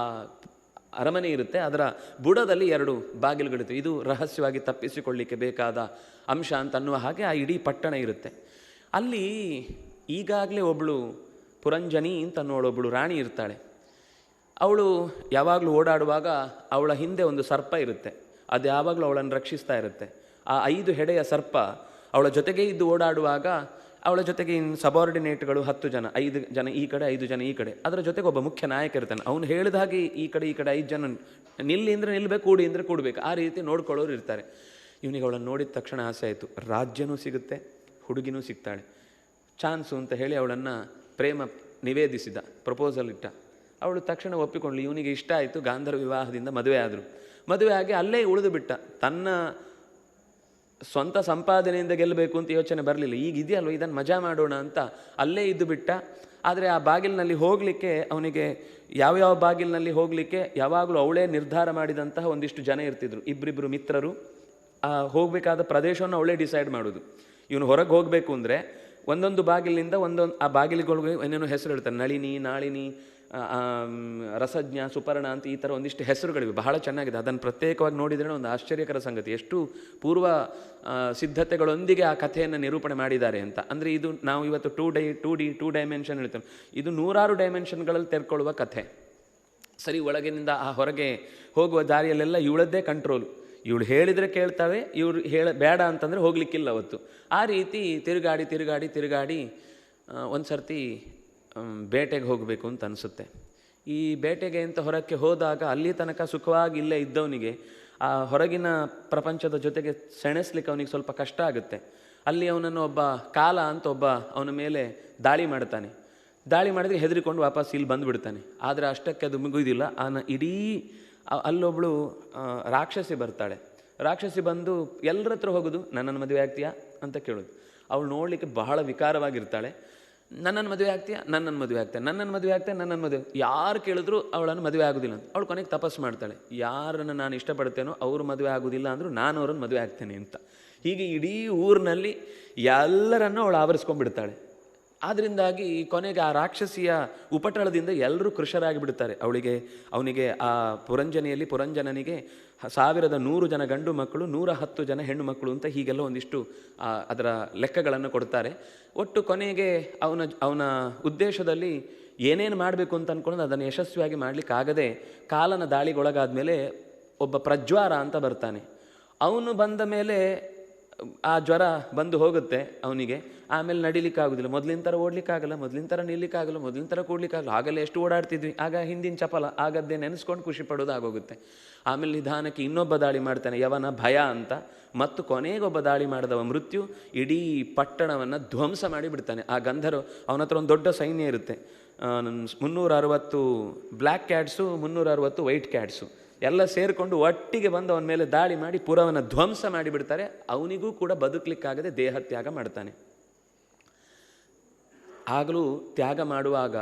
ಅರಮನೆ ಇರುತ್ತೆ. ಅದರ ಬುಡದಲ್ಲಿ 2 ಬಾಗಿಲುಗಳಿರ್ತವೆ. ಇದು ರಹಸ್ಯವಾಗಿ ತಪ್ಪಿಸಿಕೊಳ್ಳಿಕ್ಕೆ ಬೇಕಾದ ಅಂಶ ಅಂತ ಅನ್ನುವ ಹಾಗೆ ಆ ಇಡೀ ಪಟ್ಟಣ ಇರುತ್ತೆ. ಅಲ್ಲಿ ಈಗಾಗಲೇ ಒಬ್ಬಳು ಪುರಂಜನಿ ಅಂತ ಅನ್ನೋಳೊಬ್ಬಳು ರಾಣಿ ಇರ್ತಾಳೆ. ಅವಳು ಯಾವಾಗಲೂ ಓಡಾಡುವಾಗ ಅವಳ ಹಿಂದೆ ಒಂದು ಸರ್ಪ ಇರುತ್ತೆ, ಅದು ಯಾವಾಗಲೂ ಅವಳನ್ನು ರಕ್ಷಿಸ್ತಾ ಇರುತ್ತೆ. ಆ 5 ಹೆಡೆಯ ಸರ್ಪ ಅವಳ ಜೊತೆಗೆ ಇದ್ದು ಓಡಾಡುವಾಗ ಅವಳ ಜೊತೆಗೆ ಇನ್ನು ಸಬಾರ್ಡಿನೇಟ್ಗಳು 10 ಜನ, 5 ಜನ ಈ ಕಡೆ 5 ಜನ ಈ ಕಡೆ, ಅದರ ಜೊತೆಗೆ ಒಬ್ಬ ಮುಖ್ಯ ನಾಯಕ ಇರ್ತಾನೆ. ಅವನು ಹೇಳಿದ ಹಾಗೆ ಈ ಕಡೆ 5 ಜನ ನಿಲ್ಲಿ ಅಂದರೆ ನಿಲ್ಲಬೇಕು, ಕೂಡಿ ಅಂದರೆ ಕೂಡಬೇಕು, ಆ ರೀತಿ ನೋಡ್ಕೊಳ್ಳೋರು ಇರ್ತಾರೆ. ಇವನಿಗೆ ಅವಳನ್ನು ನೋಡಿದ ತಕ್ಷಣ ಆಸೆ ಆಯಿತು. ರಾಜ್ಯನೂ ಸಿಗುತ್ತೆ, ಹುಡುಗಿನೂ ಸಿಗ್ತಾಳೆ, ಚಾನ್ಸು ಅಂತ ಹೇಳಿ ಅವಳನ್ನು ಪ್ರೇಮ ನಿವೇದಿಸಿದ, ಪ್ರಪೋಸಲ್ ಇಟ್ಟ. ಅವಳು ತಕ್ಷಣ ಒಪ್ಪಿಕೊಂಡ್ಳು. ಇವನಿಗೆ ಇಷ್ಟ ಆಯಿತು. ಗಾಂಧರ್ವ ವಿವಾಹದಿಂದ ಮದುವೆ ಆದರು. ಮದುವೆ ಆಗಿ ಅಲ್ಲೇ ಉಳಿದು ಬಿಟ್ಟ. ತನ್ನ ಸ್ವಂತ ಸಂಪಾದನೆಯಿಂದ ಗೆಲ್ಲಬೇಕು ಅಂತ ಯೋಚನೆ ಬರಲಿಲ್ಲ. ಈಗ ಇದೆಯಲ್ವ, ಇದನ್ನು ಮಜಾ ಮಾಡೋಣ ಅಂತ ಅಲ್ಲೇ ಇದ್ದು ಬಿಟ್ಟ. ಆದರೆ ಆ ಬಾಗಿಲಿನಲ್ಲಿ ಹೋಗಲಿಕ್ಕೆ ಅವನಿಗೆ ಯಾವ್ಯಾವ ಬಾಗಿಲಿನಲ್ಲಿ ಹೋಗಲಿಕ್ಕೆ ಯಾವಾಗಲೂ ಅವಳೇ ನಿರ್ಧಾರ ಮಾಡಿದಂತಹ ಒಂದಿಷ್ಟು ಜನ ಇರ್ತಿದ್ರು. ಇಬ್ಬರಿಬ್ಬರು ಮಿತ್ರರು ಹೋಗಬೇಕಾದ ಪ್ರದೇಶವನ್ನು ಅವಳೇ ಡಿಸೈಡ್ ಮಾಡೋದು. ಇವನು ಹೊರಗೆ ಹೋಗಬೇಕು ಅಂದರೆ ಒಂದೊಂದು ಬಾಗಿಲಿನಿಂದ ಒಂದೊಂದು ಆ ಬಾಗಿಲಿಗಳಿಗೆ ಏನೇನೋ ಹೆಸರು ಹೇಳ್ತಾರೆ. ನಳಿನಿ, ನಾಳಿನಿ, ರಸಜ್ಞ, ಸುಪರ್ಣ ಅಂತ ಈ ಥರ ಒಂದಿಷ್ಟು ಹೆಸರುಗಳಿವೆ. ಬಹಳ ಚೆನ್ನಾಗಿದೆ. ಅದನ್ನು ಪ್ರತ್ಯೇಕವಾಗಿ ನೋಡಿದರೆ ಒಂದು ಆಶ್ಚರ್ಯಕರ ಸಂಗತಿ, ಎಷ್ಟು ಪೂರ್ವ ಸಿದ್ಧತೆಗಳೊಂದಿಗೆ ಆ ಕಥೆಯನ್ನು ನಿರೂಪಣೆ ಮಾಡಿದ್ದಾರೆ ಅಂತ. ಅಂದರೆ ಇದು ನಾವು ಇವತ್ತು 2 ಡೈಮೆನ್ಷನ್ ಹೇಳ್ತೇವೆ, ಇದು 100 ಡೈಮೆನ್ಷನ್ಗಳಲ್ಲಿ ತೆರ್ಕೊಳ್ಳುವ ಕಥೆ. ಸರಿ, ಒಳಗಿನಿಂದ ಆ ಹೊರಗೆ ಹೋಗುವ ದಾರಿಯಲ್ಲೆಲ್ಲ ಇವಳದ್ದೇ ಕಂಟ್ರೋಲು. ಇವಳು ಹೇಳಿದರೆ ಕೇಳ್ತಾವೆ, ಇವ್ರು ಬೇಡ ಅಂತಂದರೆ ಹೋಗಲಿಕ್ಕಿಲ್ಲ ಅವತ್ತು. ಆ ರೀತಿ ತಿರುಗಾಡಿ ಒಂದು ಸರ್ತಿ ಬೇಟೆಗೆ ಹೋಗಬೇಕು ಅಂತ ಅನಿಸುತ್ತೆ. ಈ ಬೇಟೆಗೆ ಅಂತ ಹೊರಕ್ಕೆ ಹೋದಾಗ ಅಲ್ಲಿ ತನಕ ಸುಖವಾಗಿ ಇಲ್ಲೇ ಇದ್ದವನಿಗೆ ಆ ಹೊರಗಿನ ಪ್ರಪಂಚದ ಜೊತೆಗೆ ಸೆಣಸ್ಲಿಕ್ಕೆ ಅವನಿಗೆ ಸ್ವಲ್ಪ ಕಷ್ಟ ಆಗುತ್ತೆ. ಅಲ್ಲಿ ಅವನನ್ನು ಒಬ್ಬ ಕಾಲ ಅಂತ ಒಬ್ಬ ಅವನ ಮೇಲೆ ದಾಳಿ ಮಾಡ್ತಾನೆ. ದಾಳಿ ಮಾಡಿದ್ರೆ ಹೆದರಿಕೊಂಡು ವಾಪಸ್ ಇಲ್ಲಿ ಬಂದುಬಿಡ್ತಾನೆ. ಆದರೆ ಅಷ್ಟಕ್ಕೆ ಅದು ಮುಗಿಯೋದಿಲ್ಲ. ಇಡೀ ಅಲ್ಲೊಬ್ಬಳು ರಾಕ್ಷಸಿ ಬರ್ತಾಳೆ. ರಾಕ್ಷಸಿ ಬಂದು ಎಲ್ಲರ ಹತ್ರ ಹೋಗೋದು, ನನ್ನನ್ನು ಮದುವೆ ಆಗ್ತೀಯಾ ಅಂತ ಕೇಳೋದು. ಅವಳು ನೋಡಲಿಕ್ಕೆ ಬಹಳ ವಿಕಾರವಾಗಿರ್ತಾಳೆ. ನನ್ನನ್ನು ಮದುವೆ ಆಗ್ತೀಯಾ, ನನ್ನನ್ನು ಮದುವೆ ಆಗ್ತಾನೆ, ನನ್ನನ್ನು ಮದುವೆ ಯಾರು ಕೇಳಿದ್ರು ಅವಳನ್ನು ಮದುವೆ ಆಗೋದಿಲ್ಲ ಅಂತ. ಅವಳು ಕೊನೆಗೆ ತಪಸ್ಸು ಮಾಡ್ತಾಳೆ, ಯಾರನ್ನು ನಾನು ಇಷ್ಟಪಡ್ತೇನೋ ಅವರು ಮದುವೆ ಆಗೋದಿಲ್ಲ ಅಂದರೂ ನಾನು ಅವರನ್ನು ಮದುವೆ ಆಗ್ತೇನೆ ಅಂತ. ಹೀಗೆ ಇಡೀ ಊರಿನಲ್ಲಿ ಎಲ್ಲರನ್ನೂ ಅವಳು ಆವರಿಸ್ಕೊಂಡ್ಬಿಡ್ತಾಳೆ. ಆದ್ದರಿಂದಾಗಿ ಕೊನೆಗೆ ಆ ರಾಕ್ಷಸಿಯ ಉಪಟಳದಿಂದ ಎಲ್ಲರೂ ಕೃಶರಾಗಿ ಬಿಡ್ತಾರೆ. ಅವನಿಗೆ ಆ ಪುರಂಜನನಿಗೆ 1100 ಜನ ಗಂಡು ಮಕ್ಕಳು, 110 ಜನ ಹೆಣ್ಣು ಮಕ್ಕಳು ಅಂತ ಹೀಗೆಲ್ಲ ಒಂದಿಷ್ಟು ಅದರ ಲೆಕ್ಕಗಳನ್ನು ಕೊಡ್ತಾರೆ. ಒಟ್ಟು ಕೊನೆಗೆ ಅವನ ಉದ್ದೇಶದಲ್ಲಿ ಏನೇನು ಮಾಡಬೇಕು ಅಂತ ಅಂದ್ಕೊಂಡು ಅದನ್ನು ಯಶಸ್ವಿಯಾಗಿ ಮಾಡಲಿಕ್ಕಾಗದೆ ಕಾಲನ ದಾಳಿಗೊಳಗಾದ ಮೇಲೆ ಒಬ್ಬ ಪ್ರಜ್ವಾರ ಅಂತ ಬರ್ತಾನೆ. ಅವನು ಬಂದ ಮೇಲೆ ಆ ಜ್ವರ ಬಂದು ಹೋಗುತ್ತೆ ಅವನಿಗೆ. ಆಮೇಲೆ ನಡಿಲಿಕ್ಕಾಗೋದಿಲ್ಲ, ಮೊದಲಿನ ಥರ ಓಡಲಿಕ್ಕಾಗಲ್ಲ, ಮೊದಲಿನ ಥರ ನಿಲ್ಲಿಕ್ಕಾಗಲ್ಲ, ಮೊದಲಿನ ಥರ ಕೂಡ್ಲಿಕ್ಕಾಗಲ್ಲ. ಆಗಲ್ಲ ಎಷ್ಟು ಓಡಾಡ್ತಿದ್ವಿ, ಆಗ ಹಿಂದಿನ ಚಪಲ ಆಗದ್ದೇ ನೆನೆಸ್ಕೊಂಡು ಖುಷಿ ಪಡೋದು ಆಗೋಗುತ್ತೆ. ಆಮೇಲೆ ನಿಧಾನಕ್ಕೆ ಇನ್ನೊಬ್ಬ ದಾಳಿ ಮಾಡ್ತಾನೆ, ಯವನ ಭಯ ಅಂತ. ಮತ್ತು ಕೊನೆಗೊಬ್ಬ ದಾಳಿ ಮಾಡಿದವ ಮೃತ್ಯು ಇಡೀ ಪಟ್ಟಣವನ್ನು ಧ್ವಂಸ ಮಾಡಿ ಬಿಡ್ತಾನೆ. ಆ ಗಂಧರ್ವ ಅವನ ಹತ್ರ ಒಂದು ದೊಡ್ಡ ಸೈನ್ಯ ಇರುತ್ತೆ. 360 ಬ್ಲ್ಯಾಕ್ ಕ್ಯಾಟ್ಸು, 360 ವೈಟ್ ಕ್ಯಾಟ್ಸು ಎಲ್ಲ ಸೇರಿಕೊಂಡು ಒಟ್ಟಿಗೆ ಬಂದು ಅವನ ಮೇಲೆ ದಾಳಿ ಮಾಡಿ ಪುರವನ್ನು ಧ್ವಂಸ ಮಾಡಿಬಿಡ್ತಾರೆ. ಅವನಿಗೂ ಕೂಡ ಬದುಕಲಿಕ್ಕಾಗದೆ ದೇಹತ್ಯಾಗ ಮಾಡ್ತಾನೆ. ಆಗಲೂ ತ್ಯಾಗ ಮಾಡುವಾಗ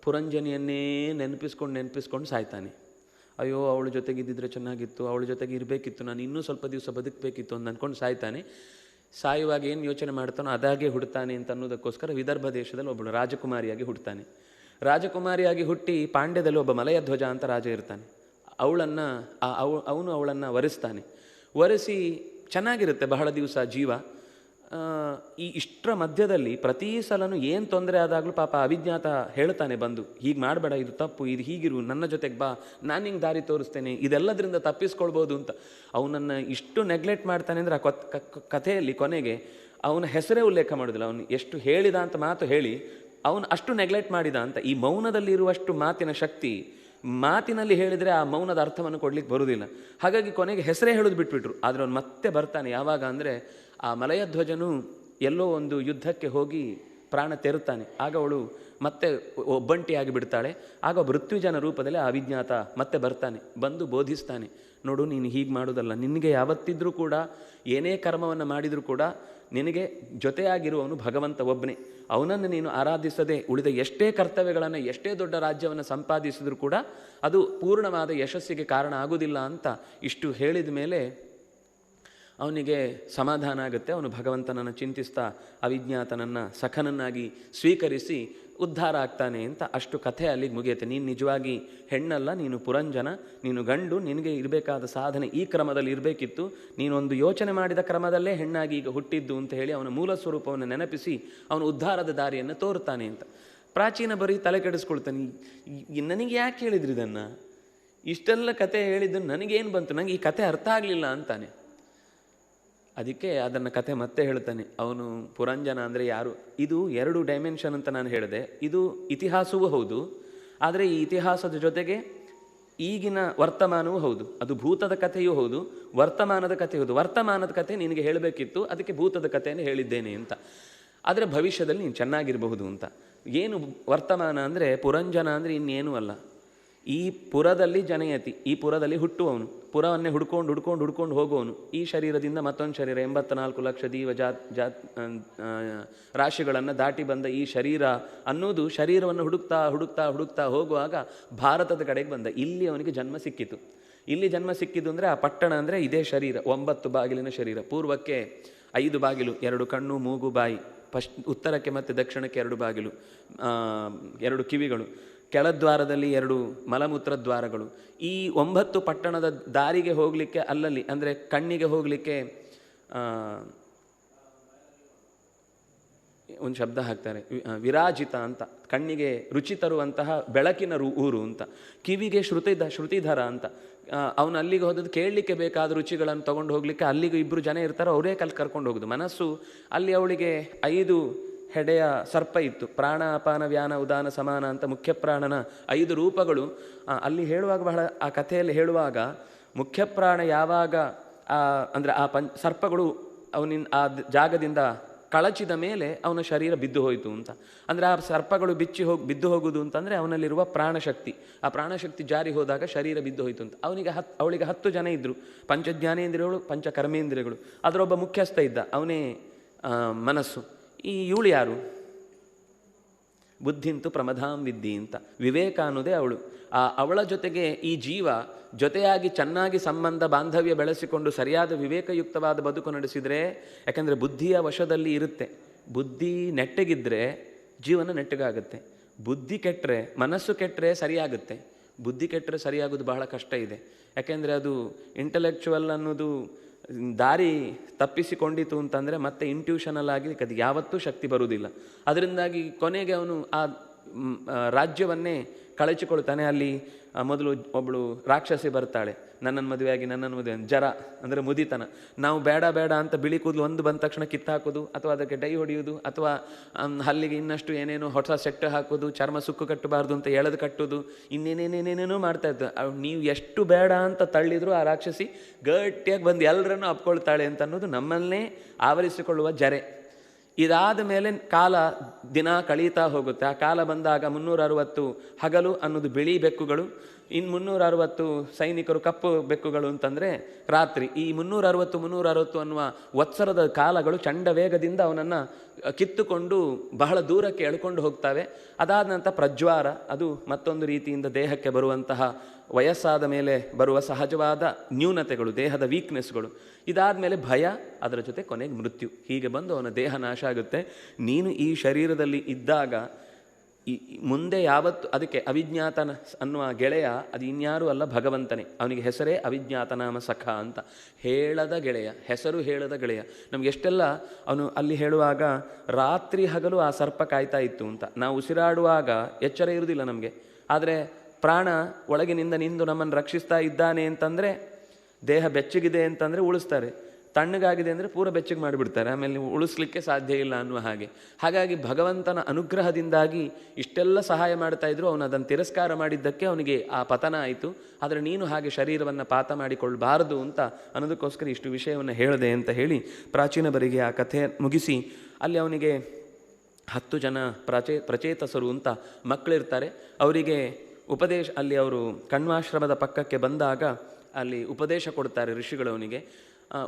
ಪುರಂಜನಿಯನ್ನೇ ನೆನಪಿಸ್ಕೊಂಡು ಸಾಯ್ತಾನೆ. ಅಯ್ಯೋ, ಅವಳ ಜೊತೆಗೆ ಇದ್ದಿದ್ರೆ ಚೆನ್ನಾಗಿತ್ತು, ಅವಳ ಜೊತೆಗೆ ಇರಬೇಕಿತ್ತು, ನಾನು ಇನ್ನೂ ಸ್ವಲ್ಪ ದಿವಸ ಬದುಕಬೇಕಿತ್ತು ಅಂತ ಅಂದ್ಕೊಂಡು ಸಾಯ್ತಾನೆ. ಸಾಯುವಾಗ ಏನು ಯೋಚನೆ ಮಾಡ್ತಾನೋ ಅದಾಗೆ ಹುಡ್ತಾನೆ ಅಂತ ಅನ್ನೋದಕ್ಕೋಸ್ಕರ ವಿದರ್ಭ ದೇಶದಲ್ಲಿ ಒಬ್ಬಳು ರಾಜಕುಮಾರಿಯಾಗಿ ಹುಡ್ತಾನೆ. ರಾಜಕುಮಾರಿಯಾಗಿ ಹುಟ್ಟಿ ಪಾಂಡ್ಯದಲ್ಲಿ ಒಬ್ಬ ಮಲಯಧ್ವಜ ಅಂತ ರಾಜ ಇರ್ತಾನೆ. ಅವನು ಅವಳನ್ನು ವರಿಸ್ತಾನೆ. ವರಿಸಿ ಚೆನ್ನಾಗಿರುತ್ತೆ ಬಹಳ ದಿವಸ ಜೀವ. ಇಷ್ಟರ ಮಧ್ಯದಲ್ಲಿ ಪ್ರತಿ ಸಲನೂ ಏನು ತೊಂದರೆ ಆದಾಗಲೂ ಪಾಪ ಅವಿಜ್ಞಾತ ಹೇಳ್ತಾನೆ ಬಂದು, ಹೀಗೆ ಮಾಡಬೇಡ, ಇದು ತಪ್ಪು, ಇದು ಹೀಗಿರು, ನನ್ನ ಜೊತೆಗೆ ಬಾ, ನಾನು ಹಿಂಗೆ ದಾರಿ ತೋರಿಸ್ತೇನೆ, ಇದೆಲ್ಲದರಿಂದ ತಪ್ಪಿಸ್ಕೊಳ್ಬೋದು ಅಂತ ಅವನನ್ನು ಇಷ್ಟು ನೆಗ್ಲೆಕ್ಟ್ ಮಾಡ್ತಾನೆ. ಅಂದರೆ ಆ ಕಥೆಯಲ್ಲಿ ಕೊನೆಗೆ ಅವನ ಹೆಸರೇ ಉಲ್ಲೇಖ ಮಾಡೋದಿಲ್ಲ. ಅವನು ಎಷ್ಟು ಹೇಳಿದ ಅಂತ ಮಾತು ಹೇಳಿ ಅವನು ಅಷ್ಟು ನೆಗ್ಲೆಕ್ಟ್ ಮಾಡಿದ ಅಂತ. ಈ ಮೌನದಲ್ಲಿರುವಷ್ಟು ಮಾತಿನ ಶಕ್ತಿ ಮಾತಿನಲ್ಲಿ ಹೇಳಿದರೆ ಆ ಮೌನದ ಅರ್ಥವನ್ನು ಕೊಡ್ಲಿಕ್ಕೆ ಬರುವುದಿಲ್ಲ. ಹಾಗಾಗಿ ಕೊನೆಗೆ ಹೆಸರೇ ಹೇಳೋದು ಬಿಟ್ಬಿಟ್ರು. ಆದರೆ ಅವನು ಮತ್ತೆ ಬರ್ತಾನೆ. ಯಾವಾಗ ಅಂದರೆ ಆ ಮಲಯಧ್ವಜನು ಎಲ್ಲೋ ಒಂದು ಯುದ್ಧಕ್ಕೆ ಹೋಗಿ ಪ್ರಾಣ ತೆರುತ್ತಾನೆ. ಆಗ ಅವಳು ಮತ್ತೆ ಒಬ್ಬಂಟಿಯಾಗಿ ಬಿಡ್ತಾಳೆ. ಆಗ ಮೃತ್ಯುಜನ ರೂಪದಲ್ಲಿ ಆ ಅವಿಜ್ಞಾತ ಮತ್ತೆ ಬರ್ತಾನೆ. ಬಂದು ಬೋಧಿಸ್ತಾನೆ, ನೋಡು, ನೀನು ಹೀಗೆ ಮಾಡೋದಲ್ಲ, ನಿನಗೆ ಯಾವತ್ತಿದ್ರೂ ಕೂಡ ಏನೇ ಕರ್ಮವನ್ನು ಮಾಡಿದರೂ ಕೂಡ ನಿನಗೆ ಜೊತೆಯಾಗಿರುವವನು ಭಗವಂತ ಒಬ್ಬನೇ. ಅವನನ್ನು ನೀನು ಆರಾಧಿಸದೆ ಉಳಿದ ಎಷ್ಟೇ ಕರ್ತವ್ಯಗಳನ್ನು, ಎಷ್ಟೇ ದೊಡ್ಡ ರಾಜ್ಯವನ್ನು ಸಂಪಾದಿಸಿದರೂ ಕೂಡ ಅದು ಪೂರ್ಣವಾದ ಯಶಸ್ಸಿಗೆ ಕಾರಣ ಆಗುವುದಿಲ್ಲ ಅಂತ ಇಷ್ಟು ಹೇಳಿದ ಮೇಲೆ ಅವನಿಗೆ ಸಮಾಧಾನ ಆಗುತ್ತೆ. ಅವನು ಭಗವಂತನನ್ನು ಚಿಂತಿಸ್ತಾ ಅವಿಜ್ಞಾತನನ್ನು ಸಖನನ್ನಾಗಿ ಸ್ವೀಕರಿಸಿ ಉದ್ಧಾರ ಆಗ್ತಾನೆ ಅಂತ ಅಷ್ಟು ಕಥೆ ಅಲ್ಲಿಗೆ ಮುಗಿಯುತ್ತೆ. ನೀನು ನಿಜವಾಗಿ ಹೆಣ್ಣಲ್ಲ, ನೀನು ಪುರಂಜನ, ನೀನು ಗಂಡು, ನಿನಗೆ ಇರಬೇಕಾದ ಸಾಧನೆ ಈ ಕ್ರಮದಲ್ಲಿ ಇರಬೇಕಿತ್ತು, ನೀನೊಂದು ಯೋಚನೆ ಮಾಡಿದ ಕ್ರಮದಲ್ಲೇ ಹೆಣ್ಣಾಗಿ ಈಗ ಹುಟ್ಟಿದ್ದು ಅಂತ ಹೇಳಿ ಅವನ ಮೂಲ ಸ್ವರೂಪವನ್ನು ನೆನಪಿಸಿ ಅವನು ಉದ್ಧಾರದ ದಾರಿಯನ್ನು ತೋರ್ತಾನೆ ಅಂತ. ಪ್ರಾಚೀನ ಬರೀ ತಲೆ ಕೆಡಿಸ್ಕೊಳ್ತಾನೆ, ನನಗೆ ಯಾಕೆ ಹೇಳಿದ್ರಿ ಇದನ್ನು, ಇಷ್ಟೆಲ್ಲ ಕತೆ ಹೇಳಿದ್ದು ನನಗೇನು ಬಂತು, ನನಗೆ ಈ ಕತೆ ಅರ್ಥ ಆಗಲಿಲ್ಲ ಅಂತಾನೆ. ಅದಕ್ಕೆ ಅದನ್ನು ಕತೆ ಮತ್ತೆ ಹೇಳ್ತಾನೆ ಅವನು. ಪುರಂಜನ ಅಂದರೆ ಯಾರು, ಇದು 2 ಡೈಮೆನ್ಷನ್ ಅಂತ ನಾನು ಹೇಳಿದೆ. ಇದು ಇತಿಹಾಸವೂ ಹೌದು, ಆದರೆ ಈ ಇತಿಹಾಸದ ಜೊತೆಗೆ ಈಗಿನ ವರ್ತಮಾನವೂ ಹೌದು. ಅದು ಭೂತದ ಕಥೆಯೂ ಹೌದು, ವರ್ತಮಾನದ ಕಥೆ ಹೌದು. ವರ್ತಮಾನದ ಕಥೆ ನಿನಗೆ ಹೇಳಬೇಕಿತ್ತು, ಅದಕ್ಕೆ ಭೂತದ ಕಥೆಯನ್ನು ಹೇಳಿದ್ದೇನೆ ಅಂತ. ಆದರೆ ಭವಿಷ್ಯದಲ್ಲಿ ನೀನು ಚೆನ್ನಾಗಿರಬಹುದು ಅಂತ. ಏನು ವರ್ತಮಾನ ಅಂದರೆ, ಪುರಂಜನ ಅಂದರೆ ಇನ್ನೇನೂ ಅಲ್ಲ, ಈ ಪುರದಲ್ಲಿ ಜನಯತಿ, ಈ ಪುರದಲ್ಲಿ ಹುಟ್ಟುವವನು, ಪುರವನ್ನೇ ಹುಡ್ಕೊಂಡು ಹೋಗುವವನು. ಈ ಶರೀರದಿಂದ ಮತ್ತೊಂದು ಶರೀರ, 84 ಲಕ್ಷ ರಾಶಿಗಳನ್ನು ದಾಟಿ ಬಂದ ಈ ಶರೀರ ಅನ್ನೋದು, ಶರೀರವನ್ನು ಹುಡುಕ್ತಾ ಹೋಗುವಾಗ ಭಾರತದ ಕಡೆಗೆ ಬಂದ. ಇಲ್ಲಿ ಅವನಿಗೆ ಜನ್ಮ ಸಿಕ್ಕಿತು. ಇಲ್ಲಿ ಜನ್ಮ ಸಿಕ್ಕಿದ್ದು ಅಂದರೆ ಆ ಪಟ್ಟಣ ಅಂದರೆ ಇದೇ ಶರೀರ, 9 ಬಾಗಿಲಿನ ಶರೀರ. ಪೂರ್ವಕ್ಕೆ 5 ಬಾಗಿಲು, 2 ಕಣ್ಣು, ಮೂಗು, ಬಾಯಿ. ಉತ್ತರಕ್ಕೆ ಮತ್ತು ದಕ್ಷಿಣಕ್ಕೆ 2 ಬಾಗಿಲು, 2 ಕಿವಿಗಳು. ಕೆಳದ್ವಾರದಲ್ಲಿ 2 ಮಲಮೂತ್ರ ದ್ವಾರಗಳು. ಈ 9 ಪಟ್ಟಣದ ದಾರಿಗೆ ಹೋಗಲಿಕ್ಕೆ ಅಲ್ಲಲ್ಲಿ ಅಂದರೆ ಕಣ್ಣಿಗೆ ಹೋಗಲಿಕ್ಕೆ ಒಂದು ಶಬ್ದ ಹಾಕ್ತಾರೆ, ವಿರಾಜಿತ ಅಂತ, ಕಣ್ಣಿಗೆ ರುಚಿ ತರುವಂತಹ ಬೆಳಕಿನ ಊರು ಅಂತ. ಕಿವಿಗೆ ಶ್ರುತಿಧರ ಅಂತ. ಅವನು ಅಲ್ಲಿಗೆ ಹೋದದ್ದು ಕೇಳಲಿಕ್ಕೆ ಬೇಕಾದ ರುಚಿಗಳನ್ನು ತೊಗೊಂಡು ಹೋಗಲಿಕ್ಕೆ ಅಲ್ಲಿಗೂ 2 ಜನ ಇರ್ತಾರೋ, ಅವರೇ ಕರ್ಕೊಂಡು ಹೋಗೋದು. ಮನಸ್ಸು ಅಲ್ಲಿ ಅವಳಿಗೆ 5 ಹೆಡೆಯ ಸರ್ಪ ಇತ್ತು. ಪ್ರಾಣ, ಅಪಾನ, ವ್ಯಾನ, ಉದಾನ, ಸಮಾನ ಅಂತ ಮುಖ್ಯ ಪ್ರಾಣನ 5 ರೂಪಗಳು ಅಲ್ಲಿ ಹೇಳುವಾಗ, ಬಹಳ ಆ ಕಥೆಯಲ್ಲಿ ಹೇಳುವಾಗ, ಮುಖ್ಯ ಪ್ರಾಣ ಯಾವಾಗ ಅಂದರೆ ಆ ಸರ್ಪಗಳು ಅವನಿನ ಆ ಜಾಗದಿಂದ ಕಳಚಿದ ಮೇಲೆ ಅವನ ಶರೀರ ಬಿದ್ದು ಹೋಯಿತು ಅಂತ. ಅಂದರೆ ಆ ಸರ್ಪಗಳು ಬಿದ್ದು ಹೋಗುವುದು ಅಂತಂದರೆ ಅವನಲ್ಲಿರುವ ಪ್ರಾಣಶಕ್ತಿ, ಆ ಪ್ರಾಣಶಕ್ತಿ ಜಾರಿ ಹೋದಾಗ ಶರೀರ ಬಿದ್ದು ಹೋಯಿತು ಅಂತ. ಅವಳಿಗೆ 10 ಜನ ಇದ್ದರು, ಪಂಚಜ್ಞಾನೇಂದ್ರಿಯಗಳು, ಪಂಚಕರ್ಮೇಂದ್ರಿಯಗಳು. ಅದರೊಬ್ಬ ಮುಖ್ಯಸ್ಥ ಇದ್ದ, ಅವನೇ ಮನಸ್ಸು. ಇವಳು ಯಾರು? ಬುದ್ಧಿಂತು ಪ್ರಮದಾಂ ವಿದ್ಧಿ ಅಂತ, ವಿವೇಕ ಅನ್ನೋದೇ ಅವಳು. ಅವಳ ಜೊತೆಗೆ ಈ ಜೀವ ಜೊತೆಯಾಗಿ ಚೆನ್ನಾಗಿ ಸಂಬಂಧ ಬಾಂಧವ್ಯ ಬೆಳೆಸಿಕೊಂಡು ಸರಿಯಾದ ವಿವೇಕಯುಕ್ತವಾದ ಬದುಕು ನಡೆಸಿದರೆ, ಯಾಕಂದರೆ ಬುದ್ಧಿಯ ವಶದಲ್ಲಿ ಇರುತ್ತೆ. ಬುದ್ಧಿ ನೆಟ್ಟಗಿದ್ದರೆ ಜೀವನ ನೆಟ್ಟಗಾಗುತ್ತೆ. ಬುದ್ಧಿ ಕೆಟ್ಟರೆ, ಮನಸ್ಸು ಕೆಟ್ಟರೆ ಸರಿಯಾಗುತ್ತೆ. ಬುದ್ಧಿ ಕೆಟ್ಟರೆ ಸರಿಯಾಗೋದು ಬಹಳ ಕಷ್ಟ ಇದೆ. ಯಾಕೆಂದರೆ ಅದು ಇಂಟಲೆಕ್ಚುವಲ್ ಅನ್ನೋದು ದಾರಿ ತಪ್ಪಿಸಿಕೊಂಡಿತು ಅಂತಂದರೆ ಮತ್ತೆ ಇಂಟ್ಯೂಷನಲ್ ಆಗಿ ಅದು ಯಾವತ್ತೂ ಶಕ್ತಿ ಬರುವುದಿಲ್ಲ. ಅದರಿಂದಾಗಿ ಕೊನೆಗೆ ಅವನು ಆ ರಾಜ್ಯವನ್ನೇ ಕಳಚಿಕೊಳ್ತಾನೆ. ಅಲ್ಲಿ ಮೊದಲು ಒಬ್ಬಳು ರಾಕ್ಷಸಿ ಬರ್ತಾಳೆ, ನನ್ನನ್ನು ಮದುವೆ ಜರ ಅಂದರೆ ಮುದಿತನ. ನಾವು ಬೇಡ ಅಂತ ಬಿಳಿ ಕೂದಲು ಒಂದು ಬಂದ ತಕ್ಷಣ ಕಿತ್ತಾಕೋದು, ಅಥವಾ ಅದಕ್ಕೆ ಡೈ ಹೊಡೆಯೋದು, ಅಥವಾ ಹಲ್ಲಿಗೆ ಇನ್ನಷ್ಟು ಏನೇನೋ ಹೊಸ ಸೆಟ್ ಹಾಕೋದು, ಚರ್ಮ ಸುಕ್ಕು ಕಟ್ಟಬಾರ್ದು ಅಂತ ಎಳೆದು ಕಟ್ಟೋದು, ಇನ್ನೇನೇನೇನೇನೇನೋ ಮಾಡ್ತಾ ಇದ್ದು. ನೀವು ಎಷ್ಟು ಬೇಡ ಅಂತ ತಳ್ಳಿದ್ರು ಆ ರಾಕ್ಷಸಿ ಗಟ್ಟಿಯಾಗಿ ಬಂದು ಎಲ್ಲರನ್ನೂ ಅಪ್ಕೊಳ್ತಾಳೆ ಅಂತ ಅನ್ನೋದು ನಮ್ಮನ್ನೇ ಆವರಿಸಿಕೊಳ್ಳುವ ಜರೆ. ಇದಾದ ಮೇಲೆ ಕಾಲ ದಿನ ಕಳೀತಾ ಹೋಗುತ್ತೆ. ಆ ಕಾಲ ಬಂದಾಗ 360 ಹಗಲು ಅನ್ನೋದು ಬಿಳಿ ಬೆಕ್ಕುಗಳು, ಇನ್ನು 360 ಸೈನಿಕರು ಕಪ್ಪು ಬೆಕ್ಕುಗಳು ಅಂತಂದರೆ ರಾತ್ರಿ. ಈ 360 ಅನ್ನುವ ವತ್ಸರದ ಕಾಲಗಳು ಚಂಡ ವೇಗದಿಂದ ಅವನನ್ನು ಕಿತ್ತುಕೊಂಡು ಬಹಳ ದೂರಕ್ಕೆ ಎಳ್ಕೊಂಡು ಹೋಗ್ತವೆ. ಅದಾದ ನಂತರ ಪ್ರಜ್ವಾರ, ಅದು ಮತ್ತೊಂದು ರೀತಿಯಿಂದ ದೇಹಕ್ಕೆ ಬರುವಂತಹ ವಯಸ್ಸಾದ ಮೇಲೆ ಬರುವ ಸಹಜವಾದ ನ್ಯೂನತೆಗಳು, ದೇಹದ ವೀಕ್ನೆಸ್ಗಳು. ಇದಾದ ಮೇಲೆ ಭಯ, ಅದರ ಜೊತೆ ಕೊನೆಗೆ ಮೃತ್ಯು. ಹೀಗೆ ಬಂದು ಅವನ ದೇಹ ನಾಶ ಆಗುತ್ತೆ. ನೀನು ಈ ಶರೀರದಲ್ಲಿ ಇದ್ದಾಗ ಮುಂದೆ ಯಾವತ್ತು, ಅದಕ್ಕೆ ಅವಿಜ್ಞಾತನ ಅನ್ನುವ ಗೆಳೆಯ ಅದು ಇನ್ಯಾರೂ ಅಲ್ಲ, ಭಗವಂತನೇ. ಅವನಿಗೆ ಹೆಸರೇ ಅವಿಜ್ಞಾತನಾಮ ಸಖ ಅಂತ, ಹೇಳದ ಗೆಳೆಯ, ಹೆಸರು ಹೇಳದ ಗೆಳೆಯ. ನಮ್ಗೆ ಎಷ್ಟೆಲ್ಲ ಅವನು ಅಲ್ಲಿ ಹೇಳುವಾಗ ರಾತ್ರಿ ಹಗಲು ಆ ಸರ್ಪ ಕಾಯ್ತಾ ಇತ್ತು ಅಂತ. ನಾವು ಉಸಿರಾಡುವಾಗ ಎಚ್ಚರ ಇರುವುದಿಲ್ಲ ನಮಗೆ, ಆದರೆ ಪ್ರಾಣ ಒಳಗಿನಿಂದ ನಿಂದು ನಮ್ಮನ್ನು ರಕ್ಷಿಸ್ತಾ ಇದ್ದಾನೆ ಅಂತಂದರೆ, ದೇಹ ಬೆಚ್ಚಗಿದೆ ಅಂತಂದರೆ ಉಳಿಸ್ತಾರೆ, ತಣ್ಣಗಾಗಿದೆ ಅಂದರೆ ಪೂರ ಬೆಚ್ಚಗೆ ಮಾಡಿಬಿಡ್ತಾರೆ, ಆಮೇಲೆ ಉಳಿಸ್ಲಿಕ್ಕೆ ಸಾಧ್ಯ ಇಲ್ಲ ಅನ್ನುವ ಹಾಗೆ. ಹಾಗಾಗಿ ಭಗವಂತನ ಅನುಗ್ರಹದಿಂದಾಗಿ ಇಷ್ಟೆಲ್ಲ ಸಹಾಯ ಮಾಡ್ತಾ ಇದ್ರು. ಅವನು ಅದನ್ನು ತಿರಸ್ಕಾರ ಮಾಡಿದ್ದಕ್ಕೆ ಅವನಿಗೆ ಆ ಪತನ ಆಯಿತು. ಆದರೆ ನೀನು ಹಾಗೆ ಶರೀರವನ್ನು ಪಾತ ಮಾಡಿಕೊಳ್ಳಬಾರದು ಅಂತ ಅನ್ನೋದಕ್ಕೋಸ್ಕರ ಇಷ್ಟು ವಿಷಯವನ್ನು ಹೇಳಿದೆ ಅಂತ ಹೇಳಿ ಪ್ರಾಚೀನವರಿಗೆ ಆ ಕಥೆ ಮುಗಿಸಿ, ಅಲ್ಲಿ ಅವನಿಗೆ 10 ಜನ ಪ್ರಚೇತಸರು ಅಂತ ಮಕ್ಕಳಿರ್ತಾರೆ. ಅವರಿಗೆ ಉಪದೇಶ, ಅಲ್ಲಿ ಅವರು ಕಣ್ವಾಶ್ರಮದ ಪಕ್ಕಕ್ಕೆ ಬಂದಾಗ ಅಲ್ಲಿ ಉಪದೇಶ ಕೊಡ್ತಾರೆ ಋಷಿಗಳು. ಅವನಿಗೆ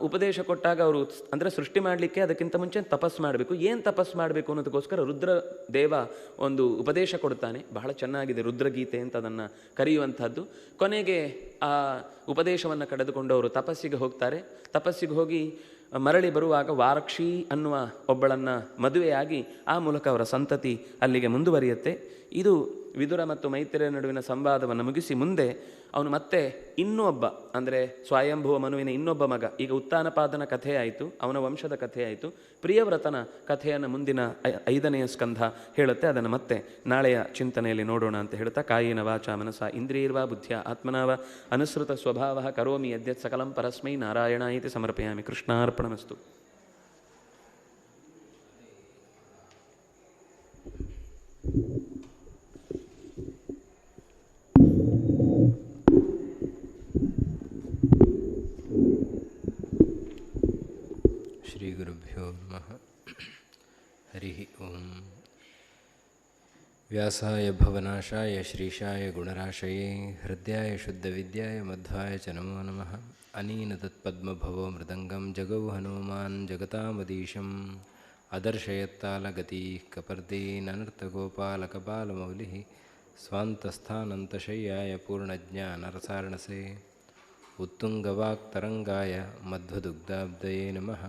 ಉಪದೇಶ ಕೊಟ್ಟಾಗ ಅವರು ಅಂದರೆ ಸೃಷ್ಟಿ ಮಾಡಲಿಕ್ಕೆ ಅದಕ್ಕಿಂತ ಮುಂಚೆ ತಪಸ್ಸು ಮಾಡಬೇಕು. ಏನು ತಪಸ್ಸು ಮಾಡಬೇಕು ಅನ್ನೋದಕ್ಕೋಸ್ಕರ ರುದ್ರ ದೇವ ಒಂದು ಉಪದೇಶ ಕೊಡ್ತಾನೆ. ಬಹಳ ಚೆನ್ನಾಗಿದೆ, ರುದ್ರಗೀತೆ ಅಂತ ಅದನ್ನು ಕರೆಯುವಂಥದ್ದು. ಕೊನೆಗೆ ಆ ಉಪದೇಶವನ್ನು ಕಳೆದುಕೊಂಡು ಅವರು ತಪಸ್ಸಿಗೆ ಹೋಗ್ತಾರೆ. ತಪಸ್ಸಿಗೆ ಹೋಗಿ ಮರಳಿ ಬರುವಾಗ ವಾರಕ್ಷಿ ಅನ್ನುವ ಒಬ್ಬಳನ್ನು ಮದುವೆಯಾಗಿ ಆ ಮೂಲಕ ಅವರ ಸಂತತಿ ಅಲ್ಲಿಗೆ ಮುಂದುವರಿಯುತ್ತೆ. ಇದು ವಿದುರ ಮತ್ತು ಮೈತ್ರಿಯ ನಡುವಿನ ಸಂವಾದವನ್ನು ಮುಗಿಸಿ ಮುಂದೆ ಅವನು ಮತ್ತೆ ಇನ್ನೊಬ್ಬ ಅಂದರೆ ಸ್ವಯಂಭುವ ಮನುವಿನ ಇನ್ನೊಬ್ಬ ಮಗ, ಈಗ ಉತ್ತಾನಪಾದನ ಕಥೆ ಆಯಿತು, ಅವನ ವಂಶದ ಕಥೆ ಆಯಿತು, ಪ್ರಿಯವ್ರತನ ಕಥೆಯನ್ನು ಮುಂದಿನ 5ನೆಯ ಸ್ಕಂಧ ಹೇಳುತ್ತೆ. ಅದನ್ನು ಮತ್ತೆ ನಾಳೆಯ ಚಿಂತನೆಯಲ್ಲಿ ನೋಡೋಣ ಅಂತ ಹೇಳ್ತಾ, ಕಾಯಿನ ವಾಚ ಮನಸ ಇಂದ್ರಿಯರ್ವಾ ಬುದ್ಧಿಯ ಆತ್ಮನಾವ ಅನುಸೃತ ಸ್ವಭಾವ ಕರೋಮಿ ಯದ್ಯತ್ ಸಕಲಂ ಪರಸ್ಮೈ ನಾರಾಯಣ ಇತಿ ಸಮರ್ಪಯಾಮಿ. ಕೃಷ್ಣಾರ್ಪಣಮಸ್ತು. ಶ್ರೀ ಗುರುಭ್ಯೋ ನಮಃ. ಹರಿ ಓಂ. ವ್ಯಾಸಾಯ ಭವನಾಶಾಯ ಶ್ರೀಶಾಯ ಗುಣರಾಶಯೇ ಹೃದಯಾಯ ಶುದ್ಧವಿದ್ಯಾಯ ಮಧ್ವಾಯ ಚ ನಮೋ ನಮಃ. ಅನೀನತತ್ಪದ್ಮಭವೋ ಮೃದಂಗಂ ಜಗೌ ಹನುಮಾನ್ ಜಗತಾಮದೀಶಂ ಅದರ್ಶಯತ್ತಾಲಗತೀಃ ಕಪರ್ದೀನನರ್ತಗೋಪಾಲಕಪಾಲಮೌಲಿಃ ಸ್ವಾಂತಸ್ಥಾನಂತಶಯ್ಯಾಯ ಪೂರ್ಣಜ್ಞಾನರಸಾರ್ಣಸೇ ಉತ್ತುಂಗವಾಕ್ತರಂಗಾಯ ಮಧ್ವದುಗ್ಧಾಬ್ಧಯೇ ನಮಃ.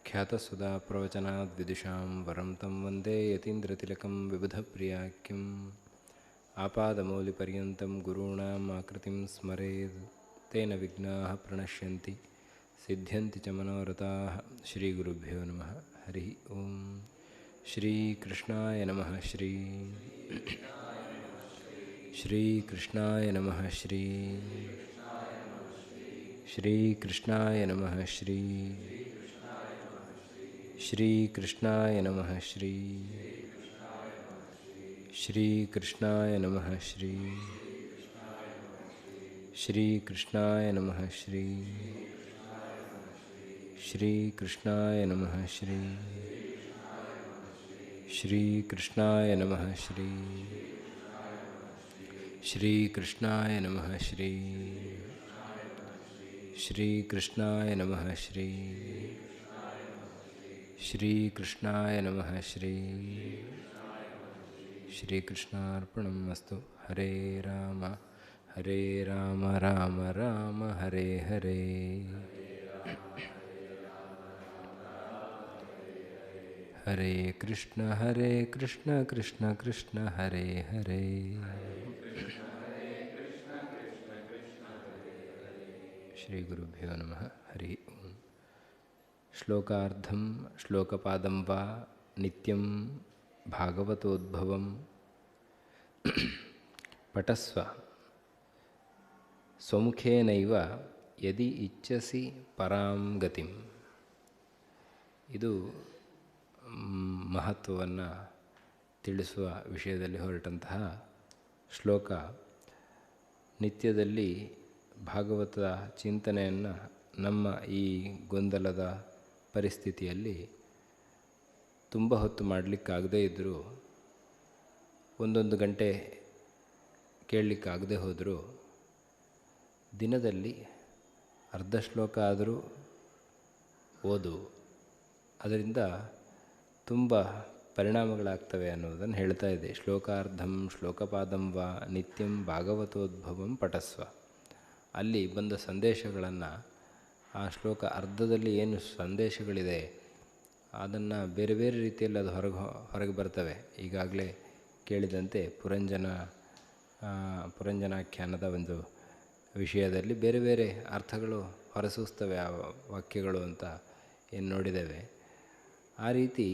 ಖ್ಯಾತಸುಧಾ ಪ್ರವಚನಾದ್ವಿದುಷಾಂ ವರಂ ತಂ ವಂದೇ ಯತೀಂದ್ರತಿಲಕಂ ವಿಬುಧಪ್ರಿಯಾಖ್ಯಂ ಆಪಾದಮೌಲಿಪರ್ಯಂತಂ ಗುರುಣಾಂ ಆಕೃತಿಂ ಸ್ಮರೇದ್ ತೇನ ವಿಘ್ನಾಃ ಪ್ರಣಶ್ಯಂತಿ ಸಿದ್ಧ್ಯಂತಿ ಚ ಮನೋರಥಾಃ. ಶ್ರೀ ಗುರುಭ್ಯೋ ನಮಃ. ಹರಿ ಓಂ. ಶ್ರೀ ಕೃಷ್ಣಾಯ ನಮಃ. ಶ್ರೀ ಕೃಷ್ಣಾಯ ನಮಃ. ಶ್ರೀ ಕೃಷ್ಣಾಯ ನಮಃ. ಶ್ರೀ ಕೃಷ್ಣಾಯ ನಮಃ. ಶ್ರೀ ಕೃಷ್ಣಾಯ ನಮಃ. ಶ್ರೀ ಕೃಷ್ಣಾಯ ನಮಃ. ಶ್ರೀ ಕೃಷ್ಣಾಯ ನಮಃ. ಶ್ರೀ ಕೃಷ್ಣಾಯ ನಮಃ. ಶ್ರೀ ಕೃಷ್ಣಾಯ ನಮಃ. ಶ್ರೀ ಕೃಷ್ಣಾಯ ನಮಃ. ಶ್ರೀ ಕೃಷ್ಣಾಯ ನಮಃ. ಶ್ರೀ ಕೃಷ್ಣಾರ್ಪಣಮಸ್ತು. ಹರೇ ರಾಮ ರಾಮ ರಾಮ ಹರೇ ಹರೇ. ಹರೇ ಕೃಷ್ಣ ಕೃಷ್ಣ ಕೃಷ್ಣ ಹರೇ ಹರೇ. ಶ್ರೀ ಗುರುಭ್ಯೋ ನಮಃ. ಹರಿ ಓಂ. ಶ್ಲೋಕಾರ್ಧಂ ಶ್ಲೋಕಪಾದಂ ವಾ ನಿತ್ಯಂ ಭಾಗವತೋದ್ಭವಂ ಪಠಸ್ವ ಸ್ವಮುಖೇನೈವ ಯದಿ ಇಚ್ಛಸಿ ಪರಾಂ ಗತಿಂ. ಇದು ಮಹತ್ವವನ್ನು ತಿಳಿಸುವ ವಿಷಯದಲ್ಲಿ ಹೊರಟಂತಹ ಶ್ಲೋಕ. ನಿತ್ಯದಲ್ಲಿ ಭಾಗವತದ ಚಿಂತನೆಯನ್ನು ನಮ್ಮ ಈ ಗೊಂದಲದ ಪರಿಸ್ಥಿತಿಯಲ್ಲಿ ತುಂಬ ಹೊತ್ತು ಮಾಡಲಿಕ್ಕಾಗದೇ ಇದ್ದರೂ, ಒಂದೊಂದು ಗಂಟೆ ಕೇಳಲಿಕ್ಕಾಗದೇ ಹೋದರೂ, ದಿನದಲ್ಲಿ ಅರ್ಧ ಶ್ಲೋಕ ಆದರೂ ಓದು, ಅದರಿಂದ ತುಂಬ ಪರಿಣಾಮಗಳಾಗ್ತವೆ ಅನ್ನೋದನ್ನು ಹೇಳ್ತಾ ಇದೆ. ಶ್ಲೋಕಾರ್ಧಂ ಶ್ಲೋಕಪಾದಂ ವಾ ನಿತ್ಯಂ ಭಾಗವತೋದ್ಭವಂ ಪಠಸ್ವ. ಅಲ್ಲಿ ಬಂದ ಸಂದೇಶಗಳನ್ನು, ಆ ಶ್ಲೋಕ ಅರ್ಧದಲ್ಲಿ ಏನು ಸಂದೇಶಗಳಿದೆ ಅದನ್ನು ಬೇರೆ ಬೇರೆ ರೀತಿಯಲ್ಲಿ ಅದು ಹೊರಗೆ ಬರ್ತವೆ. ಈಗಾಗಲೇ ಕೇಳಿದಂತೆ ಪುರಂಜನಾಖ್ಯಾನದ ಒಂದು ವಿಷಯದಲ್ಲಿ ಬೇರೆ ಬೇರೆ ಅರ್ಥಗಳು ಹೊರಸೂಸ್ತವೆ ಆ ವಾಕ್ಯಗಳು ಅಂತ ಏನು ನೋಡಿದ್ದೇವೆ. ಆ ರೀತಿ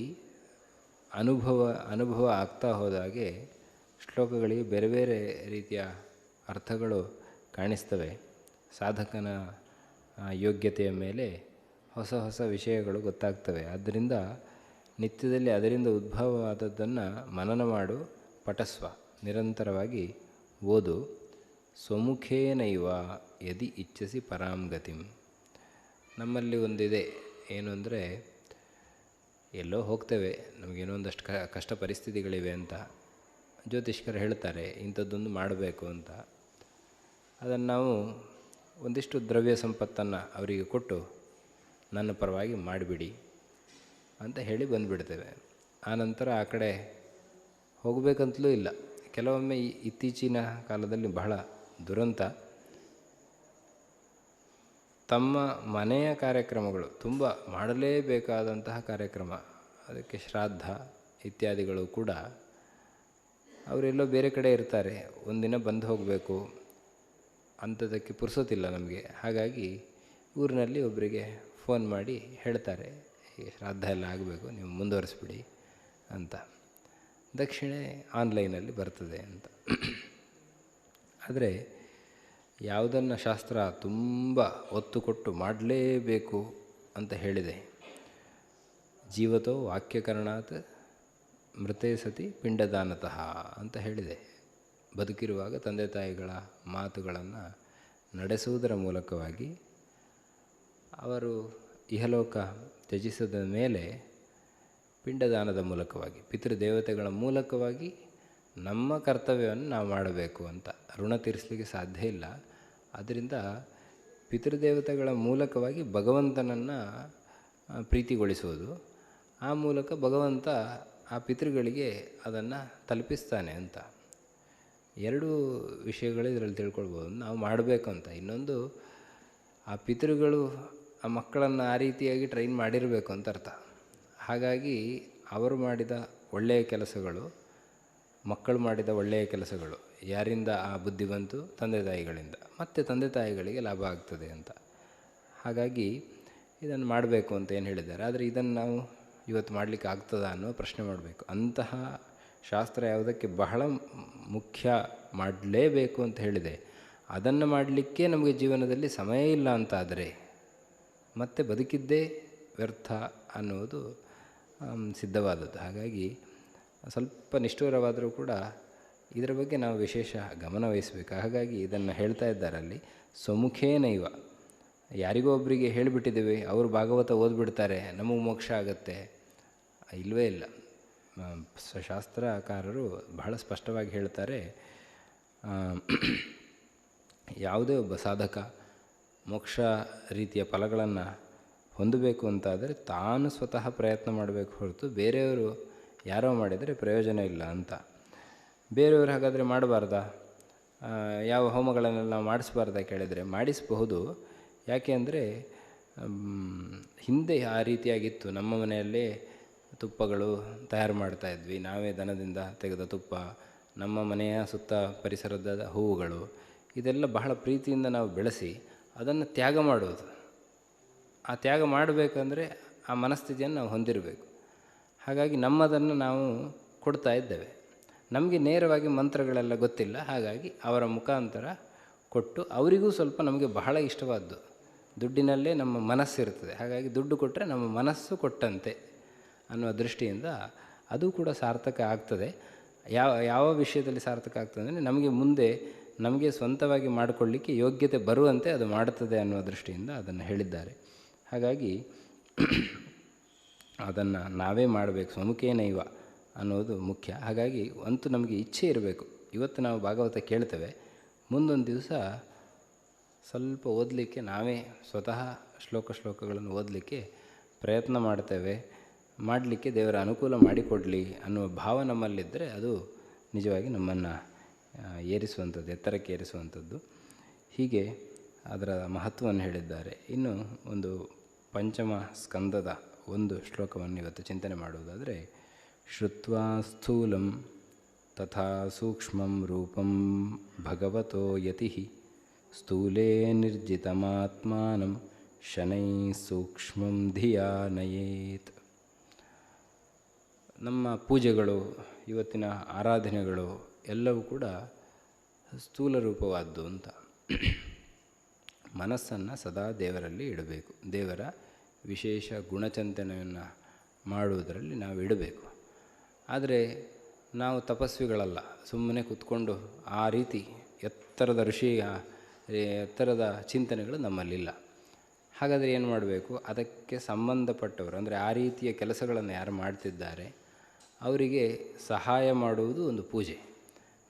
ಅನುಭವ ಆಗ್ತಾ ಹೋದಾಗೆ ಶ್ಲೋಕಗಳಿಗೆ ಬೇರೆ ಬೇರೆ ರೀತಿಯ ಅರ್ಥಗಳು ಕಾಣಿಸ್ತವೆ. ಸಾಧಕನ ಯೋಗ್ಯತೆಯ ಮೇಲೆ ಹೊಸ ಹೊಸ ವಿಷಯಗಳು ಗೊತ್ತಾಗ್ತವೆ. ಆದ್ದರಿಂದ ನಿತ್ಯದಲ್ಲಿ ಅದರಿಂದ ಉದ್ಭವವಾದದ್ದನ್ನು ಮನನ ಮಾಡು, ಪಠಸ್ವ, ನಿರಂತರವಾಗಿ ಓದು. ಸ್ವಮುಖೇನೈವ ಯದಿ ಇಚ್ಛಸಿ ಪರಾಂ ಗತಿಂ. ನಮ್ಮಲ್ಲಿ ಒಂದಿದೆ, ಏನು ಅಂದರೆ ಎಲ್ಲೋ ಹೋಗ್ತೇವೆ, ನಮಗೇನೋ ಒಂದಷ್ಟು ಕಷ್ಟ ಪರಿಸ್ಥಿತಿಗಳಿವೆ ಅಂತ ಜ್ಯೋತಿಷ್ಕರು ಹೇಳ್ತಾರೆ, ಇಂಥದ್ದೊಂದು ಮಾಡಬೇಕು ಅಂತ. ಅದನ್ನು ನಾವು ಒಂದಿಷ್ಟು ದ್ರವ್ಯ ಸಂಪತ್ತನ್ನು ಅವರಿಗೆ ಕೊಟ್ಟು ನನ್ನ ಪರವಾಗಿ ಮಾಡಿಬಿಡಿ ಅಂತ ಹೇಳಿ ಬಂದುಬಿಡ್ತೇವೆ. ಆನಂತರ ಆ ಕಡೆ ಹೋಗಬೇಕಂತಲೂ ಇಲ್ಲ. ಕೆಲವೊಮ್ಮೆ ಇತ್ತೀಚಿನ ಕಾಲದಲ್ಲಿ ಬಹಳ ದುರಂತ, ತಮ್ಮ ಮನೆಯ ಕಾರ್ಯಕ್ರಮಗಳು ತುಂಬ ಮಾಡಲೇಬೇಕಾದಂತಹ ಕಾರ್ಯಕ್ರಮ, ಅದಕ್ಕೆ ಶ್ರಾದ್ದ ಇತ್ಯಾದಿಗಳು ಕೂಡ ಅವರೆಲ್ಲೋ ಬೇರೆ ಕಡೆ ಇರ್ತಾರೆ, ಒಂದಿನ ಬಂದು ಹೋಗಬೇಕು ಅಂಥದ್ದಕ್ಕೆ ಪುರ್ಸೋತಿಲ್ಲ ನಮಗೆ. ಹಾಗಾಗಿ ಊರಿನಲ್ಲಿ ಒಬ್ಬರಿಗೆ ಫೋನ್ ಮಾಡಿ ಹೇಳ್ತಾರೆ, ಈ ಶ್ರಾದ್ದ ಎಲ್ಲ ಆಗಬೇಕು, ನೀವು ಮುಂದುವರಿಸ್ಬಿಡಿ ಅಂತ. ದಕ್ಷಿಣೆ ಆನ್ಲೈನಲ್ಲಿ ಬರ್ತದೆ ಅಂತ. ಆದರೆ ಯಾವುದನ್ನು ಶಾಸ್ತ್ರ ತುಂಬ ಒತ್ತು ಕೊಟ್ಟು ಮಾಡಲೇಬೇಕು ಅಂತ ಹೇಳಿದೆ, ಜೀವತೋ ವಾಕ್ಯಕರಣಾತ್ ಮೃತೇ ಸತಿ ಪಿಂಡದಾನತಃ ಅಂತ ಹೇಳಿದೆ. ಬದುಕಿರುವಾಗ ತಂದೆ ತಾಯಿಗಳ ಮಾತುಗಳನ್ನು ನಡೆಸುವುದರ ಮೂಲಕವಾಗಿ, ಅವರು ಇಹಲೋಕ ತ್ಯಜಿಸಿದ ಮೇಲೆ ಪಿಂಡದಾನದ ಮೂಲಕವಾಗಿ, ಪಿತೃದೇವತೆಗಳ ಮೂಲಕವಾಗಿ ನಮ್ಮ ಕರ್ತವ್ಯವನ್ನು ನಾವು ಮಾಡಬೇಕು ಅಂತ. ಋಣ ತೀರಿಸಲಿಕ್ಕೆ ಸಾಧ್ಯ ಇಲ್ಲ. ಆದ್ದರಿಂದ ಪಿತೃದೇವತೆಗಳ ಮೂಲಕವಾಗಿ ಭಗವಂತನನ್ನು ಪ್ರೀತಿಗೊಳಿಸುವುದು, ಆ ಮೂಲಕ ಭಗವಂತ ಆ ಪಿತೃಗಳಿಗೆ ಅದನ್ನು ತಲುಪಿಸ್ತಾನೆ ಅಂತ. ಎರಡೂ ವಿಷಯಗಳು ಇದರಲ್ಲಿ ತಿಳ್ಕೊಳ್ಬೋದು, ನಾವು ಮಾಡಬೇಕು ಅಂತ. ಇನ್ನೊಂದು, ಆ ಪಿತೃಗಳು ಆ ಮಕ್ಕಳನ್ನು ಆ ರೀತಿಯಾಗಿ ಟ್ರೈನ್ ಮಾಡಿರಬೇಕು ಅಂತ ಅರ್ಥ. ಹಾಗಾಗಿ ಅವರು ಮಾಡಿದ ಒಳ್ಳೆಯ ಕೆಲಸಗಳು, ಮಕ್ಕಳು ಮಾಡಿದ ಒಳ್ಳೆಯ ಕೆಲಸಗಳು, ಯಾರಿಂದ ಆ ಬುದ್ಧಿ ಬಂತು? ತಂದೆ ತಾಯಿಗಳಿಂದ. ಮತ್ತು ತಂದೆ ತಾಯಿಗಳಿಗೆ ಲಾಭ ಆಗ್ತದೆ ಅಂತ. ಹಾಗಾಗಿ ಇದನ್ನು ಮಾಡಬೇಕು ಅಂತ ಏನು ಹೇಳಿದ್ದಾರೆ. ಆದರೆ ಇದನ್ನು ನಾವು ಇವತ್ತು ಮಾಡಲಿಕ್ಕೆ ಆಗ್ತದ ಅನ್ನೋ ಪ್ರಶ್ನೆ ಮಾಡಬೇಕು. ಅಂತಹ ಶಾಸ್ತ್ರ ಯಾವುದಕ್ಕೆ ಬಹಳ ಮುಖ್ಯ, ಮಾಡಲೇಬೇಕು ಅಂತ ಹೇಳಿದೆ, ಅದನ್ನು ಮಾಡಲಿಕ್ಕೆ ನಮಗೆ ಜೀವನದಲ್ಲಿ ಸಮಯ ಇಲ್ಲ ಅಂತಾದರೆ ಮತ್ತೆ ಬದುಕಿದ್ದೇ ವ್ಯರ್ಥ ಅನ್ನುವುದು ಸಿದ್ಧವಾದದ್ದು. ಹಾಗಾಗಿ ಸ್ವಲ್ಪ ನಿಷ್ಠುರವಾದರೂ ಕೂಡ ಇದರ ಬಗ್ಗೆ ನಾವು ವಿಶೇಷ ಗಮನ ವಹಿಸಬೇಕು. ಹಾಗಾಗಿ ಇದನ್ನು ಹೇಳ್ತಾ ಇದ್ದಾರೆ ಅಲ್ಲಿ, ಸ್ವಮುಖೇನೈವ. ಯಾರಿಗೋ ಒಬ್ಬರಿಗೆ ಹೇಳಿಬಿಟ್ಟಿದ್ದೇವೆ, ಅವರು ಭಾಗವತ ಓದ್ಬಿಡ್ತಾರೆ, ನಮಗೆ ಮೋಕ್ಷ ಆಗತ್ತೆ, ಇಲ್ಲವೇ ಇಲ್ಲ. ಶಾಸ್ತ್ರಕಾರರು ಬಹಳ ಸ್ಪಷ್ಟವಾಗಿ ಹೇಳ್ತಾರೆ, ಯಾವುದೇ ಒಬ್ಬ ಸಾಧಕ ಮೋಕ್ಷ ರೀತಿಯ ಫಲಗಳನ್ನು ಹೊಂದಬೇಕು ಅಂತಾದರೆ ತಾನು ಸ್ವತಃ ಪ್ರಯತ್ನ ಮಾಡಬೇಕು ಹೊರತು ಬೇರೆಯವರು ಯಾರೋ ಮಾಡಿದರೆ ಪ್ರಯೋಜನ ಇಲ್ಲ ಅಂತ. ಬೇರೆಯವರು ಹಾಗಾದರೆ ಮಾಡಬಾರ್ದಾ? ಯಾವ ಹೋಮಗಳನ್ನೆಲ್ಲ ನಾವು ಮಾಡಿಸ್ಬಾರ್ದಾ ಕೇಳಿದರೆ ಮಾಡಿಸಬಹುದು. ಯಾಕೆ ಅಂದರೆ ಹಿಂದೆ ಆ ರೀತಿಯಾಗಿತ್ತು. ನಮ್ಮ ಮನೆಯಲ್ಲೇ ತುಪ್ಪಗಳು ತಯಾರು ಮಾಡ್ತಾಯಿದ್ವಿ, ನಾವೇ ದನದಿಂದ ತೆಗೆದ ತುಪ್ಪ, ನಮ್ಮ ಮನೆಯ ಸುತ್ತ ಪರಿಸರದ ಹೂವುಗಳು, ಇದೆಲ್ಲ ಬಹಳ ಪ್ರೀತಿಯಿಂದ ನಾವು ಬೆಳೆಸಿ ಅದನ್ನು ತ್ಯಾಗ ಮಾಡುವುದು. ಆ ತ್ಯಾಗ ಮಾಡಬೇಕಂದ್ರೆ ಆ ಮನಸ್ಥಿತಿಯನ್ನು ನಾವು ಹೊಂದಿರಬೇಕು. ಹಾಗಾಗಿ ನಮ್ಮದನ್ನು ನಾವು ಕೊಡ್ತಾ ಇದ್ದೇವೆ. ನಮಗೆ ನೇರವಾಗಿ ಮಂತ್ರಗಳೆಲ್ಲ ಗೊತ್ತಿಲ್ಲ, ಹಾಗಾಗಿ ಅವರ ಮುಖಾಂತರ ಕೊಟ್ಟು ಅವರಿಗೂ ಸ್ವಲ್ಪ ನಮಗೆ ಬಹಳ ಇಷ್ಟವಾದ್ದು. ದುಡ್ಡಿನಲ್ಲೇ ನಮ್ಮ ಮನಸ್ಸಿರ್ತದೆ, ಹಾಗಾಗಿ ದುಡ್ಡು ಕೊಟ್ಟರೆ ನಮ್ಮ ಮನಸ್ಸು ಕೊಟ್ಟಂತೆ ಅನ್ನುವ ದೃಷ್ಟಿಯಿಂದ ಅದು ಕೂಡ ಸಾರ್ಥಕ ಆಗ್ತದೆ. ಯಾವ ವಿಷಯದಲ್ಲಿ ಸಾರ್ಥಕ ಆಗ್ತದೆ ಅಂದರೆ ನಮಗೆ ಮುಂದೆ ನಮಗೆ ಸ್ವಂತವಾಗಿ ಮಾಡಿಕೊಳ್ಳಿಕ್ಕೆ ಯೋಗ್ಯತೆ ಬರುವಂತೆ ಅದು ಮಾಡುತ್ತದೆ ಅನ್ನುವ ದೃಷ್ಟಿಯಿಂದ ಅದನ್ನು ಹೇಳಿದ್ದಾರೆ. ಹಾಗಾಗಿ ಅದನ್ನು ನಾವೇ ಮಾಡಬೇಕು, ಸ್ವಮುಖೇನೈವ ಅನ್ನೋದು ಮುಖ್ಯ. ಹಾಗಾಗಿ ಅಂತೂ ನಮಗೆ ಇಚ್ಛೆ ಇರಬೇಕು. ಇವತ್ತು ನಾವು ಭಾಗವತ ಕೇಳ್ತೇವೆ, ಮುಂದೊಂದು ದಿವಸ ಸ್ವಲ್ಪ ಓದಲಿಕ್ಕೆ ನಾವೇ ಸ್ವತಃ ಶ್ಲೋಕಗಳನ್ನು ಓದಲಿಕ್ಕೆ ಪ್ರಯತ್ನ ಮಾಡ್ತೇವೆ. ಮಾಡಲಿಕ್ಕೆ ದೇವರ ಅನುಕೂಲ ಮಾಡಿಕೊಡಲಿ ಅನ್ನುವ ಭಾವ ನಮ್ಮಲ್ಲಿದ್ದರೆ ಅದು ನಿಜವಾಗಿ ನಮ್ಮನ್ನು ಏರಿಸುವಂಥದ್ದು, ಎತ್ತರಕ್ಕೆ ಏರಿಸುವಂಥದ್ದು. ಹೀಗೆ ಅದರ ಮಹತ್ವವನ್ನು ಹೇಳಿದ್ದಾರೆ. ಇನ್ನು ಒಂದು ಪಂಚಮ ಸ್ಕಂದದ ಒಂದು ಶ್ಲೋಕವನ್ನು ಇವತ್ತು ಚಿಂತನೆ ಮಾಡುವುದಾದರೆ, ಶ್ರುತ್ವಾ ಸ್ಥೂಲಂ ತಥಾ ಸೂಕ್ಷ್ಮಂ ರೂಪಂ ಭಗವತೋ ಯತಿ ಸ್ಥೂಲೇ ನಿರ್ಜಿತಮಾತ್ಮಾನಂ ಶನೈ ಸೂಕ್ಷ್ಮಂ ಧಿಯಾ ನಯೇತ್. ನಮ್ಮ ಪೂಜೆಗಳು, ಇವತ್ತಿನ ಆರಾಧನೆಗಳು ಎಲ್ಲವೂ ಕೂಡ ಸ್ಥೂಲ ರೂಪವಾದ್ದು ಅಂತ. ಮನಸ್ಸನ್ನು ಸದಾ ದೇವರಲ್ಲಿ ಇಡಬೇಕು. ದೇವರ ವಿಶೇಷ ಗುಣಚಿಂತನೆಯನ್ನು ಮಾಡುವುದರಲ್ಲಿ ನಾವು ಇಡಬೇಕು. ಆದರೆ ನಾವು ತಪಸ್ವಿಗಳಲ್ಲ, ಸುಮ್ಮನೆ ಕೂತ್ಕೊಂಡು ಆ ರೀತಿ ಎತ್ತರದ ಎತ್ತರದ ಚಿಂತನೆಗಳು ನಮ್ಮಲ್ಲಿಲ್ಲ. ಹಾಗಾದರೆ ಏನು ಮಾಡಬೇಕು? ಅದಕ್ಕೆ ಸಂಬಂಧಪಟ್ಟವರು, ಅಂದರೆ ಆ ರೀತಿಯ ಕೆಲಸಗಳನ್ನು ಯಾರು ಮಾಡ್ತಿದ್ದಾರೆ ಅವರಿಗೆ ಸಹಾಯ ಮಾಡುವುದು ಒಂದು ಪೂಜೆ.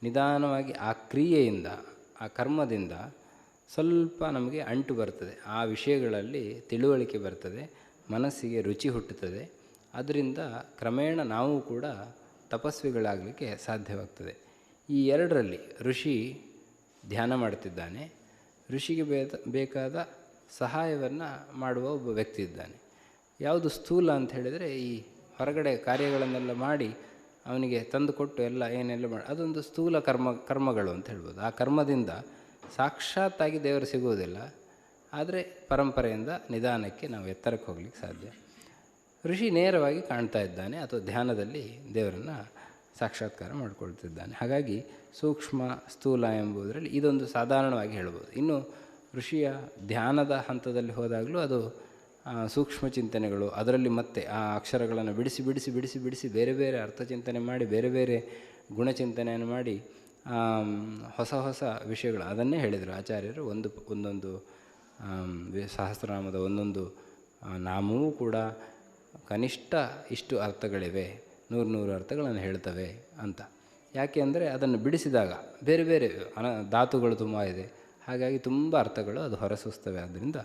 ನಿಧಾನವಾಗಿ ಆ ಕ್ರಿಯೆಯಿಂದ, ಆ ಕರ್ಮದಿಂದ ಸ್ವಲ್ಪ ನಮಗೆ ಅಂಟು ಬರ್ತದೆ, ಆ ವಿಷಯಗಳಲ್ಲಿ ತಿಳುವಳಿಕೆ ಬರ್ತದೆ, ಮನಸ್ಸಿಗೆ ರುಚಿ ಹುಟ್ಟುತ್ತದೆ. ಅದರಿಂದ ಕ್ರಮೇಣ ನಾವು ಕೂಡ ತಪಸ್ವಿಗಳಾಗಲಿಕ್ಕೆ ಸಾಧ್ಯವಾಗ್ತದೆ. ಈ ಎರಡರಲ್ಲಿ ಋಷಿ ಧ್ಯಾನ ಮಾಡ್ತಿದ್ದಾನೆ, ಋಷಿಗೆ ಬೇಕಾದ ಸಹಾಯವನ್ನು ಮಾಡುವ ಒಬ್ಬ ವ್ಯಕ್ತಿ ಇದ್ದಾನೆ. ಯಾವುದು ಸ್ಥೂಲ ಅಂತ ಹೇಳಿದರೆ, ಈ ಹೊರಗಡೆ ಕಾರ್ಯಗಳನ್ನೆಲ್ಲ ಮಾಡಿ ಅವನಿಗೆ ತಂದು ಕೊಟ್ಟು ಎಲ್ಲ ಏನೆಲ್ಲ ಮಾಡಿ ಅದೊಂದು ಸ್ಥೂಲ ಕರ್ಮಗಳು ಅಂತ ಹೇಳ್ಬೋದು. ಆ ಕರ್ಮದಿಂದ ಸಾಕ್ಷಾತ್ತಾಗಿ ದೇವರು ಸಿಗುವುದಿಲ್ಲ, ಆದರೆ ಪರಂಪರೆಯಿಂದ ನಿಧಾನಕ್ಕೆ ನಾವು ಎತ್ತರಕ್ಕೆ ಹೋಗ್ಲಿಕ್ಕೆ ಸಾಧ್ಯ. ಋಷಿ ನೇರವಾಗಿ ಕಾಣ್ತಾ ಇದ್ದಾನೆ ಅಥವಾ ಧ್ಯಾನದಲ್ಲಿ ದೇವರನ್ನು ಸಾಕ್ಷಾತ್ಕಾರ ಮಾಡಿಕೊಳ್ತಿದ್ದಾನೆ. ಹಾಗಾಗಿ ಸೂಕ್ಷ್ಮ ಸ್ಥೂಲ ಎಂಬುದರಲ್ಲಿ ಇದೊಂದು ಸಾಧಾರಣವಾಗಿ ಹೇಳ್ಬೋದು. ಇನ್ನು ಋಷಿಯ ಧ್ಯಾನದ ಹಂತದಲ್ಲಿ ಹೋದಾಗಲೂ ಅದು ಸೂಕ್ಷ್ಮ ಚಿಂತನೆಗಳು, ಅದರಲ್ಲಿ ಮತ್ತೆ ಆ ಅಕ್ಷರಗಳನ್ನು ಬಿಡಿಸಿ ಬಿಡಿಸಿ ಬಿಡಿಸಿ ಬಿಡಿಸಿ ಬೇರೆ ಬೇರೆ ಅರ್ಥಚಿಂತನೆ ಮಾಡಿ ಬೇರೆ ಬೇರೆ ಗುಣಚಿಂತನೆಯನ್ನು ಮಾಡಿ ಹೊಸ ಹೊಸ ವಿಷಯಗಳು ಅದನ್ನೇ ಹೇಳಿದರು ಆಚಾರ್ಯರು. ಒಂದೊಂದು ಸಹಸ್ರನಾಮದ ಒಂದೊಂದು ನಾಮವೂ ಕೂಡ ಕನಿಷ್ಠ ಇಷ್ಟು ಅರ್ಥಗಳಿವೆ, 100 ಅರ್ಥಗಳನ್ನು ಹೇಳ್ತವೆ ಅಂತ. ಯಾಕೆ ಅಂದರೆ ಅದನ್ನು ಬಿಡಿಸಿದಾಗ ಬೇರೆ ಬೇರೆ ಧಾತುಗಳು ತುಂಬ ಇದೆ, ಹಾಗಾಗಿ ತುಂಬ ಅರ್ಥಗಳು ಅದು ಹೊರಸೂಸ್ತವೆ. ಆದ್ದರಿಂದ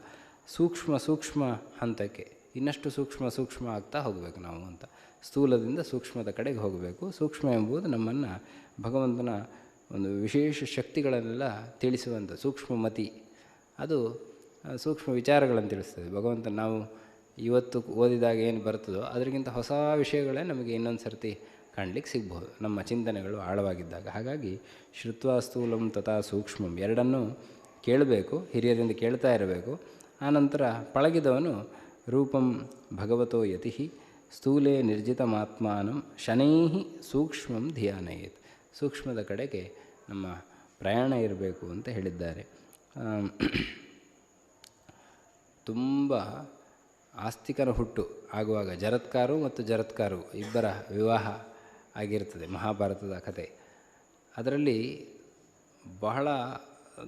ಸೂಕ್ಷ್ಮ ಹಂತಕ್ಕೆ ಇನ್ನಷ್ಟು ಸೂಕ್ಷ್ಮ ಆಗ್ತಾ ಹೋಗಬೇಕು ನಾವು ಅಂತ. ಸ್ಥೂಲದಿಂದ ಸೂಕ್ಷ್ಮದ ಕಡೆಗೆ ಹೋಗಬೇಕು. ಸೂಕ್ಷ್ಮ ಎಂಬುದು ನಮ್ಮನ್ನು ಭಗವಂತನ ಒಂದು ವಿಶೇಷ ಶಕ್ತಿಗಳನ್ನೆಲ್ಲ ತಿಳಿಸುವಂಥ ಸೂಕ್ಷ್ಮಮತಿ, ಅದು ಸೂಕ್ಷ್ಮ ವಿಚಾರಗಳನ್ನು ತಿಳಿಸ್ತದೆ. ಭಗವಂತ ನಾವು ಇವತ್ತು ಓದಿದಾಗ ಏನು ಬರ್ತದೋ ಅದರಿಗಿಂತ ಹೊಸ ವಿಷಯಗಳೇ ನಮಗೆ ಇನ್ನೊಂದು ಸರ್ತಿ ಕಾಣಲಿಕ್ಕೆ ಸಿಗ್ಬೋದು ನಮ್ಮ ಚಿಂತನೆಗಳು ಆಳವಾಗಿದ್ದಾಗ. ಹಾಗಾಗಿ ಶ್ರುತ್ವ ಸ್ಥೂಲಂ ತಥಾ ಸೂಕ್ಷ್ಮಂ ಎರಡನ್ನೂ ಕೇಳಬೇಕು, ಹಿರಿಯರಿಂದ ಕೇಳ್ತಾ ಇರಬೇಕು. ಆನಂತರ ಪಳಗಿದವನು ರೂಪಂ ಭಗವತೋ ಯತಿ ಸ್ಥೂಲೇ ನಿರ್ಜಿತಮಾತ್ಮಾನಂ ಶನೈಹಿ ಸೂಕ್ಷ್ಮಂ ಧಿಯಾನಯೇತ್. ಸೂಕ್ಷ್ಮದ ಕಡೆಗೆ ನಮ್ಮ ಪ್ರಯಾಣ ಇರಬೇಕು ಅಂತ ಹೇಳಿದ್ದಾರೆ. ತುಂಬ ಆಸ್ತಿಕನ ಹುಟ್ಟು ಆಗುವಾಗ ಜರತ್ಕಾರು ಮತ್ತು ಜರತ್ಕಾರು ಇಬ್ಬರ ವಿವಾಹ ಆಗಿರ್ತದೆ, ಮಹಾಭಾರತದ ಕಥೆ. ಅದರಲ್ಲಿ ಬಹಳ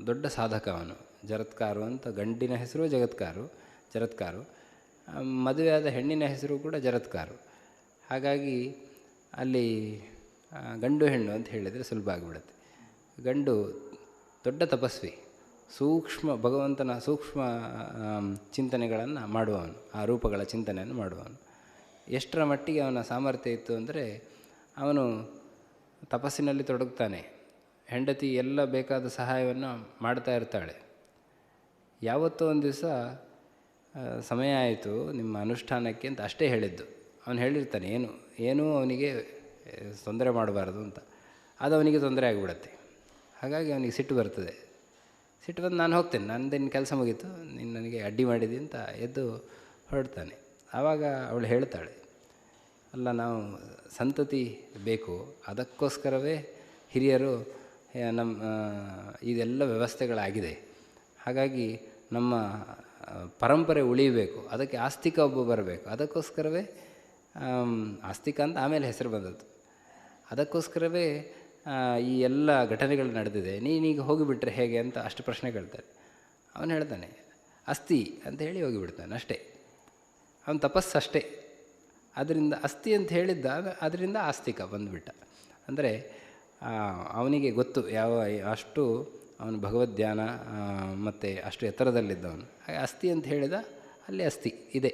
ದೊಡ್ಡ ಸಾಧಕ ಅವನು ಜರತ್ಕಾರು ಅಂತ. ಗಂಡಿನ ಹೆಸರು ಜರತ್ಕಾರು, ಮದುವೆಯಾದ ಹೆಣ್ಣಿನ ಹೆಸರು ಕೂಡ ಜರತ್ಕಾರು. ಹಾಗಾಗಿ ಅಲ್ಲಿ ಗಂಡು ಹೆಣ್ಣು ಅಂತ ಹೇಳಿದರೆ ಸುಲಭ ಆಗಿಬಿಡುತ್ತೆ. ಗಂಡು ದೊಡ್ಡ ತಪಸ್ವಿ, ಭಗವಂತನ ಸೂಕ್ಷ್ಮ ಚಿಂತನೆಗಳನ್ನು ಮಾಡುವವನು, ಆ ರೂಪಗಳ ಚಿಂತನೆಯನ್ನು ಮಾಡುವವನು. ಎಷ್ಟರ ಮಟ್ಟಿಗೆ ಅವನ ಸಾಮರ್ಥ್ಯ ಇತ್ತು ಅಂದರೆ ಅವನು ತಪಸ್ಸಿನಲ್ಲಿ ತೊಡಗ್ತಾನೆ, ಹೆಂಡತಿ ಎಲ್ಲ ಬೇಕಾದ ಸಹಾಯವನ್ನು ಮಾಡ್ತಾ ಇರ್ತಾಳೆ. ಯಾವತ್ತೋ ಒಂದು ದಿವಸ ಸಮಯ ಆಯಿತು ನಿಮ್ಮ ಅನುಷ್ಠಾನಕ್ಕೆ ಅಂತ ಅಷ್ಟೇ ಹೇಳಿದ್ದು. ಅವನು ಹೇಳಿರ್ತಾನೆ ಏನೂ ಅವನಿಗೆ ತೊಂದರೆ ಮಾಡಬಾರ್ದು ಅಂತ. ಅದು ಅವನಿಗೆ ತೊಂದರೆ ಆಗಿಬಿಡತ್ತೆ. ಹಾಗಾಗಿ ಅವನಿಗೆ ಸಿಟ್ಟು ಬರ್ತದೆ. ಸಿಟ್ಟು ಬಂದು ನಾನು ಹೋಗ್ತೇನೆ, ನಂದೇನು ಕೆಲಸ ಮುಗೀತು, ನೀನು ನನಗೆ ಅಡ್ಡಿ ಮಾಡಿದಿ ಅಂತ ಎದ್ದು ಹೊರಡ್ತಾನೆ. ಆವಾಗ ಅವಳು ಹೇಳ್ತಾಳೆ, ಅಲ್ಲ ನಾವು ಸಂತತಿ ಬೇಕು, ಅದಕ್ಕೋಸ್ಕರವೇ ಹಿರಿಯರು ಇದೆಲ್ಲ ವ್ಯವಸ್ಥೆಗಳಾಗಿದೆ. ಹಾಗಾಗಿ ನಮ್ಮ ಪರಂಪರೆ ಉಳಿಯಬೇಕು, ಅದಕ್ಕೆ ಆಸ್ತಿಕ ಒಬ್ಬ ಬರಬೇಕು. ಅದಕ್ಕೋಸ್ಕರವೇ ಆಸ್ತಿಕ ಅಂತ ಆಮೇಲೆ ಹೆಸರು ಬಂದದ್ದು. ಅದಕ್ಕೋಸ್ಕರವೇ ಈ ಎಲ್ಲ ಘಟನೆಗಳು ನಡೆದಿದೆ. ನೀನೀಗ ಹೋಗಿಬಿಟ್ರೆ ಹೇಗೆ ಅಂತ ಅಷ್ಟು ಪ್ರಶ್ನೆ ಕೇಳ್ತಾರೆ. ಅವನು ಹೇಳ್ತಾನೆ ಅಸ್ತಿ ಅಂತ ಹೇಳಿ ಹೋಗಿಬಿಡ್ತಾನೆ ಅಷ್ಟೇ. ಅವನ ತಪಸ್ಸಷ್ಟೇ. ಅದರಿಂದ ಅಸ್ತಿ ಅಂತ ಹೇಳಿದ್ದ, ಅದರಿಂದ ಆಸ್ತಿಕ ಬಂದುಬಿಟ್ಟ. ಅಂದರೆ ಅವನಿಗೆ ಗೊತ್ತು ಅಷ್ಟು ಅವನು ಭಗವದ್ಧ್ಯಾನ ಮತ್ತು ಅಷ್ಟು ಎತ್ತರದಲ್ಲಿದ್ದವನು. ಹಾಗೆ ಅಸ್ತಿ ಅಂತ ಹೇಳಿದ, ಅಲ್ಲಿ ಅಸ್ತಿ ಇದೆ,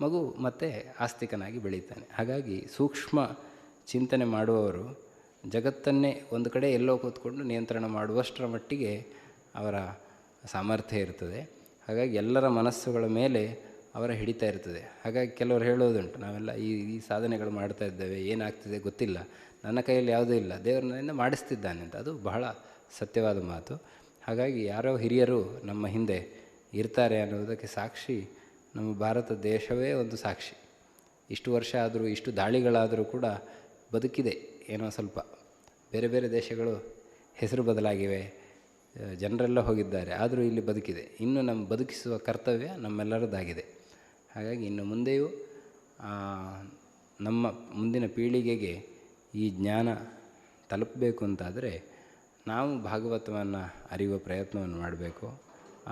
ಮಗು ಮತ್ತೆ ಆಸ್ತಿಕನಾಗಿ ಬೆಳೀತಾನೆ. ಹಾಗಾಗಿ ಸೂಕ್ಷ್ಮ ಚಿಂತನೆ ಮಾಡುವವರು ಜಗತ್ತನ್ನೇ ಒಂದು ಕಡೆ ಎಲ್ಲೋ ಕೂತ್ಕೊಂಡು ನಿಯಂತ್ರಣ ಮಾಡುವಷ್ಟರ ಮಟ್ಟಿಗೆ ಅವರ ಸಾಮರ್ಥ್ಯ ಇರ್ತದೆ. ಹಾಗಾಗಿ ಎಲ್ಲರ ಮನಸ್ಸುಗಳ ಮೇಲೆ ಅವರ ಹಿಡಿತ ಇರ್ತದೆ. ಹಾಗಾಗಿ ಕೆಲವರು ಹೇಳೋದುಂಟು, ನಾವೆಲ್ಲ ಈ ಸಾಧನೆಗಳು ಮಾಡ್ತಾ ಇದ್ದೇವೆ, ಏನಾಗ್ತಿದೆ ಗೊತ್ತಿಲ್ಲ, ನನ್ನ ಕೈಯಲ್ಲಿ ಯಾವುದೂ ಇಲ್ಲ, ದೇವರು ನನ್ನಿಂದ ಮಾಡಿಸ್ತಿದ್ದಾನೆ ಅಂತ. ಅದು ಬಹಳ ಸತ್ಯವಾದ ಮಾತು. ಹಾಗಾಗಿ ಯಾರೋ ಹಿರಿಯರು ನಮ್ಮ ಹಿಂದೆ ಇರ್ತಾರೆ ಅನ್ನೋದಕ್ಕೆ ಸಾಕ್ಷಿ ನಮ್ಮ ಭಾರತ ದೇಶವೇ ಒಂದು ಸಾಕ್ಷಿ. ಇಷ್ಟು ವರ್ಷ ಆದರೂ, ಇಷ್ಟು ದಾಳಿಗಳಾದರೂ ಕೂಡ ಬದುಕಿದೆ ಏನೋ ಸ್ವಲ್ಪ. ಬೇರೆ ಬೇರೆ ದೇಶಗಳು ಹೆಸರು ಬದಲಾಗಿವೆ, ಜನರೆಲ್ಲ ಹೋಗಿದ್ದಾರೆ, ಆದರೂ ಇಲ್ಲಿ ಬದುಕಿದೆ. ಇನ್ನು ನಮ್ಮ ಬದುಕಿಸುವ ಕರ್ತವ್ಯ ನಮ್ಮೆಲ್ಲರದ್ದಾಗಿದೆ. ಹಾಗಾಗಿ ಇನ್ನು ಮುಂದೆಯೂ ನಮ್ಮ ಮುಂದಿನ ಪೀಳಿಗೆಗೆ ಈ ಜ್ಞಾನ ತಲುಪಬೇಕು ಅಂತಾದರೆ ನಾವು ಭಾಗವತವನ್ನು ಅರಿಯುವ ಪ್ರಯತ್ನವನ್ನು ಮಾಡಬೇಕು.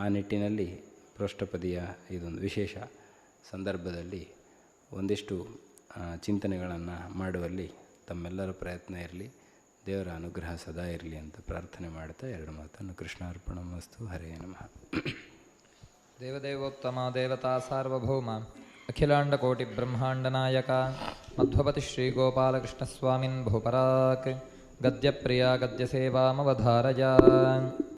ಆ ನಿಟ್ಟಿನಲ್ಲಿ ಪೃಷ್ಠಪದಿಯ ಇದೊಂದು ವಿಶೇಷ ಸಂದರ್ಭದಲ್ಲಿ ಒಂದಿಷ್ಟು ಚಿಂತನೆಗಳನ್ನು ಮಾಡುವಲ್ಲಿ ತಮ್ಮೆಲ್ಲರ ಪ್ರಯತ್ನ ಇರಲಿ, ದೇವರ ಅನುಗ್ರಹ ಸದಾ ಇರಲಿ ಅಂತ ಪ್ರಾರ್ಥನೆ ಮಾಡ್ತಾ ಎರಡು ಮಾತನ್ನು ಕೃಷ್ಣಾರ್ಪಣಮಸ್ತು. ಹರೇ ನಮಃ. ದೇವದೇವೋತ್ತಮ ದೇವತಾ ಸಾರ್ವಭೌಮ ಅಖಿಲಾಂಡಕೋಟಿ ಬ್ರಹ್ಮಾಂಡನಾಯಕ ಮಧ್ವಪತಿ ಶ್ರೀ ಗೋಪಾಲಕೃಷ್ಣಸ್ವಾಮಿನ್ ಬಹುಪರಾಕ್ ಗದ್ಯಪ್ರಿಯ ಗದ್ಯಸೇವಾಮವಧಾರಯ.